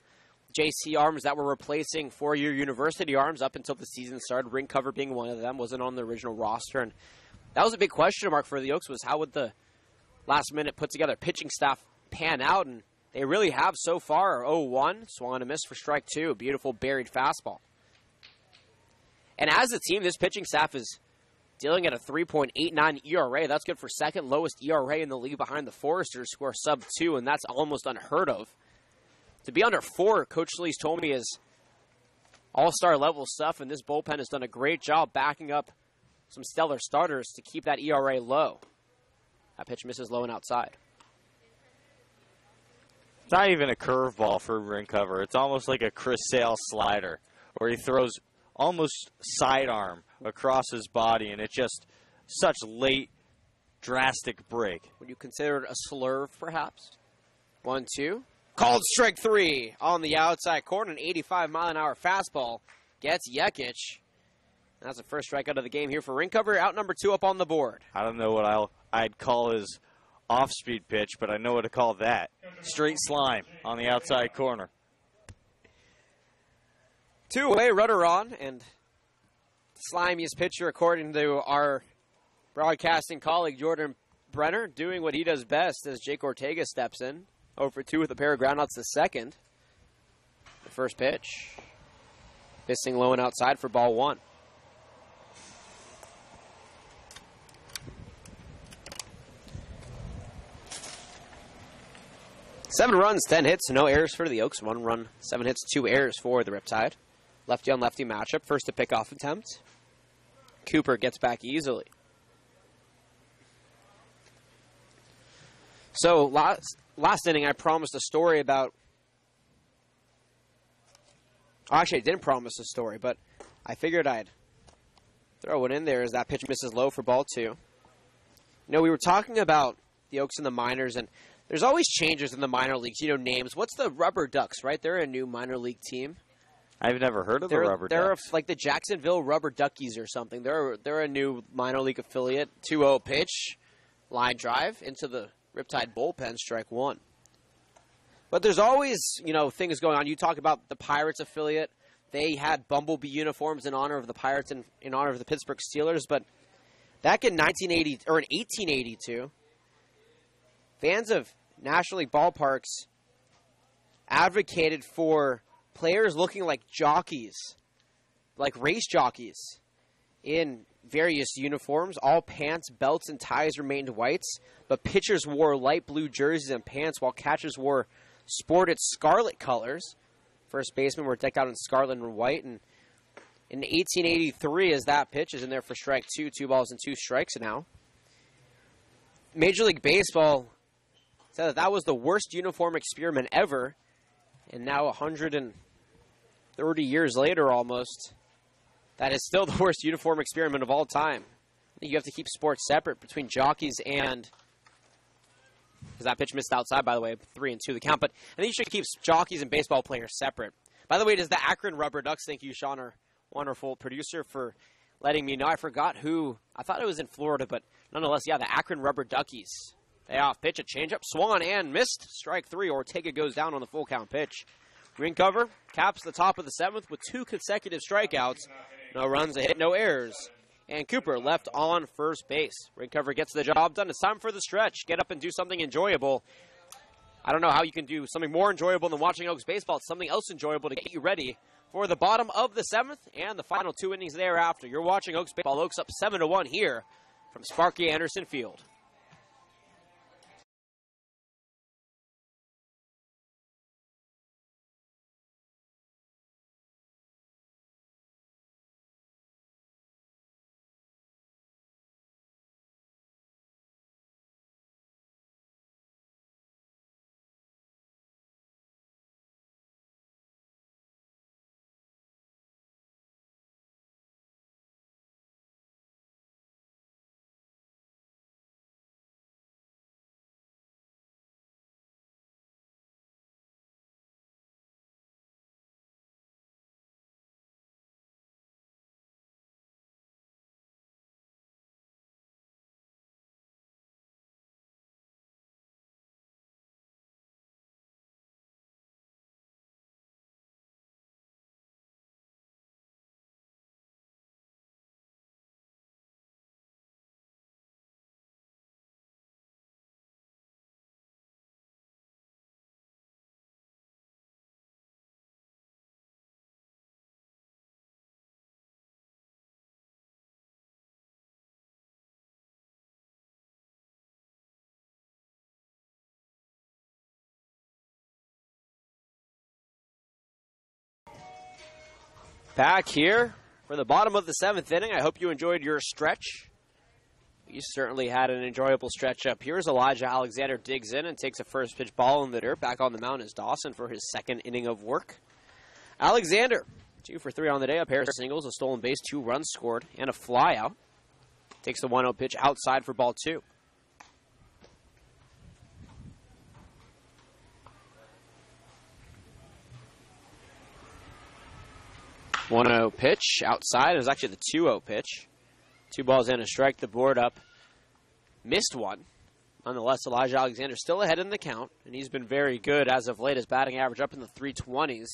JC arms that were replacing four-year university arms up until the season started. Rinkover being one of them, wasn't on the original roster. And that was a big question mark for the Oaks, was how would the last-minute put-together pitching staff pan out? And they really have so far. 0-1, swung on a miss for strike 2. Beautiful buried fastball. And as a team, this pitching staff is dealing at a 3.89 ERA. That's good for second lowest ERA in the league behind the Foresters, who are sub-2, and that's almost unheard of. To be under 4, Coach Lee's told me, is all-star level stuff, and this bullpen has done a great job backing up some stellar starters to keep that ERA low. That pitch misses low and outside. It's not even a curveball for Rinkover. It's almost like a Chris Sale slider, where he throws almost sidearm across his body, and it's just such late, drastic break. Would you consider it a slurve, perhaps? 1-2. Called strike 3 on the outside corner. An 85-mile-an-hour fastball gets Yekic. That's the first strikeout of the game here for Rinkover. Out number 2 up on the board. I don't know what I'd call his off-speed pitch, but I know what to call that. Straight slime on the outside corner. 2-away, runner on, and slimiest pitcher, according to our broadcasting colleague Jordan Brenner, doing what he does best as Jake Ortega steps in. 0 for 2 with a pair of groundouts to second. The first pitch. Pissing low and outside for ball 1. Seven runs, 10 hits, no errors for the Oaks. 1 run, 7 hits, 2 errors for the Riptide. Lefty on lefty matchup. First to pick off attempt. Cooper gets back easily. So last inning, I promised a story about. Actually, I didn't promise a story, but I figured I'd throw it in there as that pitch misses low for ball 2. You know, we were talking about the Oaks in the minors, and there's always changes in the minor leagues. You know, names. What's the Rubber Ducks, right? They're a new minor league team. I've never heard of the Rubber Ducks. They're like the Jacksonville Rubber Duckies or something. They're a new minor league affiliate. 2-0 pitch, line drive into the Riptide bullpen, strike 1. But there's always, you know, things going on. You talk about the Pirates affiliate. They had Bumblebee uniforms in honor of the Pirates and in honor of the Pittsburgh Steelers. But back in 1882, fans of National League ballparks advocated for players looking like jockeys, like race jockeys, in various uniforms. All pants, belts, and ties remained whites, but pitchers wore light blue jerseys and pants, while catchers sported scarlet colors. First basemen were decked out in scarlet and white, and in 1883 as that pitch is in there for strike 2, 2 balls and 2 strikes now. Major League Baseball said that was the worst uniform experiment ever, and now 130 years later almost, that is still the worst uniform experiment of all time. I think you have to keep sports separate between jockeys and, because that pitch missed outside, by the way, 3-2 the count, but I think you should keep jockeys and baseball players separate. By the way, does the Akron Rubber Ducks, thank you, Sean, our wonderful producer, for letting me know. I forgot who. I thought it was in Florida, but nonetheless, yeah, the Akron Rubber Duckies. They off pitch, a changeup, swung and missed. Strike 3. Ortega goes down on the full count pitch. Green cover caps the top of the 7th with 2 consecutive strikeouts. No runs, a hit, no errors. And Cooper left on first base. Green cover gets the job done. It's time for the stretch. Get up and do something enjoyable. I don't know how you can do something more enjoyable than watching Oaks baseball. It's something else enjoyable to get you ready for the bottom of the 7th and the final 2 innings thereafter. You're watching Oaks baseball. Oaks up 7-1 here from Sparky Anderson Field. Back here for the bottom of the 7th inning. I hope you enjoyed your stretch. You certainly had an enjoyable stretch up here as Elijah Alexander digs in and takes a first pitch ball in the dirt. Back on the mound is Dawson for his 2nd inning of work. Alexander, 2 for 3 on the day, a pair of singles, a stolen base, 2 runs scored, and a fly out. Takes the 1-0 pitch outside for ball 2. One 1-0 pitch outside. It was actually the 2-0 pitch. 2 balls and a strike. The board up. Missed one. Nonetheless, Elijah Alexander still ahead in the count, and he's been very good as of late. His batting average up in the 320s.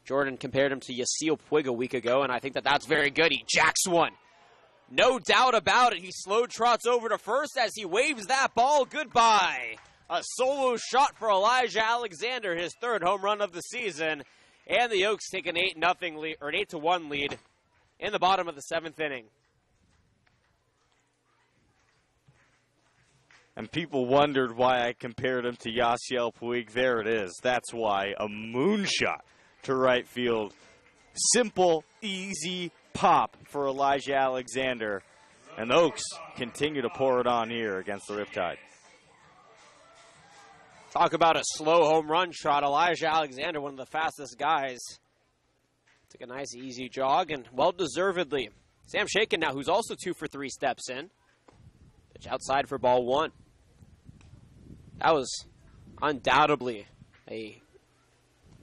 Jordan compared him to Yasiel Puig a week ago, and I think that's very good. He jacks one. No doubt about it. He slow trots over to first as he waves that ball goodbye. A solo shot for Elijah Alexander, his 3rd home run of the season. And the Oaks take an 8-0 lead, or an 8-1 lead in the bottom of the 7th inning. And people wondered why I compared him to Yasiel Puig. There it is. That's why. A moonshot to right field. Simple, easy pop for Elijah Alexander. And the Oaks continue to pour it on here against the Riptide. Talk about a slow home run shot. Elijah Alexander, one of the fastest guys. Took a nice, easy jog, and well-deservedly. Sam Shakin now, who's also 2 for 3, steps in. Pitch outside for ball 1. That was undoubtedly a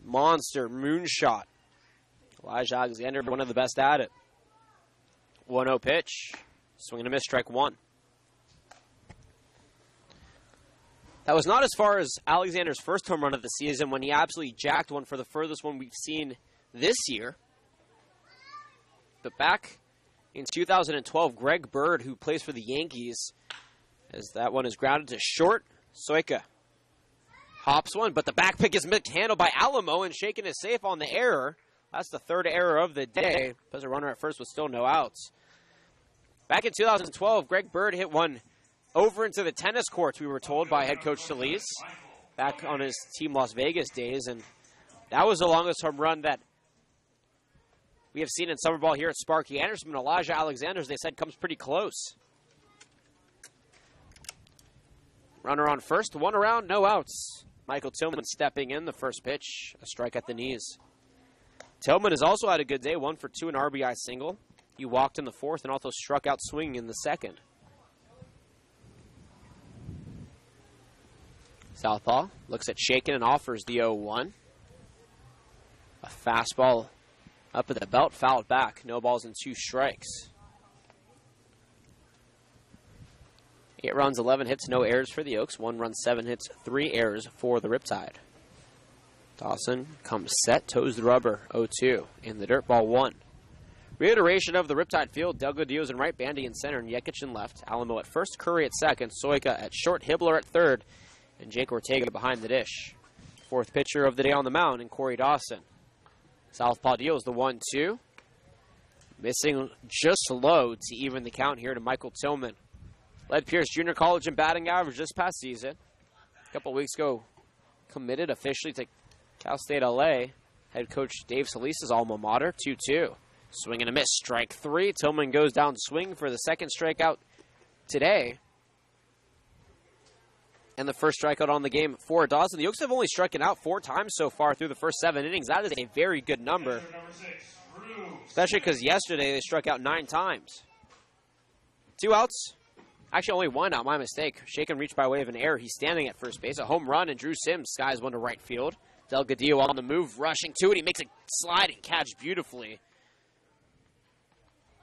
monster moonshot. Elijah Alexander, one of the best at it. 1-0 pitch. Swing and a miss, strike 1. That was not as far as Alexander's first home run of the season when he absolutely jacked one for the furthest one we've seen this year. But back in 2012, Greg Bird, who plays for the Yankees, as that one is grounded to short. Soika hops one, but the back pick is mishandled by Alamo, and Shakin is safe on the error. That's the 3rd error of the day. There's a runner at first with still no outs. Back in 2012, Greg Bird hit one over into the tennis courts, we were told by head coach Solis, back on his Team Las Vegas days, and that was the longest home run that we have seen in summer ball here at Sparky Anderson. And Elijah Alexander, as they said, comes pretty close. Runner on first, 1 around, no outs. Michael Tillman stepping in, the first pitch, a strike at the knees. Tillman has also had a good day, 1 for 2, an RBI single. He walked in the fourth and also struck out swinging in the second. Southpaw looks at Shakin and offers the 0-1. A fastball up at the belt, fouled back. No balls and 2 strikes. 8 runs, 11 hits, no errors for the Oaks. 1 run, 7 hits, 3 errors for the Riptide. Dawson comes set, toes the rubber, 0-2 in the dirt, ball 1. Reiteration of the Riptide field. Delgadillo's in right, Bandy in center, and Yekic in left. Alamo at first, Curry at second, Soika at short, Hibbler at third, and Jake Ortega behind the dish. Fourth pitcher of the day on the mound in Corey Dawson. Southpaw deals the 1-2. Missing just low to even the count here to Michael Tillman. Led Pierce Junior College in batting average this past season. A couple weeks ago, committed officially to Cal State LA. Head coach Dave Solis's alma mater, 2-2. Swing and a miss, strike 3. Tillman goes down swing for the second strikeout today. And the first strikeout on the game for Dawson. The Oaks have only struck out 4 times so far through the first 7 innings. That is a very good number, especially because yesterday they struck out 9 times. 2 outs. Actually, only 1 out, my mistake. Shakin reached by way of an error. He's standing at first base. A home run, and Drew Sims skies one to right field. Delgadillo on the move, rushing to it. He makes a sliding catch beautifully.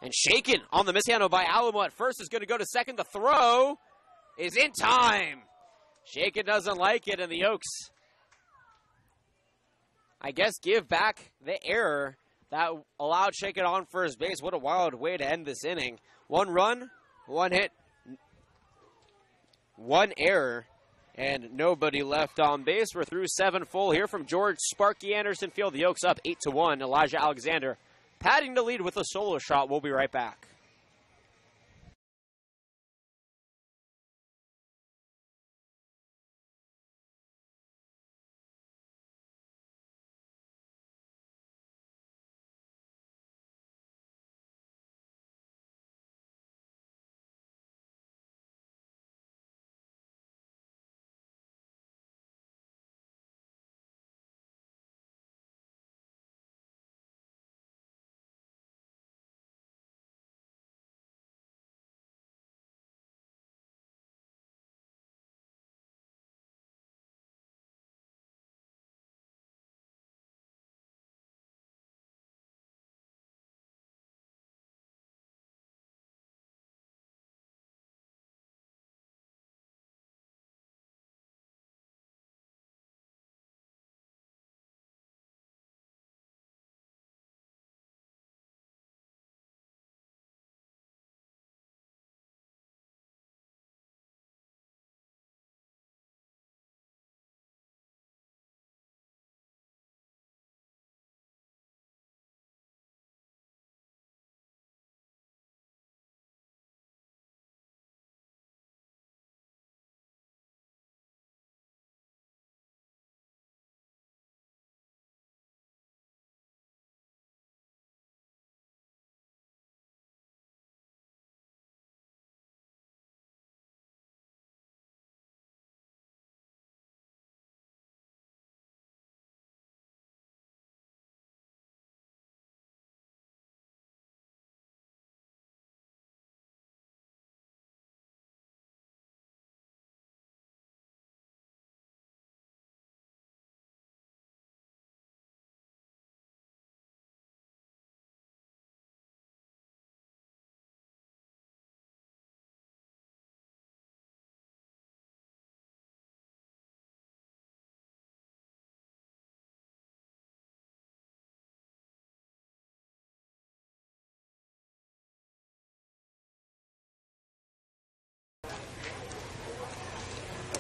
And Shakin on the mishandle by Alamo at first is going to go to second. The throw is in time. Shakin doesn't like it, and the Oaks, I guess, give back the error that allowed Shakin on first base. What a wild way to end this inning. 1 run, 1 hit, 1 error, and nobody left on base. We're through 7 full here from George Sparky Anderson Field. The Oaks up 8-1. Elijah Alexander padding the lead with a solo shot. We'll be right back.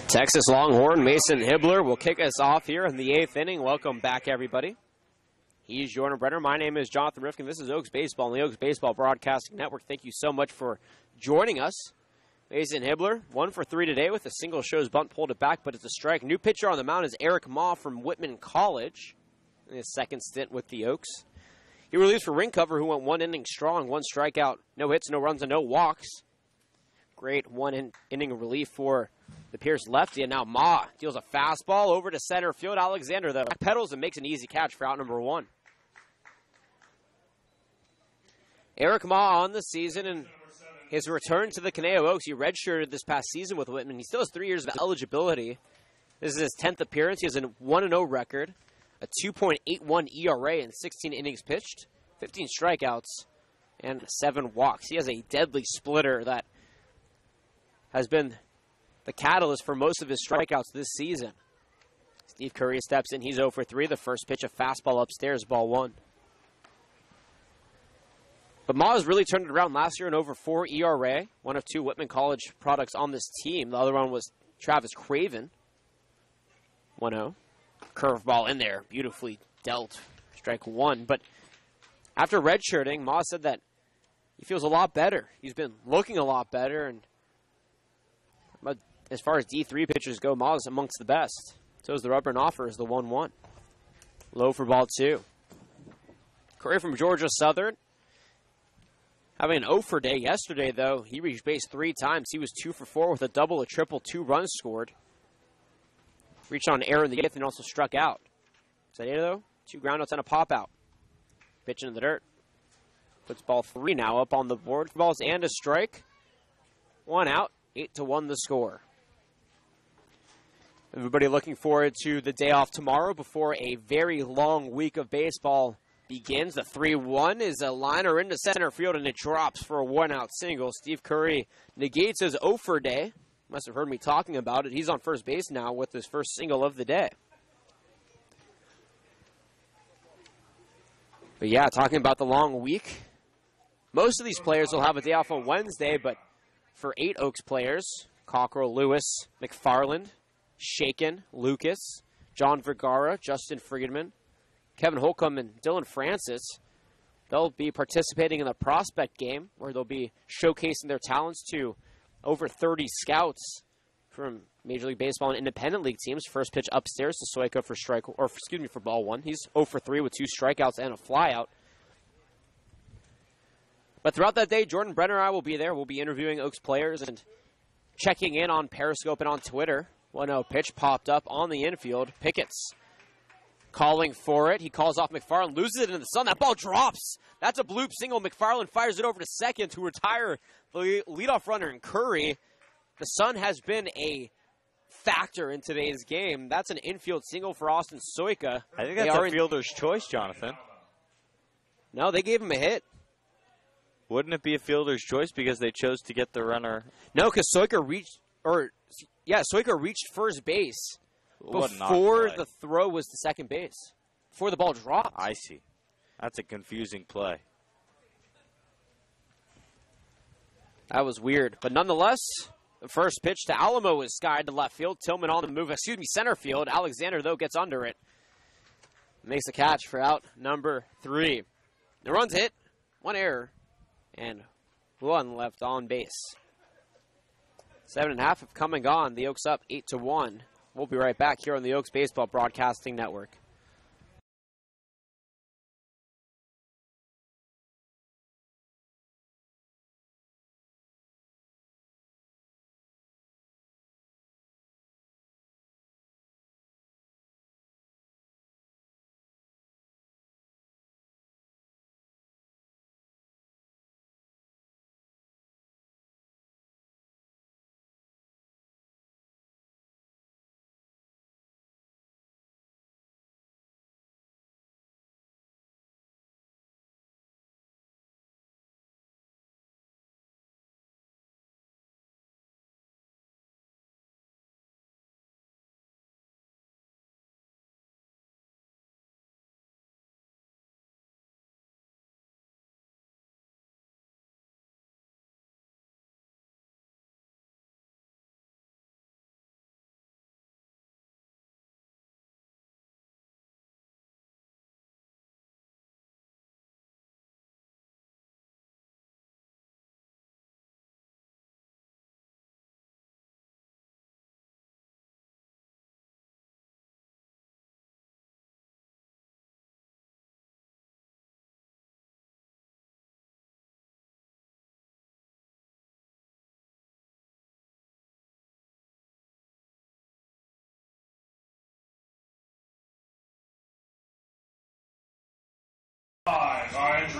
Texas Longhorn Mason Hibbler will kick us off here in the 8th inning. Welcome back, everybody. He's Jordan Brenner. My name is Jonathan Rifkin. This is Oaks Baseball on the Oaks Baseball Broadcasting Network. Thank you so much for joining us. Mason Hibbler, 1 for 3 today with a single, shows bunt, pulled it back, but it's a strike. New pitcher on the mound is Eric Ma from Whitman College in his second stint with the Oaks. He relieves for Ringcover, who went 1 inning strong, 1 strikeout, no hits, no runs, and no walks. Great inning relief for the Pierce lefty, and now Ma deals a fastball over to center field. Alexander, though, pedals and makes an easy catch for out number 1. Eric Ma on the season, and his return to the Conejo Oaks. He redshirted this past season with Whitman. He still has 3 years of eligibility. This is his 10th appearance. He has a 1-0 record, a 2.81 ERA in 16 innings pitched, 15 strikeouts, and 7 walks. He has a deadly splitter that has been the catalyst for most of his strikeouts this season. Steve Curry steps in. He's 0 for 3. The first pitch, a fastball upstairs, ball 1. But Ma has really turned it around last year, an over 4 ERA, one of 2 Whitman College products on this team. The other one was Travis Craven. 1-0. Curveball in there, beautifully dealt. Strike 1. But after redshirting, Ma said that he feels a lot better. He's been looking a lot better, and but as far as D3 pitchers go, Ma is amongst the best. So is the rubber and offer is the 1-1. Low for ball 2. Curry from Georgia Southern. Having an 0 for day yesterday, though. He reached base 3 times. He was 2 for 4 with a double, a triple, 2 runs scored. Reached on air in the 8th and also struck out. Is that it, though? 2 groundouts and a pop-out. Pitch into the dirt. Puts ball 3 now up on the board. Balls and a strike. 1 out. 8-1 the score. Everybody looking forward to the day off tomorrow before a very long week of baseball begins. The 3-1 is a liner into center field, and it drops for a 1-out single. Steve Curry negates his 0 for day. Must have heard me talking about it. He's on first base now with his first single of the day. But yeah, talking about the long week, most of these players will have a day off on Wednesday, but for 8 Oaks players, Cockrell, Lewis, McFarland, Shaken, Lucas, John Vergara, Justin Friedman, Kevin Holcomb, and Dylan Francis, they'll be participating in the prospect game where they'll be showcasing their talents to over 30 scouts from Major League Baseball and independent league teams. First pitch upstairs to Soika for ball 1. He's 0 for 3 with 2 strikeouts and a flyout. But throughout that day, Jordan Brenner and I will be there. We'll be interviewing Oaks players and checking in on Periscope and on Twitter. 1-0 pitch popped up on the infield. Pickett's calling for it. He calls off McFarland, loses it in the sun. That ball drops. That's a bloop single. McFarland fires it over to second to retire the leadoff runner in Curry. The sun has been a factor in today's game. That's an infield single for Austin Soika. I think that's a fielder's choice, Jonathan. No, they gave him a hit. Wouldn't it be a fielder's choice because they chose to get the runner? No, because Soika reached first base before the throw was to second base, before the ball dropped. I see. That's a confusing play. That was weird. But nonetheless, the first pitch to Alamo is skied to left field. Tillman on the move, center field. Alexander, though, gets under it. Makes the catch for out number 3. The run's hit, 1 error, and 1 left on base. 7.5 have come and gone. The Oaks up 8-1. We'll be right back here on the Oaks Baseball Broadcasting Network.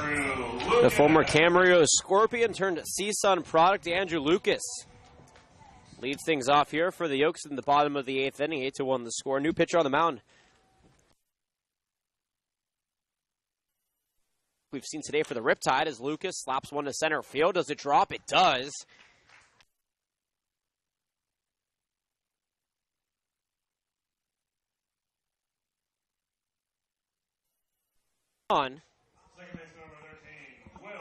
Andrew The former Camarillo Scorpion turned CSUN product, Andrew Lucas, leads things off here for the Oaks in the bottom of the 8th inning. 8-1 the score. New pitcher on the mound. We've seen today for the Riptide as Lucas slaps one to center field. Does it drop? It does. On.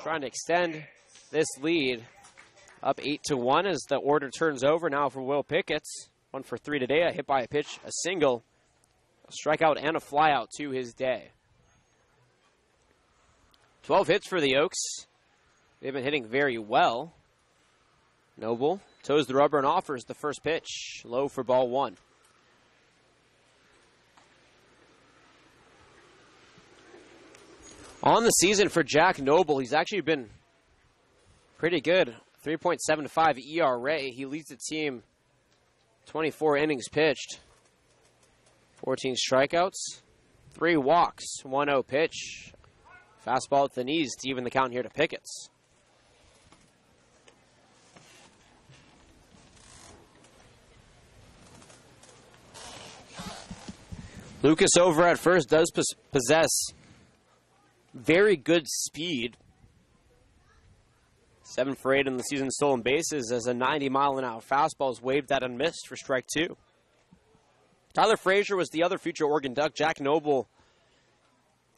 Trying to extend this lead up 8-1 as the order turns over now for Will Pickett's. 1 for 3 today, a hit by a pitch, a single, a strikeout, and a flyout to his day. 12 hits for the Oaks. They've been hitting very well. Noble toes the rubber and offers the first pitch. Low for ball 1. On the season for Jack Noble, he's actually been pretty good. 3.75 ERA. He leads the team 24 innings pitched. 14 strikeouts. 3 walks. 1-0 pitch. Fastball at the knees to even the count here to Pickett's. Lucas over at first does possess very good speed. 7 for 8 in the season stolen bases as a 90-mile-an-hour fastball is waved at and missed for strike 2. Tyler Frazier was the other future Oregon Duck. Jack Noble,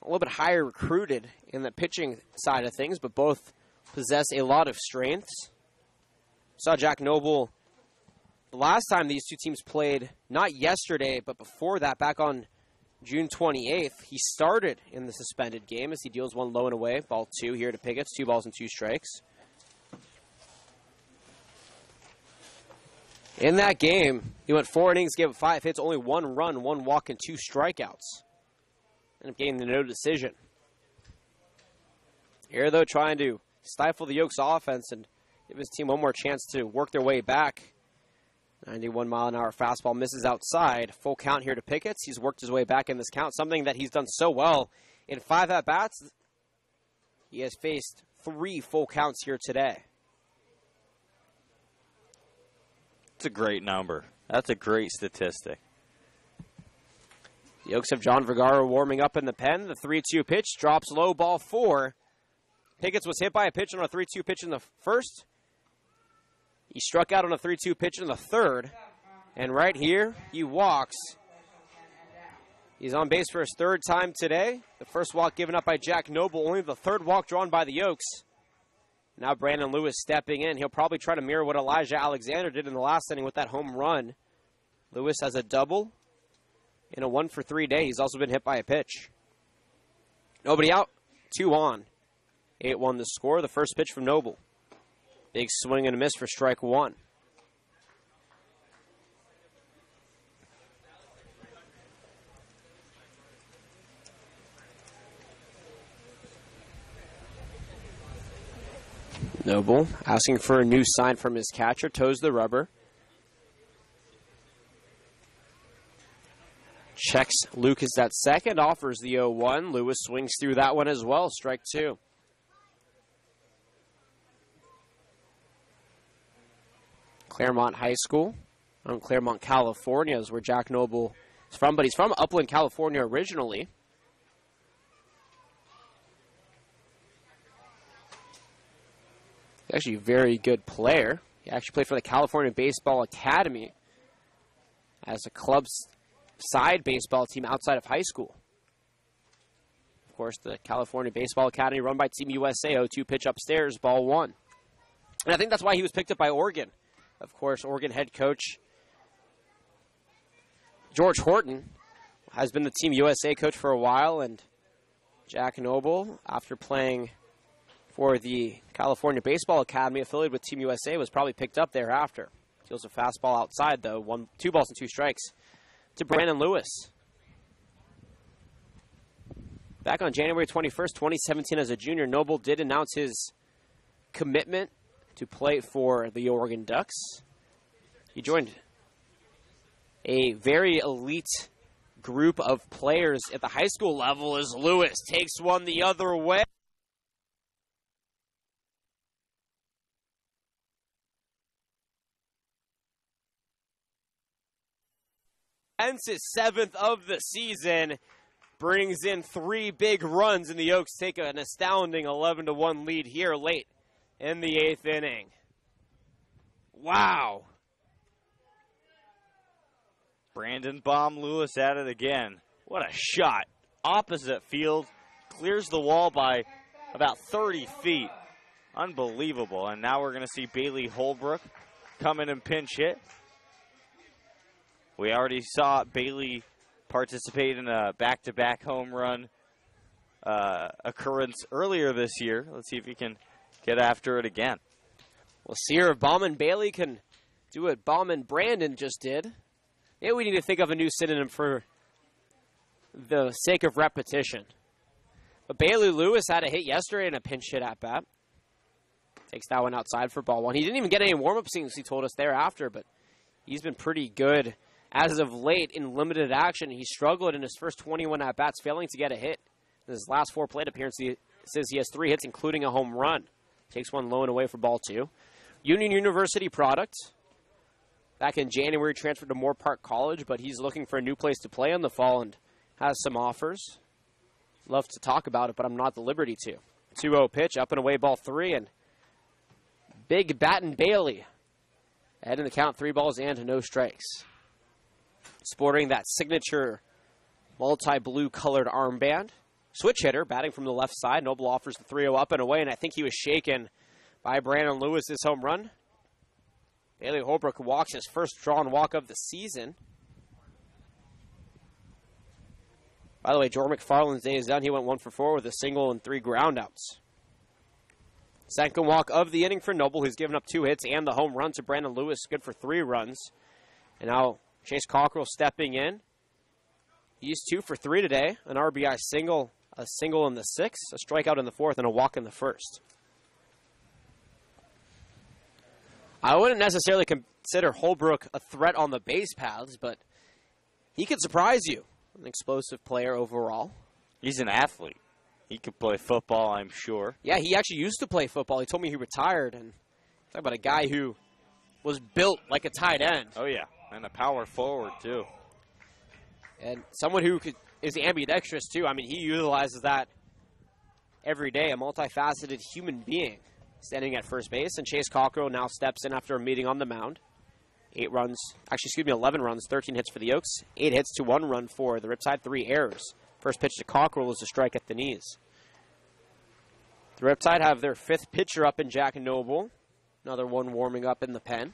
a little bit higher recruited in the pitching side of things, but both possess a lot of strengths. Saw Jack Noble the last time these two teams played, not yesterday, but before that, back on June 28th. He started in the suspended game as he deals 1 low and away. Ball 2 here to Pickett's. 2 balls and 2 strikes. In that game, he went 4 innings, gave up 5 hits, only 1 run, 1 walk, and 2 strikeouts. Ended up getting the no decision. Here, though, trying to stifle the Oaks offense and give his team one more chance to work their way back. 91-mile-an-hour fastball misses outside. Full count here to Pickett's. He's worked his way back in this count, something that he's done so well in 5 at-bats. He has faced 3 full counts here today. It's a great number. That's a great statistic. The Oaks have John Vergara warming up in the pen. The 3-2 pitch drops low, ball 4. Pickett's was hit by a pitch on a 3-2 pitch in the first. He struck out on a 3-2 pitch in the third. And right here, he walks. He's on base for his 3rd time today. The first walk given up by Jack Noble, only the 3rd walk drawn by the Oaks. Now Brandon Lewis stepping in. He'll probably try to mirror what Elijah Alexander did in the last inning with that home run. Lewis has a double in a 1 for 3 day. He's also been hit by a pitch. Nobody out, 2 on. 8-1 the score. The first pitch from Noble. Big swing and a miss for strike 1. Noble asking for a new sign from his catcher. Toes the rubber. Checks Lucas at second. Offers the 0-1. Lewis swings through that one as well. Strike 2. Claremont High School in Claremont, California is where Jack Noble is from, but he's from Upland, California originally. He's actually a very good player. He actually played for the California Baseball Academy as a club side baseball team outside of high school. Of course, the California Baseball Academy run by Team USA. 0-2 pitch upstairs, ball 1. And I think that's why he was picked up by Oregon. Of course, Oregon head coach George Horton has been the Team USA coach for a while, and Jack Noble, after playing for the California Baseball Academy affiliated with Team USA, was probably picked up thereafter. Deals a fastball outside, though. 2 balls and 2 strikes to Brandon Lewis. Back on January 21st, 2017, as a junior, Noble did announce his commitment to play for the Oregon Ducks. He joined a very elite group of players at the high school level as Lewis takes one the other way. Pence's 7th of the season, brings in 3 big runs, and the Oaks take an astounding 11-1 lead here late in the 8th inning. Wow. Brandon Baum Lewis at it again. What a shot. Opposite field. Clears the wall by about 30 feet. Unbelievable. And now we're going to see Bailey Holbrook come in and pinch hit. We already saw Bailey participate in a back-to-back home run occurrence earlier this year. Let's see if he can get after it again. We'll see if Baum and Bailey can do what Baum and Brandon just did. Maybe we need to think of a new synonym for the sake of repetition. But Bailey Lewis had a hit yesterday in a pinch hit at bat. Takes that one outside for ball 1. He didn't even get any warm-up scenes, he told us thereafter, but he's been pretty good as of late in limited action. He struggled in his first 21 at-bats, failing to get a hit. In his last 4 plate appearances, he says he has 3 hits, including a home run. Takes one low and away for ball 2. Union University product. Back in January, transferred to Moore Park College, but he's looking for a new place to play in the fall and has some offers. Love to talk about it, but I'm not at the liberty to. 2-0 pitch, up and away, ball 3, and Big Batten Bailey. Ahead in the count, 3 balls and no strikes. Sporting that signature multi-blue colored armband. Switch hitter, batting from the left side. Noble offers the 3-0 up and away, and I think he was shaken by Brandon Lewis's home run. Bailey Holbrook walks his first drawn walk of the season. By the way, Jordan McFarland's day is done. He went 1 for 4 with a single and 3 groundouts. Second walk of the inning for Noble, who's given up 2 hits and the home run to Brandon Lewis, good for 3 runs. And now Chase Cockrell stepping in. He's 2 for 3 today. An RBI single, a single in the 6th, a strikeout in the 4th, and a walk in the 1st. I wouldn't necessarily consider Holbrook a threat on the base paths, but he could surprise you. An explosive player overall. He's an athlete. He could play football, I'm sure. Yeah, he actually used to play football. He told me he retired. And talk about a guy who was built like a tight end. Oh, yeah, and a power forward, too. And someone who is ambidextrous, too. I mean, he utilizes that every day, a multifaceted human being standing at first base. And Chase Cockrell now steps in after a meeting on the mound. 11 runs, 13 hits for the Oaks, 8 hits to 1 run for the Riptide, 3 errors. First pitch to Cockrell is a strike at the knees. The Riptide have their 5th pitcher up in Jack Noble. Another one warming up in the pen.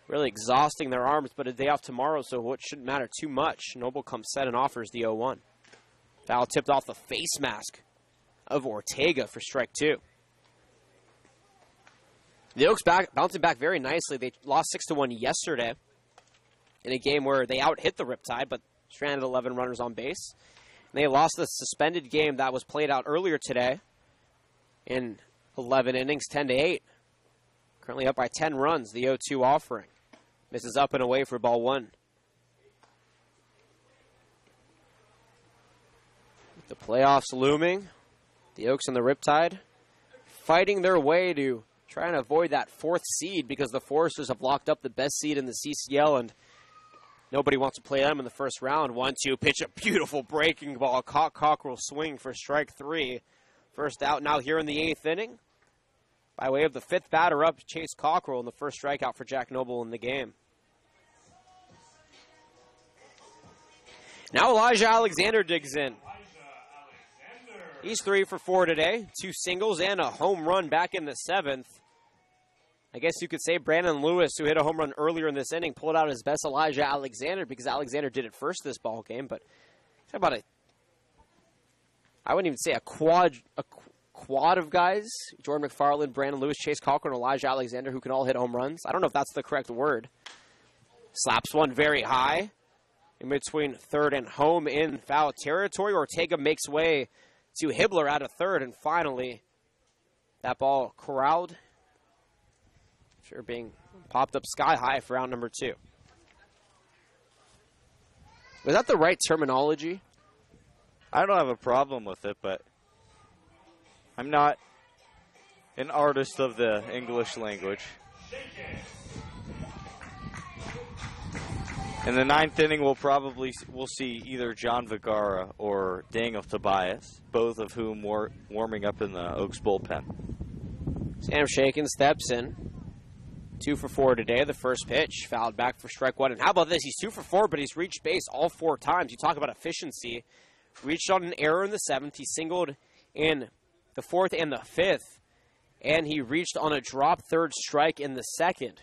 Really exhausting their arms, but a day off tomorrow, so it shouldn't matter too much. Noble comes set and offers the 0-1. Foul tipped off the face mask of Ortega for strike 2. The Oaks bouncing back very nicely. They lost 6-1 yesterday in a game where they out-hit the Riptide, but stranded 11 runners on base. And they lost the suspended game that was played out earlier today in 11 innings, 10-8. Currently up by 10 runs, the 0-2 offering. Misses up and away for ball 1. With the playoffs looming, the Oaks and the Riptide fighting their way to trying to avoid that 4th seed because the Foresters have locked up the best seed in the CCL and nobody wants to play them in the first round. 1-2 pitch, a beautiful breaking ball. Cockrell swing for strike 3. First out now here in the 8th inning. By way of the 5th batter up, Chase Cockrell, and the first strikeout for Jack Noble in the game. Now Elijah Alexander digs in. He's 3 for 4 today. 2 singles and a home run back in the 7th. I guess you could say Brandon Lewis, who hit a home run earlier in this inning, pulled out his best Elijah Alexander because Alexander did it first this ball game. But talk about I wouldn't even say a quad of guys. Jordan McFarland, Brandon Lewis, Chase Cockrell, and Elijah Alexander, who can all hit home runs. I don't know if that's the correct word. Slaps one very high in between third and home in foul territory. Ortega makes way to Hibbler out of third, and finally that ball corralled. Sure being popped up sky high for round number 2. Was that the right terminology? I don't have a problem with it, but I'm not an artist of the English language. In the ninth inning, we'll see either John Vergara or Daniel Tobias, both of whom were warming up in the Oaks bullpen. Sam Shakin steps in. 2 for 4 today. The first pitch fouled back for strike one. And how about this? He's 2 for 4, but he's reached base all 4 times. You talk about efficiency. Reached on an error in the 7th. He singled in the 4th and the 5th. And he reached on a drop third strike in the 2nd.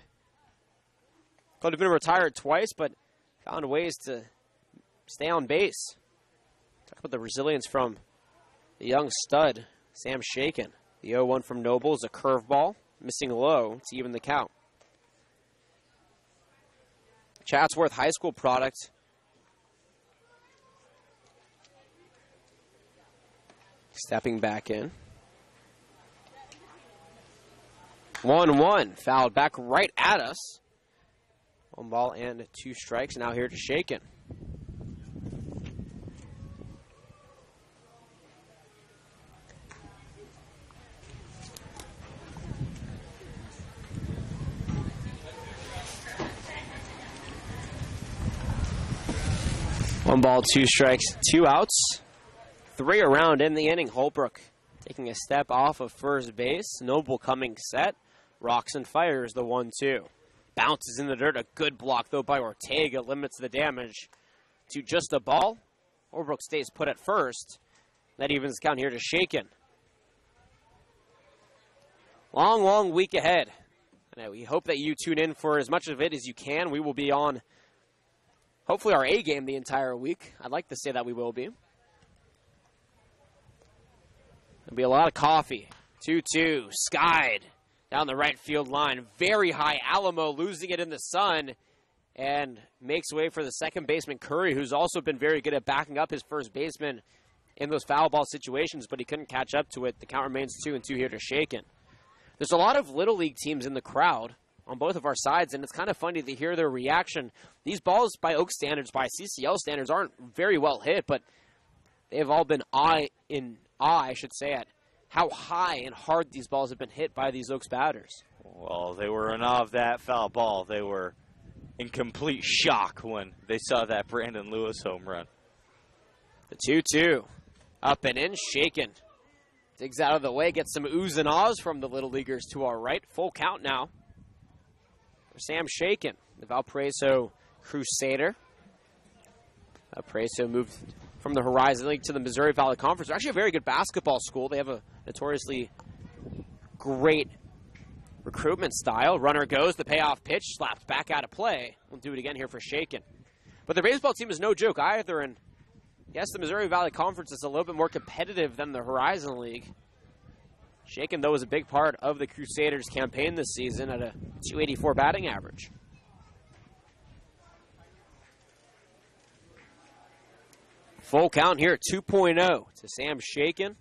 Could have been retired twice, but found ways to stay on base. Talk about the resilience from the young stud, Sam Shakin. The 0-1 from Noble is a curveball, missing low to even the count. Chatsworth High School product. Stepping back in. 1-1, fouled back right at us. 1 ball and 2 strikes. Now here to Shakin. One ball, 2 strikes, 2 outs. 3 around in the inning. Holbrook taking a step off of first base. Noble coming set. Rocks and fires the 1-2. Bounces in the dirt. A good block, though, by Ortega. Limits the damage to just a ball. Holbrook stays put at first. That evens the count here to Shakin. Long, long week ahead. And we hope that you tune in for as much of it as you can. We will be on, hopefully, our A game the entire week. I'd like to say that we will be. There'll be a lot of coffee. 2-2, skied down the right field line. Very high. Alamo losing it in the sun and makes way for the second baseman, Curry, who's also been very good at backing up his first baseman in those foul ball situations, but he couldn't catch up to it. The count remains 2-2 here to Shakin. There's a lot of Little League teams in the crowd on both of our sides, and it's kind of funny to hear their reaction. These balls, by Oak standards, by CCL standards, aren't very well hit, but they've all been I should say, at how high and hard these balls have been hit by these Oaks batters. Well, they were in awe of that foul ball. They were in complete shock when they saw that Brandon Lewis home run. The 2-2, up and in, Shakin. Digs out of the way, gets some oohs and ahs from the Little Leaguers to our right. Full count now for Sam Shakin, the Valparaiso Crusader. Valparaiso moved from the Horizon League to the Missouri Valley Conference. They're actually a very good basketball school. They have a notoriously great recruitment style. Runner goes, the payoff pitch, slapped back out of play. We'll do it again here for Shakin. But their baseball team is no joke either, and yes, the Missouri Valley Conference is a little bit more competitive than the Horizon League. Shakin, though, was a big part of the Crusaders' campaign this season at a .284 batting average. Full count here, 2-0 to Sam Shakin.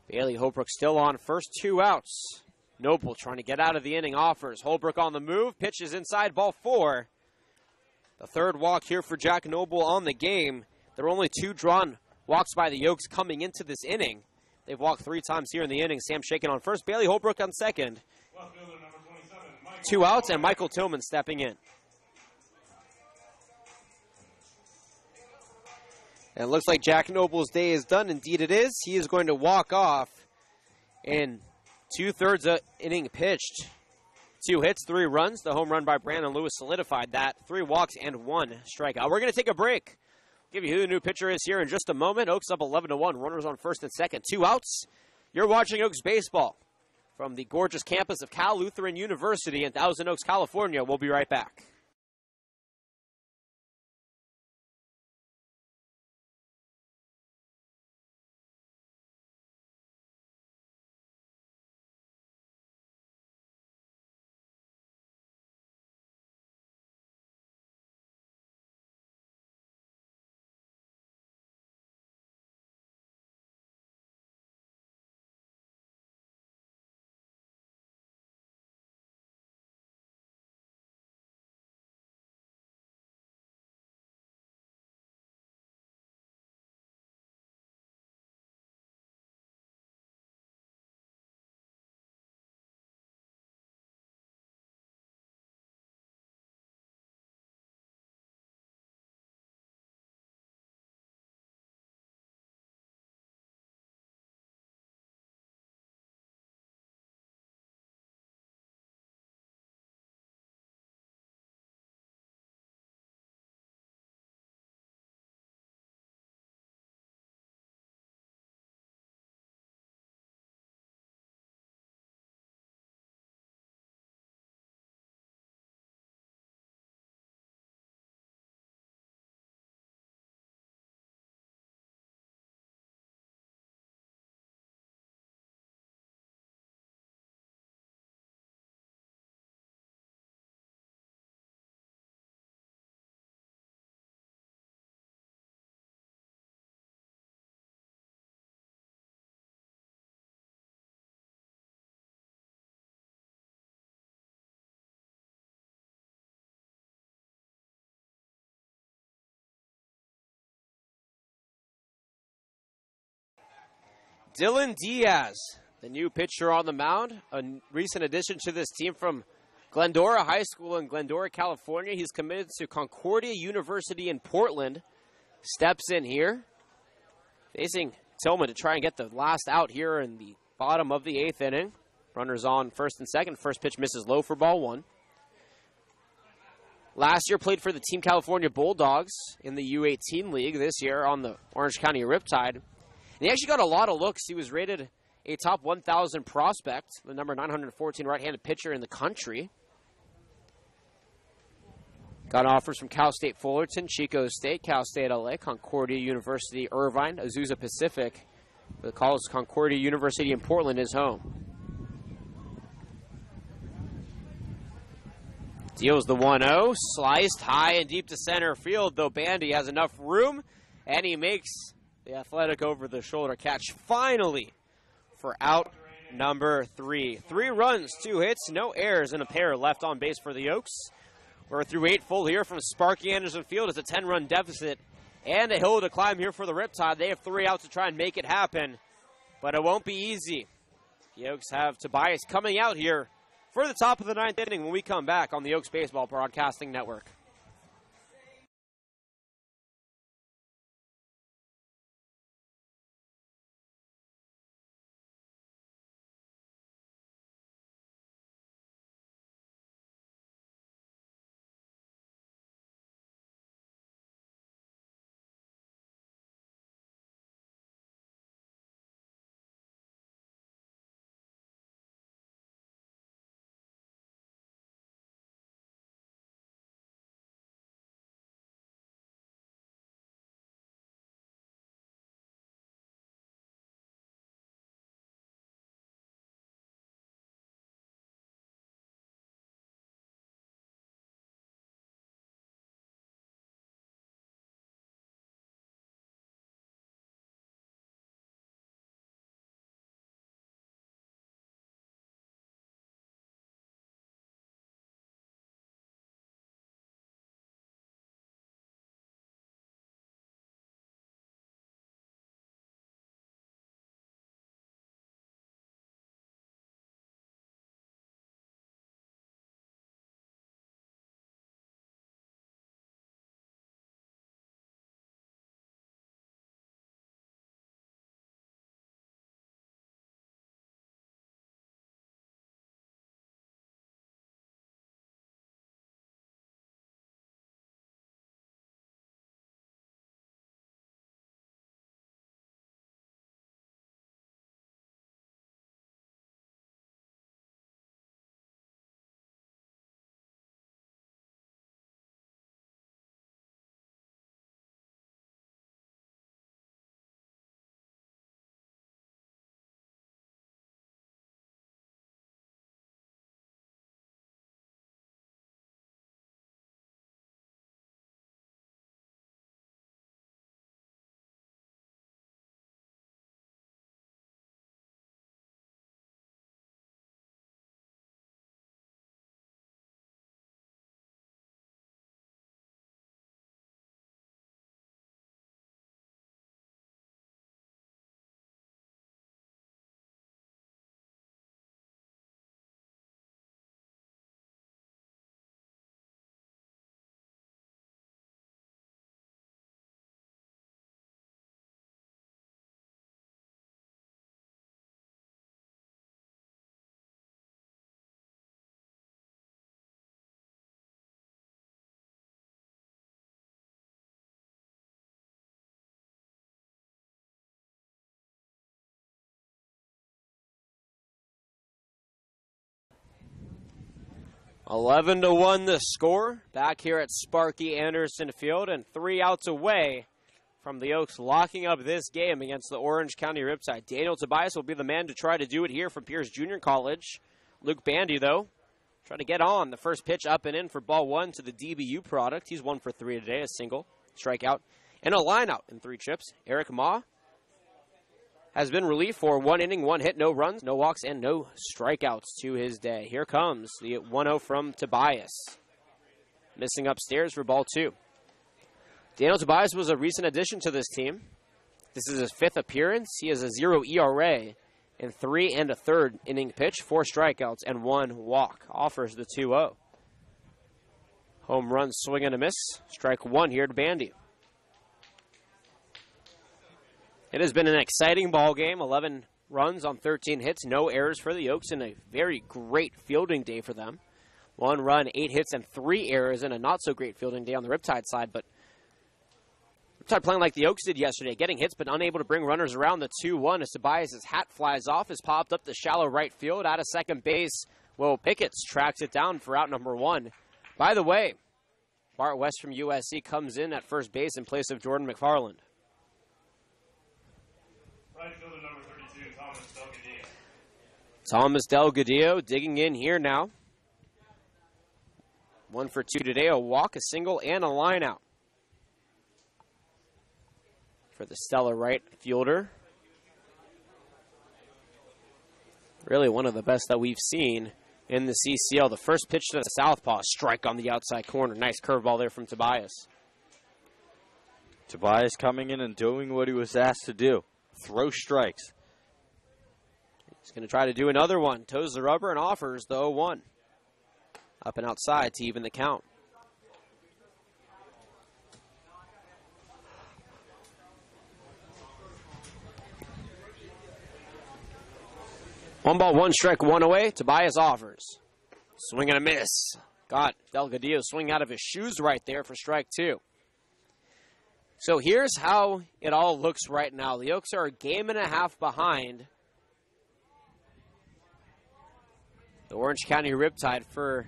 Bailey Holbrook still on first, 2 outs. Noble trying to get out of the inning, offers. Holbrook on the move, pitches inside, ball 4. The third walk here for Jack Noble on the game. There were only 2 drawn walks by the Yokes coming into this inning. They've walked 3 times here in the inning. Sam Shakin on first, Bailey Holbrook on second. 2 outs, and Michael Tillman stepping in. And it looks like Jack Noble's day is done. Indeed it is. He is going to walk off in 2/3 inning pitched. 2 hits, 3 runs. The home run by Brandon Lewis solidified that. 3 walks and 1 strikeout. We're going to take a break. Give you who the new pitcher is here in just a moment. Oaks up 11-1. Runners on first and second. 2 outs. You're watching Oaks baseball from the gorgeous campus of Cal Lutheran University in Thousand Oaks, California. We'll be right back. Dylan Diaz, the new pitcher on the mound, a recent addition to this team from Glendora High School in Glendora, California. He's committed to Concordia University in Portland. Steps in here, facing Tillman to try and get the last out here in the bottom of the 8th inning. Runners on first and second. First pitch misses low for ball 1. Last year played for the Team California Bulldogs in the U18 League. This year on the Orange County Riptide. And he actually got a lot of looks. He was rated a top 1,000 prospect, the number 914 right-handed pitcher in the country. Got offers from Cal State Fullerton, Chico State, Cal State LA, Concordia University Irvine, Azusa Pacific. The calls Concordia University in Portland is home. Deals the 1-0, sliced high and deep to center field, though Bandy has enough room, and he makes the athletic over-the-shoulder catch finally for out number 3. 3 runs, 2 hits, no errors, and a pair left on base for the Oaks. We're through 8 full here from Sparky Anderson Field. It's a 10-run deficit and a hill to climb here for the Riptide. They have 3 outs to try and make it happen, but it won't be easy. The Oaks have Tobias coming out here for the top of the 9th inning when we come back on the Oaks Baseball Broadcasting Network. (11-1) the score. Back here at Sparky Anderson Field, and 3 outs away from the Oaks locking up this game against the Orange County Riptide. Daniel Tobias will be the man to try to do it here from Pierce Junior College. Luke Bandy, though, trying to get on. The first pitch up and in for ball 1 to the DBU product. He's 1 for 3 today, a single, strikeout, and a line out in 3 trips. Eric Ma has been relieved for 1 inning, 1 hit, no runs, no walks, and no strikeouts to his day. Here comes the 1-0 from Tobias. Missing upstairs for ball 2. Daniel Tobias was a recent addition to this team. This is his 5th appearance. He has a 0 ERA in 3 1/3 inning pitch, 4 strikeouts, and 1 walk. Offers the 2-0. Home run, swing and a miss. Strike 1 here to Bandy. It has been an exciting ball game. 11 runs on 13 hits, no errors for the Oaks, and a very great fielding day for them. 1 run, 8 hits, and 3 errors in a not-so-great fielding day on the Riptide side, but Riptide playing like the Oaks did yesterday, getting hits but unable to bring runners around. The 2-1 as Tobias' hat flies off, is popped up to shallow right field. Out of second base, Will Pickett's tracks it down for out number 1. By the way, Bart West from USC comes in at first base in place of Jordan McFarland. Right fielder number 32, Thomas Delgadillo. Thomas Delgadillo digging in here now. 1 for 2 today, a walk, a single, and a line out for the stellar right fielder. Really one of the best that we've seen in the CCL. The first pitch to the southpaw, strike on the outside corner. Nice curveball there from Tobias. Tobias coming in and doing what he was asked to do. Throw strikes. He's going to try to do another one. Toes the rubber and offers the 0-1. Up and outside to even the count. One ball, 1 strike, 1 away. Tobias offers. Swing and a miss. Got Delgadillo swinging out of his shoes right there for strike 2. So here's how it all looks right now. The Oaks are a game and a half behind the Orange County Riptide for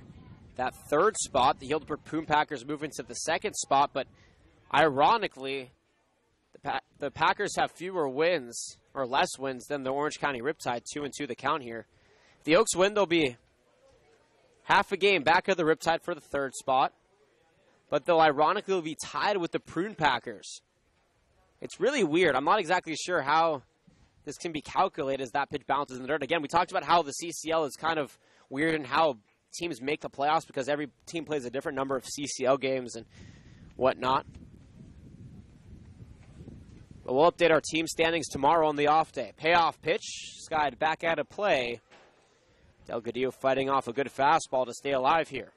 that 3rd spot. The Hildebrook Poon Packers move into the 2nd spot, but ironically, the Packers have fewer wins or less wins than the Orange County Riptide, 2-2 the count here. If the Oaks win, they'll be half a game back of the Riptide for the 3rd spot, but they'll ironically be tied with the Prune Packers. It's really weird. I'm not exactly sure how this can be calculated as that pitch bounces in the dirt. Again, we talked about how the CCL is kind of weird and how teams make the playoffs because every team plays a different number of CCL games and whatnot. But we'll update our team standings tomorrow on the off day. Payoff pitch, skied back out of play. Delgadillo fighting off a good fastball to stay alive here.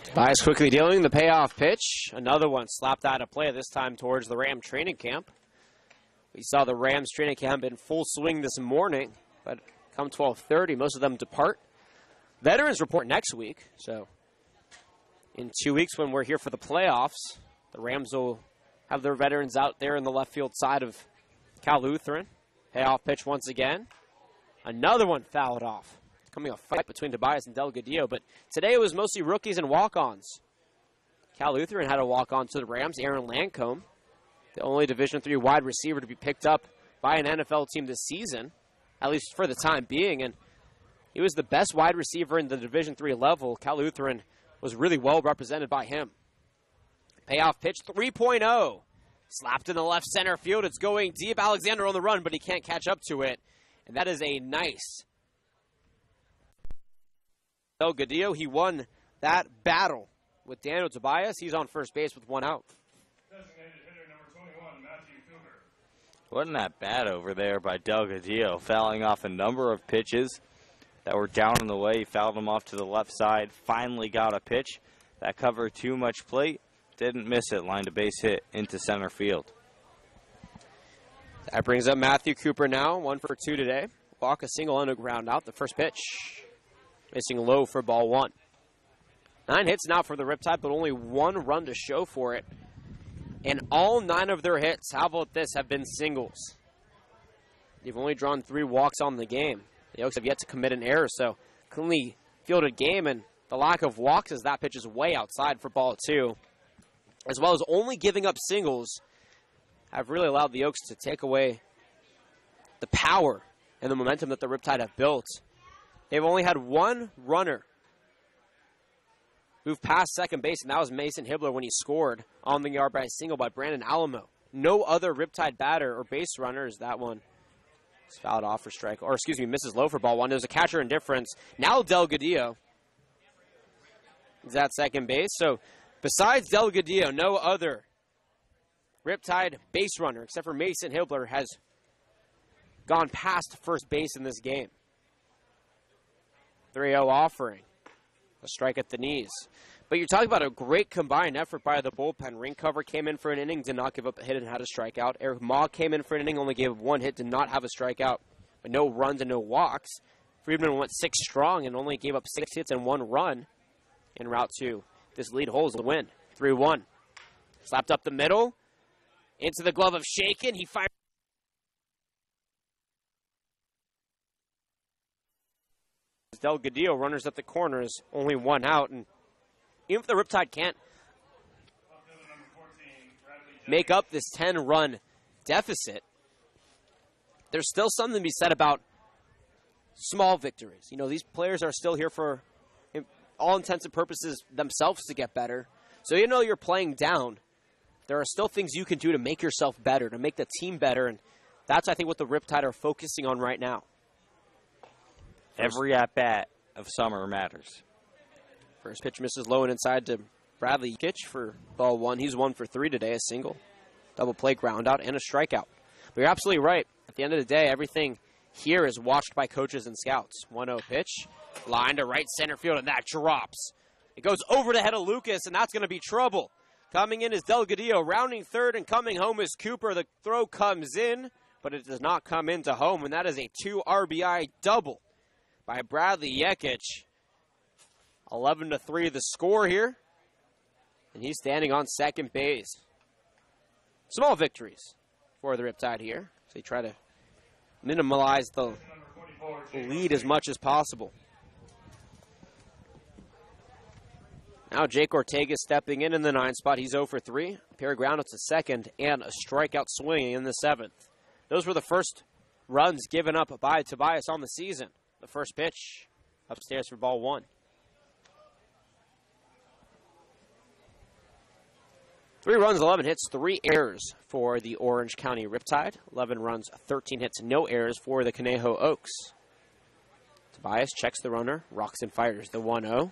Tobias quickly dealing the payoff pitch. Another one slapped out of play, this time towards the Ram training camp. We saw the Rams training camp in full swing this morning, but come 12:30, most of them depart. Veterans report next week, so in 2 weeks when we're here for the playoffs, the Rams will have their veterans out there in the left field side of Cal Lutheran. Payoff pitch once again. Another one fouled off. It's coming a fight between Tobias and Delgadillo, but today it was mostly rookies and walk-ons. Cal Lutheran had a walk-on to the Rams, Aaron Lancombe, the only Division III wide receiver to be picked up by an NFL team this season, at least for the time being, and he was the best wide receiver in the Division III level. Cal Lutheran was really well represented by him. Payoff pitch 3.0. Slapped in the left center field. It's going deep. Alexander on the run, but he can't catch up to it. And that is a nice Delgadillo. He won that battle with Daniel Tobias. He's on first base with 1 out. Designated hitter number 21, Matthew Cougar. Wasn't that bad over there by Delgadillo, fouling off a number of pitches that were down in the way. He fouled them off to the left side. Finally got a pitch that covered too much plate. Didn't miss it. Lined a base hit into center field. That brings up Matthew Cooper now. 1 for 2 today. Walk, a single, and a ground out. The first pitch. Missing low for ball 1. 9 hits now for the Riptide, but only 1 run to show for it. And all 9 of their hits, how about this, have been singles. They've only drawn 3 walks on the game. The Oaks have yet to commit an error, so cleanly fielded game, and the lack of walks as that pitch is way outside for ball 2, as well as only giving up singles, have really allowed the Oaks to take away the power and the momentum that the Riptide have built. They've only had 1 runner move past second base, and that was Mason Hibbler when he scored on the yard by a single by Brandon Alamo. No other Riptide batter or base runner, as that one It's fouled off for strike, or excuse me, misses low for ball one. There's a catcher indifference. Now Delgadillo is at second base. So besides Delgadillo, no other Riptide base runner, except for Mason Hibbler, has gone past first base in this game. 3-0 offering. A strike at the knees. But you're talking about a great combined effort by the bullpen. Ring cover came in for an inning, did not give up a hit and had a strikeout. Eric Ma came in for an inning, only gave one hit, did not have a strikeout, but no runs and no walks. Friedman went 6 strong and only gave up 6 hits and 1 run in route 2. This lead holds the win. 3-1. Slapped up the middle. Into the glove of Shakin. He fired. Delgadillo, runners at the corners, only 1 out. And even if the Riptide can't make up this 10-run deficit, there's still something to be said about small victories. You know, these players are still here for all intents and purposes themselves to get better. So even though you're playing down, there are still things you can do to make yourself better, to make the team better, and that's, I think, what the Riptide are focusing on right now. Every at-bat of summer matters. First pitch misses low and inside to Bradley Kitch for ball 1. He's 1 for 3 today, a single, double play, ground out, and a strikeout. But you're absolutely right. At the end of the day, everything here is watched by coaches and scouts. 1-0 pitch, line to right center field, and that drops. It goes over the head of Lucas, and that's going to be trouble. Coming in is Delgadillo, rounding third, and coming home is Cooper. The throw comes in, but it does not come into home, and that is a 2 RBI double by Bradley Yekic. 11-3 the score here, and he's standing on second base. Small victories for the Riptide here. So they try to minimize the lead as much as possible. Now Jake Ortega stepping in the 9th spot. He's 0 for 3. A pair of groundouts to second and a strikeout swinging in the 7th. Those were the first runs given up by Tobias on the season. The first pitch upstairs for ball 1. 3 runs, 11 hits, 3 errors for the Orange County Riptide. 11 runs, 13 hits, no errors for the Conejo Oaks. Tobias checks the runner, rocks and fires the 1-0.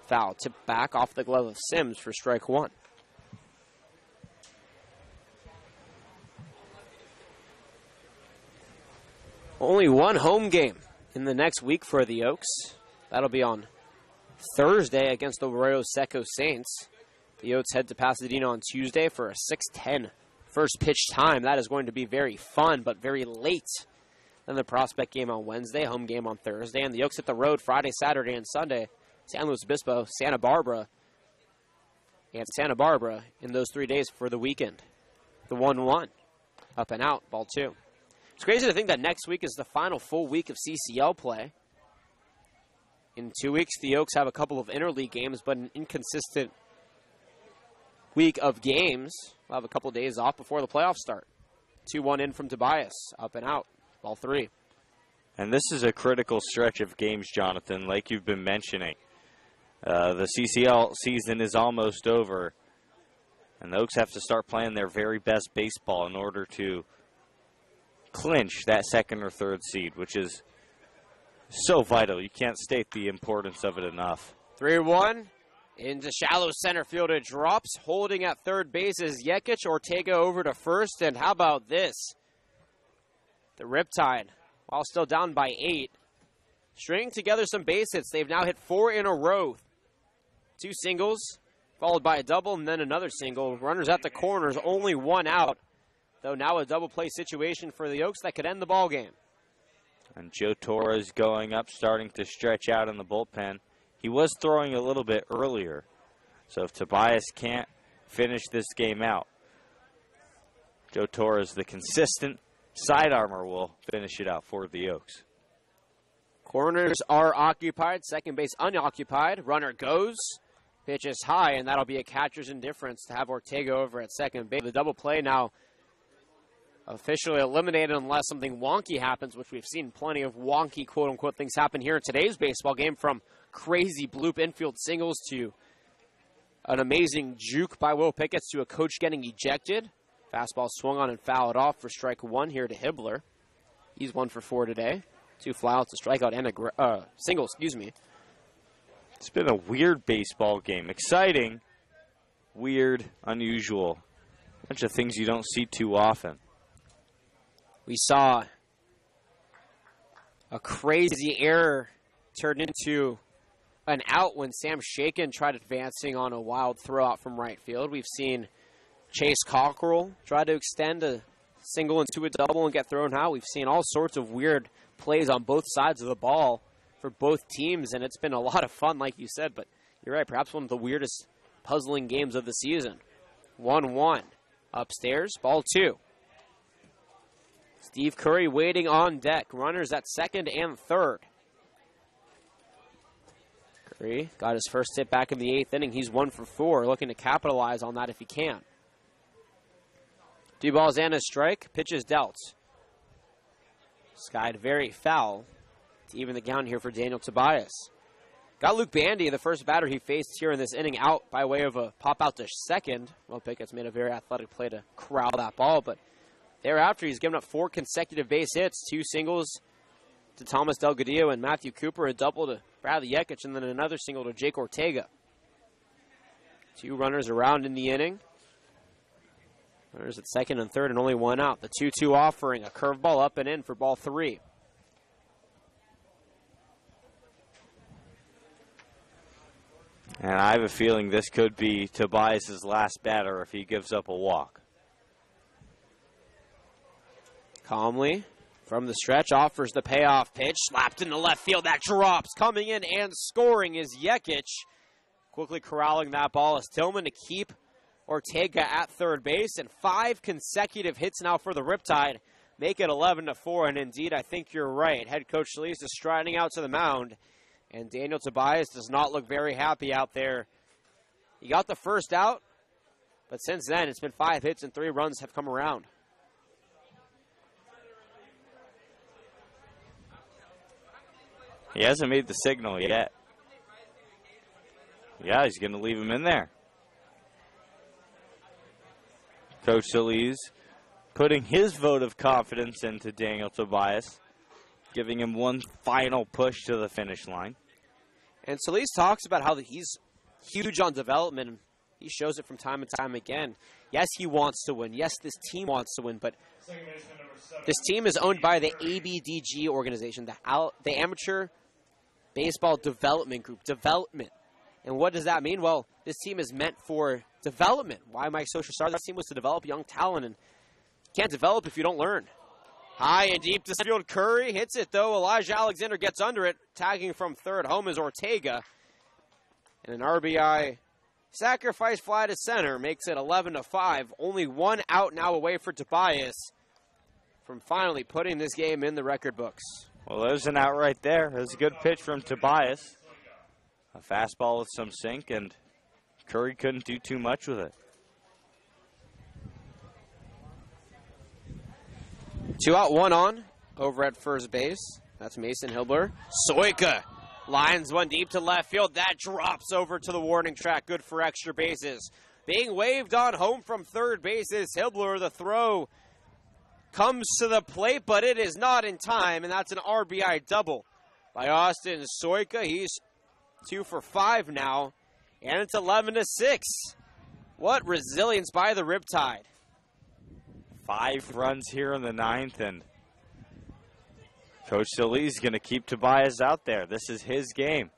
Foul, tipped back off the glove of Sims for strike 1. Only one home game in the next week for the Oaks. That'll be on Thursday against the Arroyo Seco Saints. The Oaks head to Pasadena on Tuesday for a 6:10 first pitch time. That is going to be very fun, but very late. Then the Prospect game on Wednesday, home game on Thursday, and the Oaks hit the road Friday, Saturday, and Sunday. San Luis Obispo, Santa Barbara, and Santa Barbara in those 3 days for the weekend. The 1-1, up and out, ball 2. It's crazy to think that next week is the final full week of CCL play. In 2 weeks, the Oaks have a couple of interleague games, but an inconsistent week of games. We'll have a couple of days off before the playoffs start. 2-1 in from Tobias, up and out, ball 3. And this is a critical stretch of games, Jonathan, like you've been mentioning. The CCL season is almost over, and the Oaks have to start playing their very best baseball in order to clinch that 2nd or 3rd seed, which is so vital. You can't state the importance of it enough. 3-1. Into shallow center field, it drops. Holding at third base is Yekic. Ortega over to first, and how about this? The Riptide, while still down by 8, stringing together some base hits. They've now hit 4 in a row. 2 singles, followed by a double, and then another single. Runners at the corners, only 1 out. Though now a double play situation for the Oaks that could end the ball game. And Joe Torres going up, starting to stretch out in the bullpen. He was throwing a little bit earlier. So if Tobias can't finish this game out, Joe Torres, the consistent side armor, will finish it out for the Oaks. Corners are occupied. Second base unoccupied. Runner goes. Pitch is high, and that'll be a catcher's indifference to have Ortega over at second base. The double play now officially eliminated unless something wonky happens, which we've seen plenty of wonky, quote-unquote, things happen here in today's baseball game, from crazy bloop infield singles to an amazing juke by Will Picketts to a coach getting ejected. Fastball swung on and fouled off for strike 1 here to Hibbler. He's 1 for 4 today. 2 flyouts, a strikeout, and a single, excuse me. It's been a weird baseball game. Exciting, weird, unusual. A bunch of things you don't see too often. We saw a crazy error turn into an out when Sam Shaken tried advancing on a wild throw out from right field. We've seen Chase Cockrell try to extend a single into a double and get thrown out. We've seen all sorts of weird plays on both sides of the ball for both teams, and it's been a lot of fun, like you said, but you're right, perhaps one of the weirdest puzzling games of the season. 1-1. Upstairs, ball 2. Steve Curry waiting on deck. Runners at second and third. Curry got his first hit back in the 8th inning. He's 1 for 4, looking to capitalize on that if he can. 2 balls and a strike. Pitch is dealt. Skied very foul to even the count here for Daniel Tobias. Got Luke Bandy, the first batter he faced here in this inning, out by way of a pop out to second. Well, Pickett's made a very athletic play to corral that ball, but thereafter he's given up 4 consecutive base hits, 2 singles to Thomas Delgadillo and Matthew Cooper, a double to Bradley Yekich, and then another single to Jake Ortega. 2 runners around in the inning. Runners at second and third and only 1 out. The 2-2 offering, a curveball up and in for ball 3. And I have a feeling this could be Tobias' last batter if he gives up a walk. Calmly, from the stretch, offers the payoff pitch. Slapped into left field. That drops. Coming in and scoring is Yekich. Quickly corralling that ball is Tillman to keep Ortega at third base. And 5 consecutive hits now for the Riptide. Make it 11-4. And indeed, I think you're right. Head coach Lees is striding out to the mound. And Daniel Tobias does not look very happy out there. He got the first out, but since then it's been 5 hits and 3 runs have come around. He hasn't made the signal yet. Yeah, he's going to leave him in there. Coach Solis putting his vote of confidence into Daniel Tobias, giving him one final push to the finish line. And Solis talks about how he's huge on development. He shows it from time and time again. Yes, he wants to win. Yes, this team wants to win, but this team is owned by the ABDG organization, the Amateur Baseball Development Group. Development. And what does that mean? Well, this team is meant for development. Why Mike Socha started this team was to develop young talent, and you can't develop if you don't learn. High and deep to field. Curry hits it, though. Elijah Alexander gets under it. Tagging from third. Home is Ortega. And an RBI sacrifice fly to center makes it 11-5. Only 1 out now away for Tobias from finally putting this game in the record books. Well, there's an out right there. There's a good pitch from Tobias. A fastball with some sink, and Curry couldn't do too much with it. 2 out, 1 on over at first base. That's Mason Hilbler. Soika lines one deep to left field. That drops over to the warning track. Good for extra bases. Being waved on home from third base is Hilbler. The throw comes to the plate, but it is not in time, and that's an RBI double by Austin Soika. He's 2 for 5 now, and it's 11-6. What resilience by the Riptide. 5 runs here in the 9th, and Coach Solis is going to keep Tobias out there. This is his game.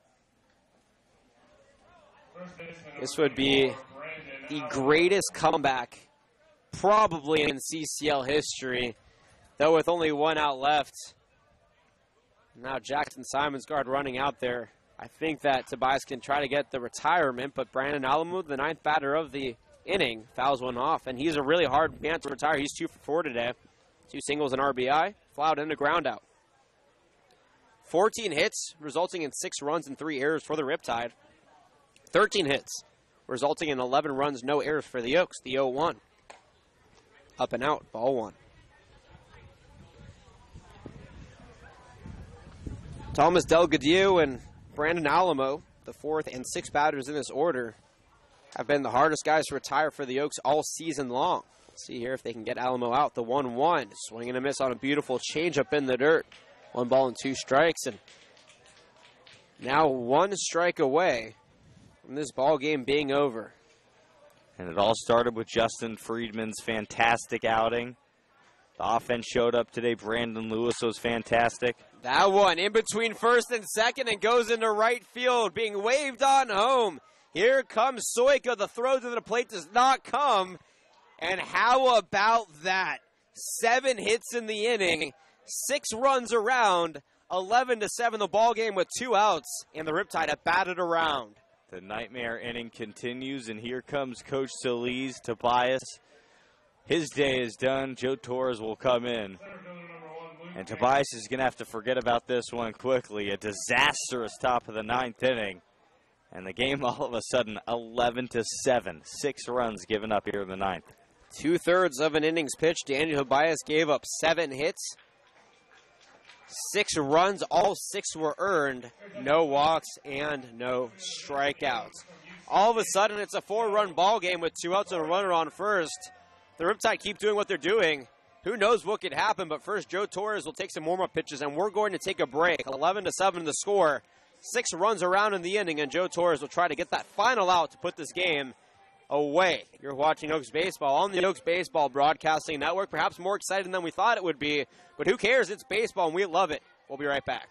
This would be the greatest comeback probably in CCL history, though with only 1 out left. Now Jackson Simonsgard running out there. I think that Tobias can try to get the retirement, but Brandon Alamu, the 9th batter of the inning, fouls one off, and he's a really hard man to retire. He's 2 for 4 today. 2 singles and RBI, fly out and a ground out. 14 hits, resulting in 6 runs and 3 errors for the Riptide. 13 hits, resulting in 11 runs, no errors for the Oaks. The 0-1. Up and out, ball 1. Thomas Delgadillo and Brandon Alamo, the 4th and 6th batters in this order, have been the hardest guys to retire for the Oaks all season long. See here if they can get Alamo out. The 1-1. Swing and a miss on a beautiful changeup in the dirt. 1 ball and 2 strikes. And now 1 strike away from this ball game being over. And it all started with Justin Friedman's fantastic outing. The offense showed up today. Brandon Lewis was fantastic. That one in between first and second and goes into right field, being waved on home. Here comes Soika. The throw to the plate does not come. And how about that? 7 hits in the inning, 6 runs around, 11-7 the ball game with 2 outs, and the Riptide have batted around. The nightmare inning continues, and here comes Coach Solis. Tobias, his day is done. Joe Torres will come in. And Tobias is going to have to forget about this one quickly. A disastrous top of the 9th inning. And the game all of a sudden 11-7. 6 runs given up here in the 9th. 2/3 of an innings pitched. Daniel Tobias gave up 7 hits, 6 runs. All 6 were earned. No walks and no strikeouts. All of a sudden, it's a 4-run ball game with 2 outs and a runner on first. The Riptide keep doing what they're doing. Who knows what could happen, but first Joe Torres will take some warm-up pitches, and we're going to take a break. 11-7 the score. 6 runs around in the inning, and Joe Torres will try to get that final out to put this game away. You're watching Oaks Baseball on the Oaks Baseball Broadcasting Network. Perhaps more exciting than we thought it would be, but who cares? It's baseball, and we love it. We'll be right back.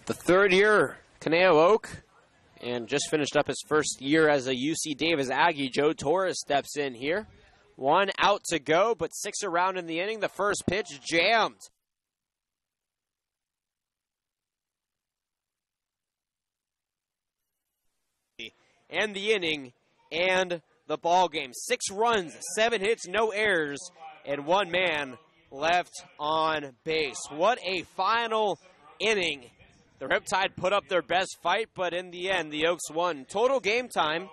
The 3rd year, Caneo Oak, and just finished up his 1st year as a UC Davis Aggie. Joe Torres steps in here. 1 out to go, but 6 around in the inning. The first pitch jammed. And the inning and the ball game. 6 runs, 7 hits, no errors, and 1 man left on base. What a final inning. The Riptide put up their best fight, but in the end, the Oaks won. Total game time,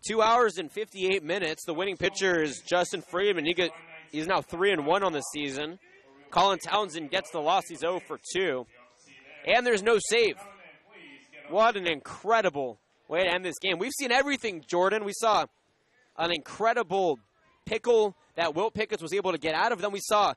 2 hours and 58 minutes. The winning pitcher is Justin Friedman. He's now 3-1 on the season. Colin Townsend gets the loss. He's 0 for 2. And there's no save. What an incredible way to end this game. We've seen everything, Jordan. We saw an incredible pickle that Wilt Pickens was able to get out of. Then we saw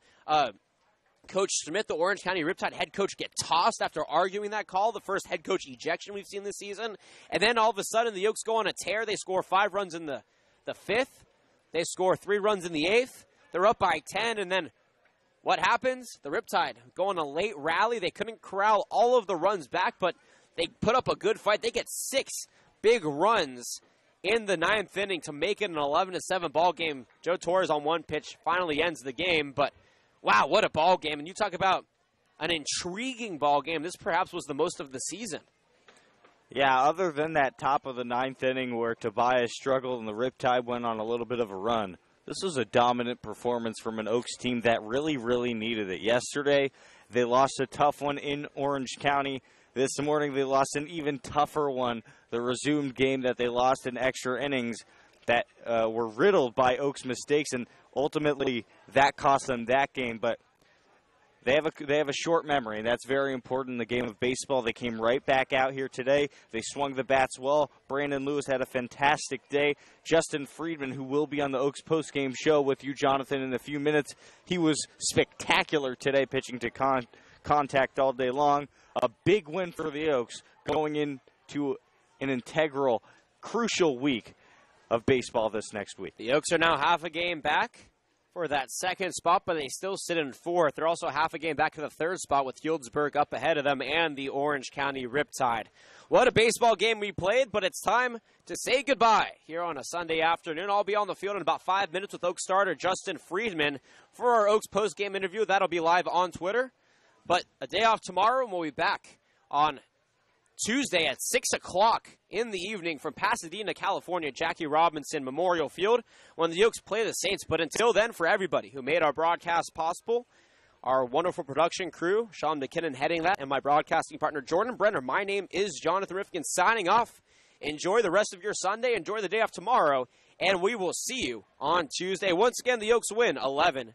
Coach Smith, the Orange County Riptide head coach, get tossed after arguing that call, the first head coach ejection we've seen this season. And then all of a sudden, the Oaks go on a tear. They score 5 runs in the 5th. They score 3 runs in the 8th. They're up by 10, and then what happens? The Riptide go on a late rally. They couldn't corral all of the runs back, but they put up a good fight. They get 6 big runs in the 9th inning to make it an 11-7 ball game. Joe Torres on 1 pitch finally ends the game, but wow, what a ball game. And you talk about an intriguing ball game. This perhaps was the most of the season. Yeah, other than that top of the 9th inning where Tobias struggled and the Riptide went on a little bit of a run, this was a dominant performance from an Oaks team that really, really needed it. Yesterday, they lost a tough one in Orange County. This morning, they lost an even tougher one, the resumed game that they lost in extra innings that were riddled by Oaks mistakes, and ultimately that cost them that game. But They have a short memory, and that's very important in the game of baseball. They came right back out here today. They swung the bats well. Brandon Lewis had a fantastic day. Justin Friedman, who will be on the Oaks postgame show with you, Jonathan, in a few minutes, he was spectacular today, pitching to contact all day long. A big win for the Oaks going into an integral, crucial week of baseball this next week. The Oaks are now half a game back for that second spot, but they still sit in fourth. They're also half a game back to the third spot with Healdsburg up ahead of them and the Orange County Riptide. What a baseball game we played, but it's time to say goodbye here on a Sunday afternoon. I'll be on the field in about 5 minutes with Oaks starter Justin Friedman for our Oaks postgame interview. That'll be live on Twitter. But a day off tomorrow, and we'll be back on Tuesday at 6 o'clock in the evening from Pasadena, California, Jackie Robinson Memorial Field, when the Oaks play the Saints. But until then, for everybody who made our broadcast possible, our wonderful production crew, Sean McKinnon heading that, and my broadcasting partner, Jordan Brenner, my name is Jonathan Rifkin, signing off. Enjoy the rest of your Sunday. Enjoy the day off tomorrow, and we will see you on Tuesday. Once again, the Oaks win 11-7.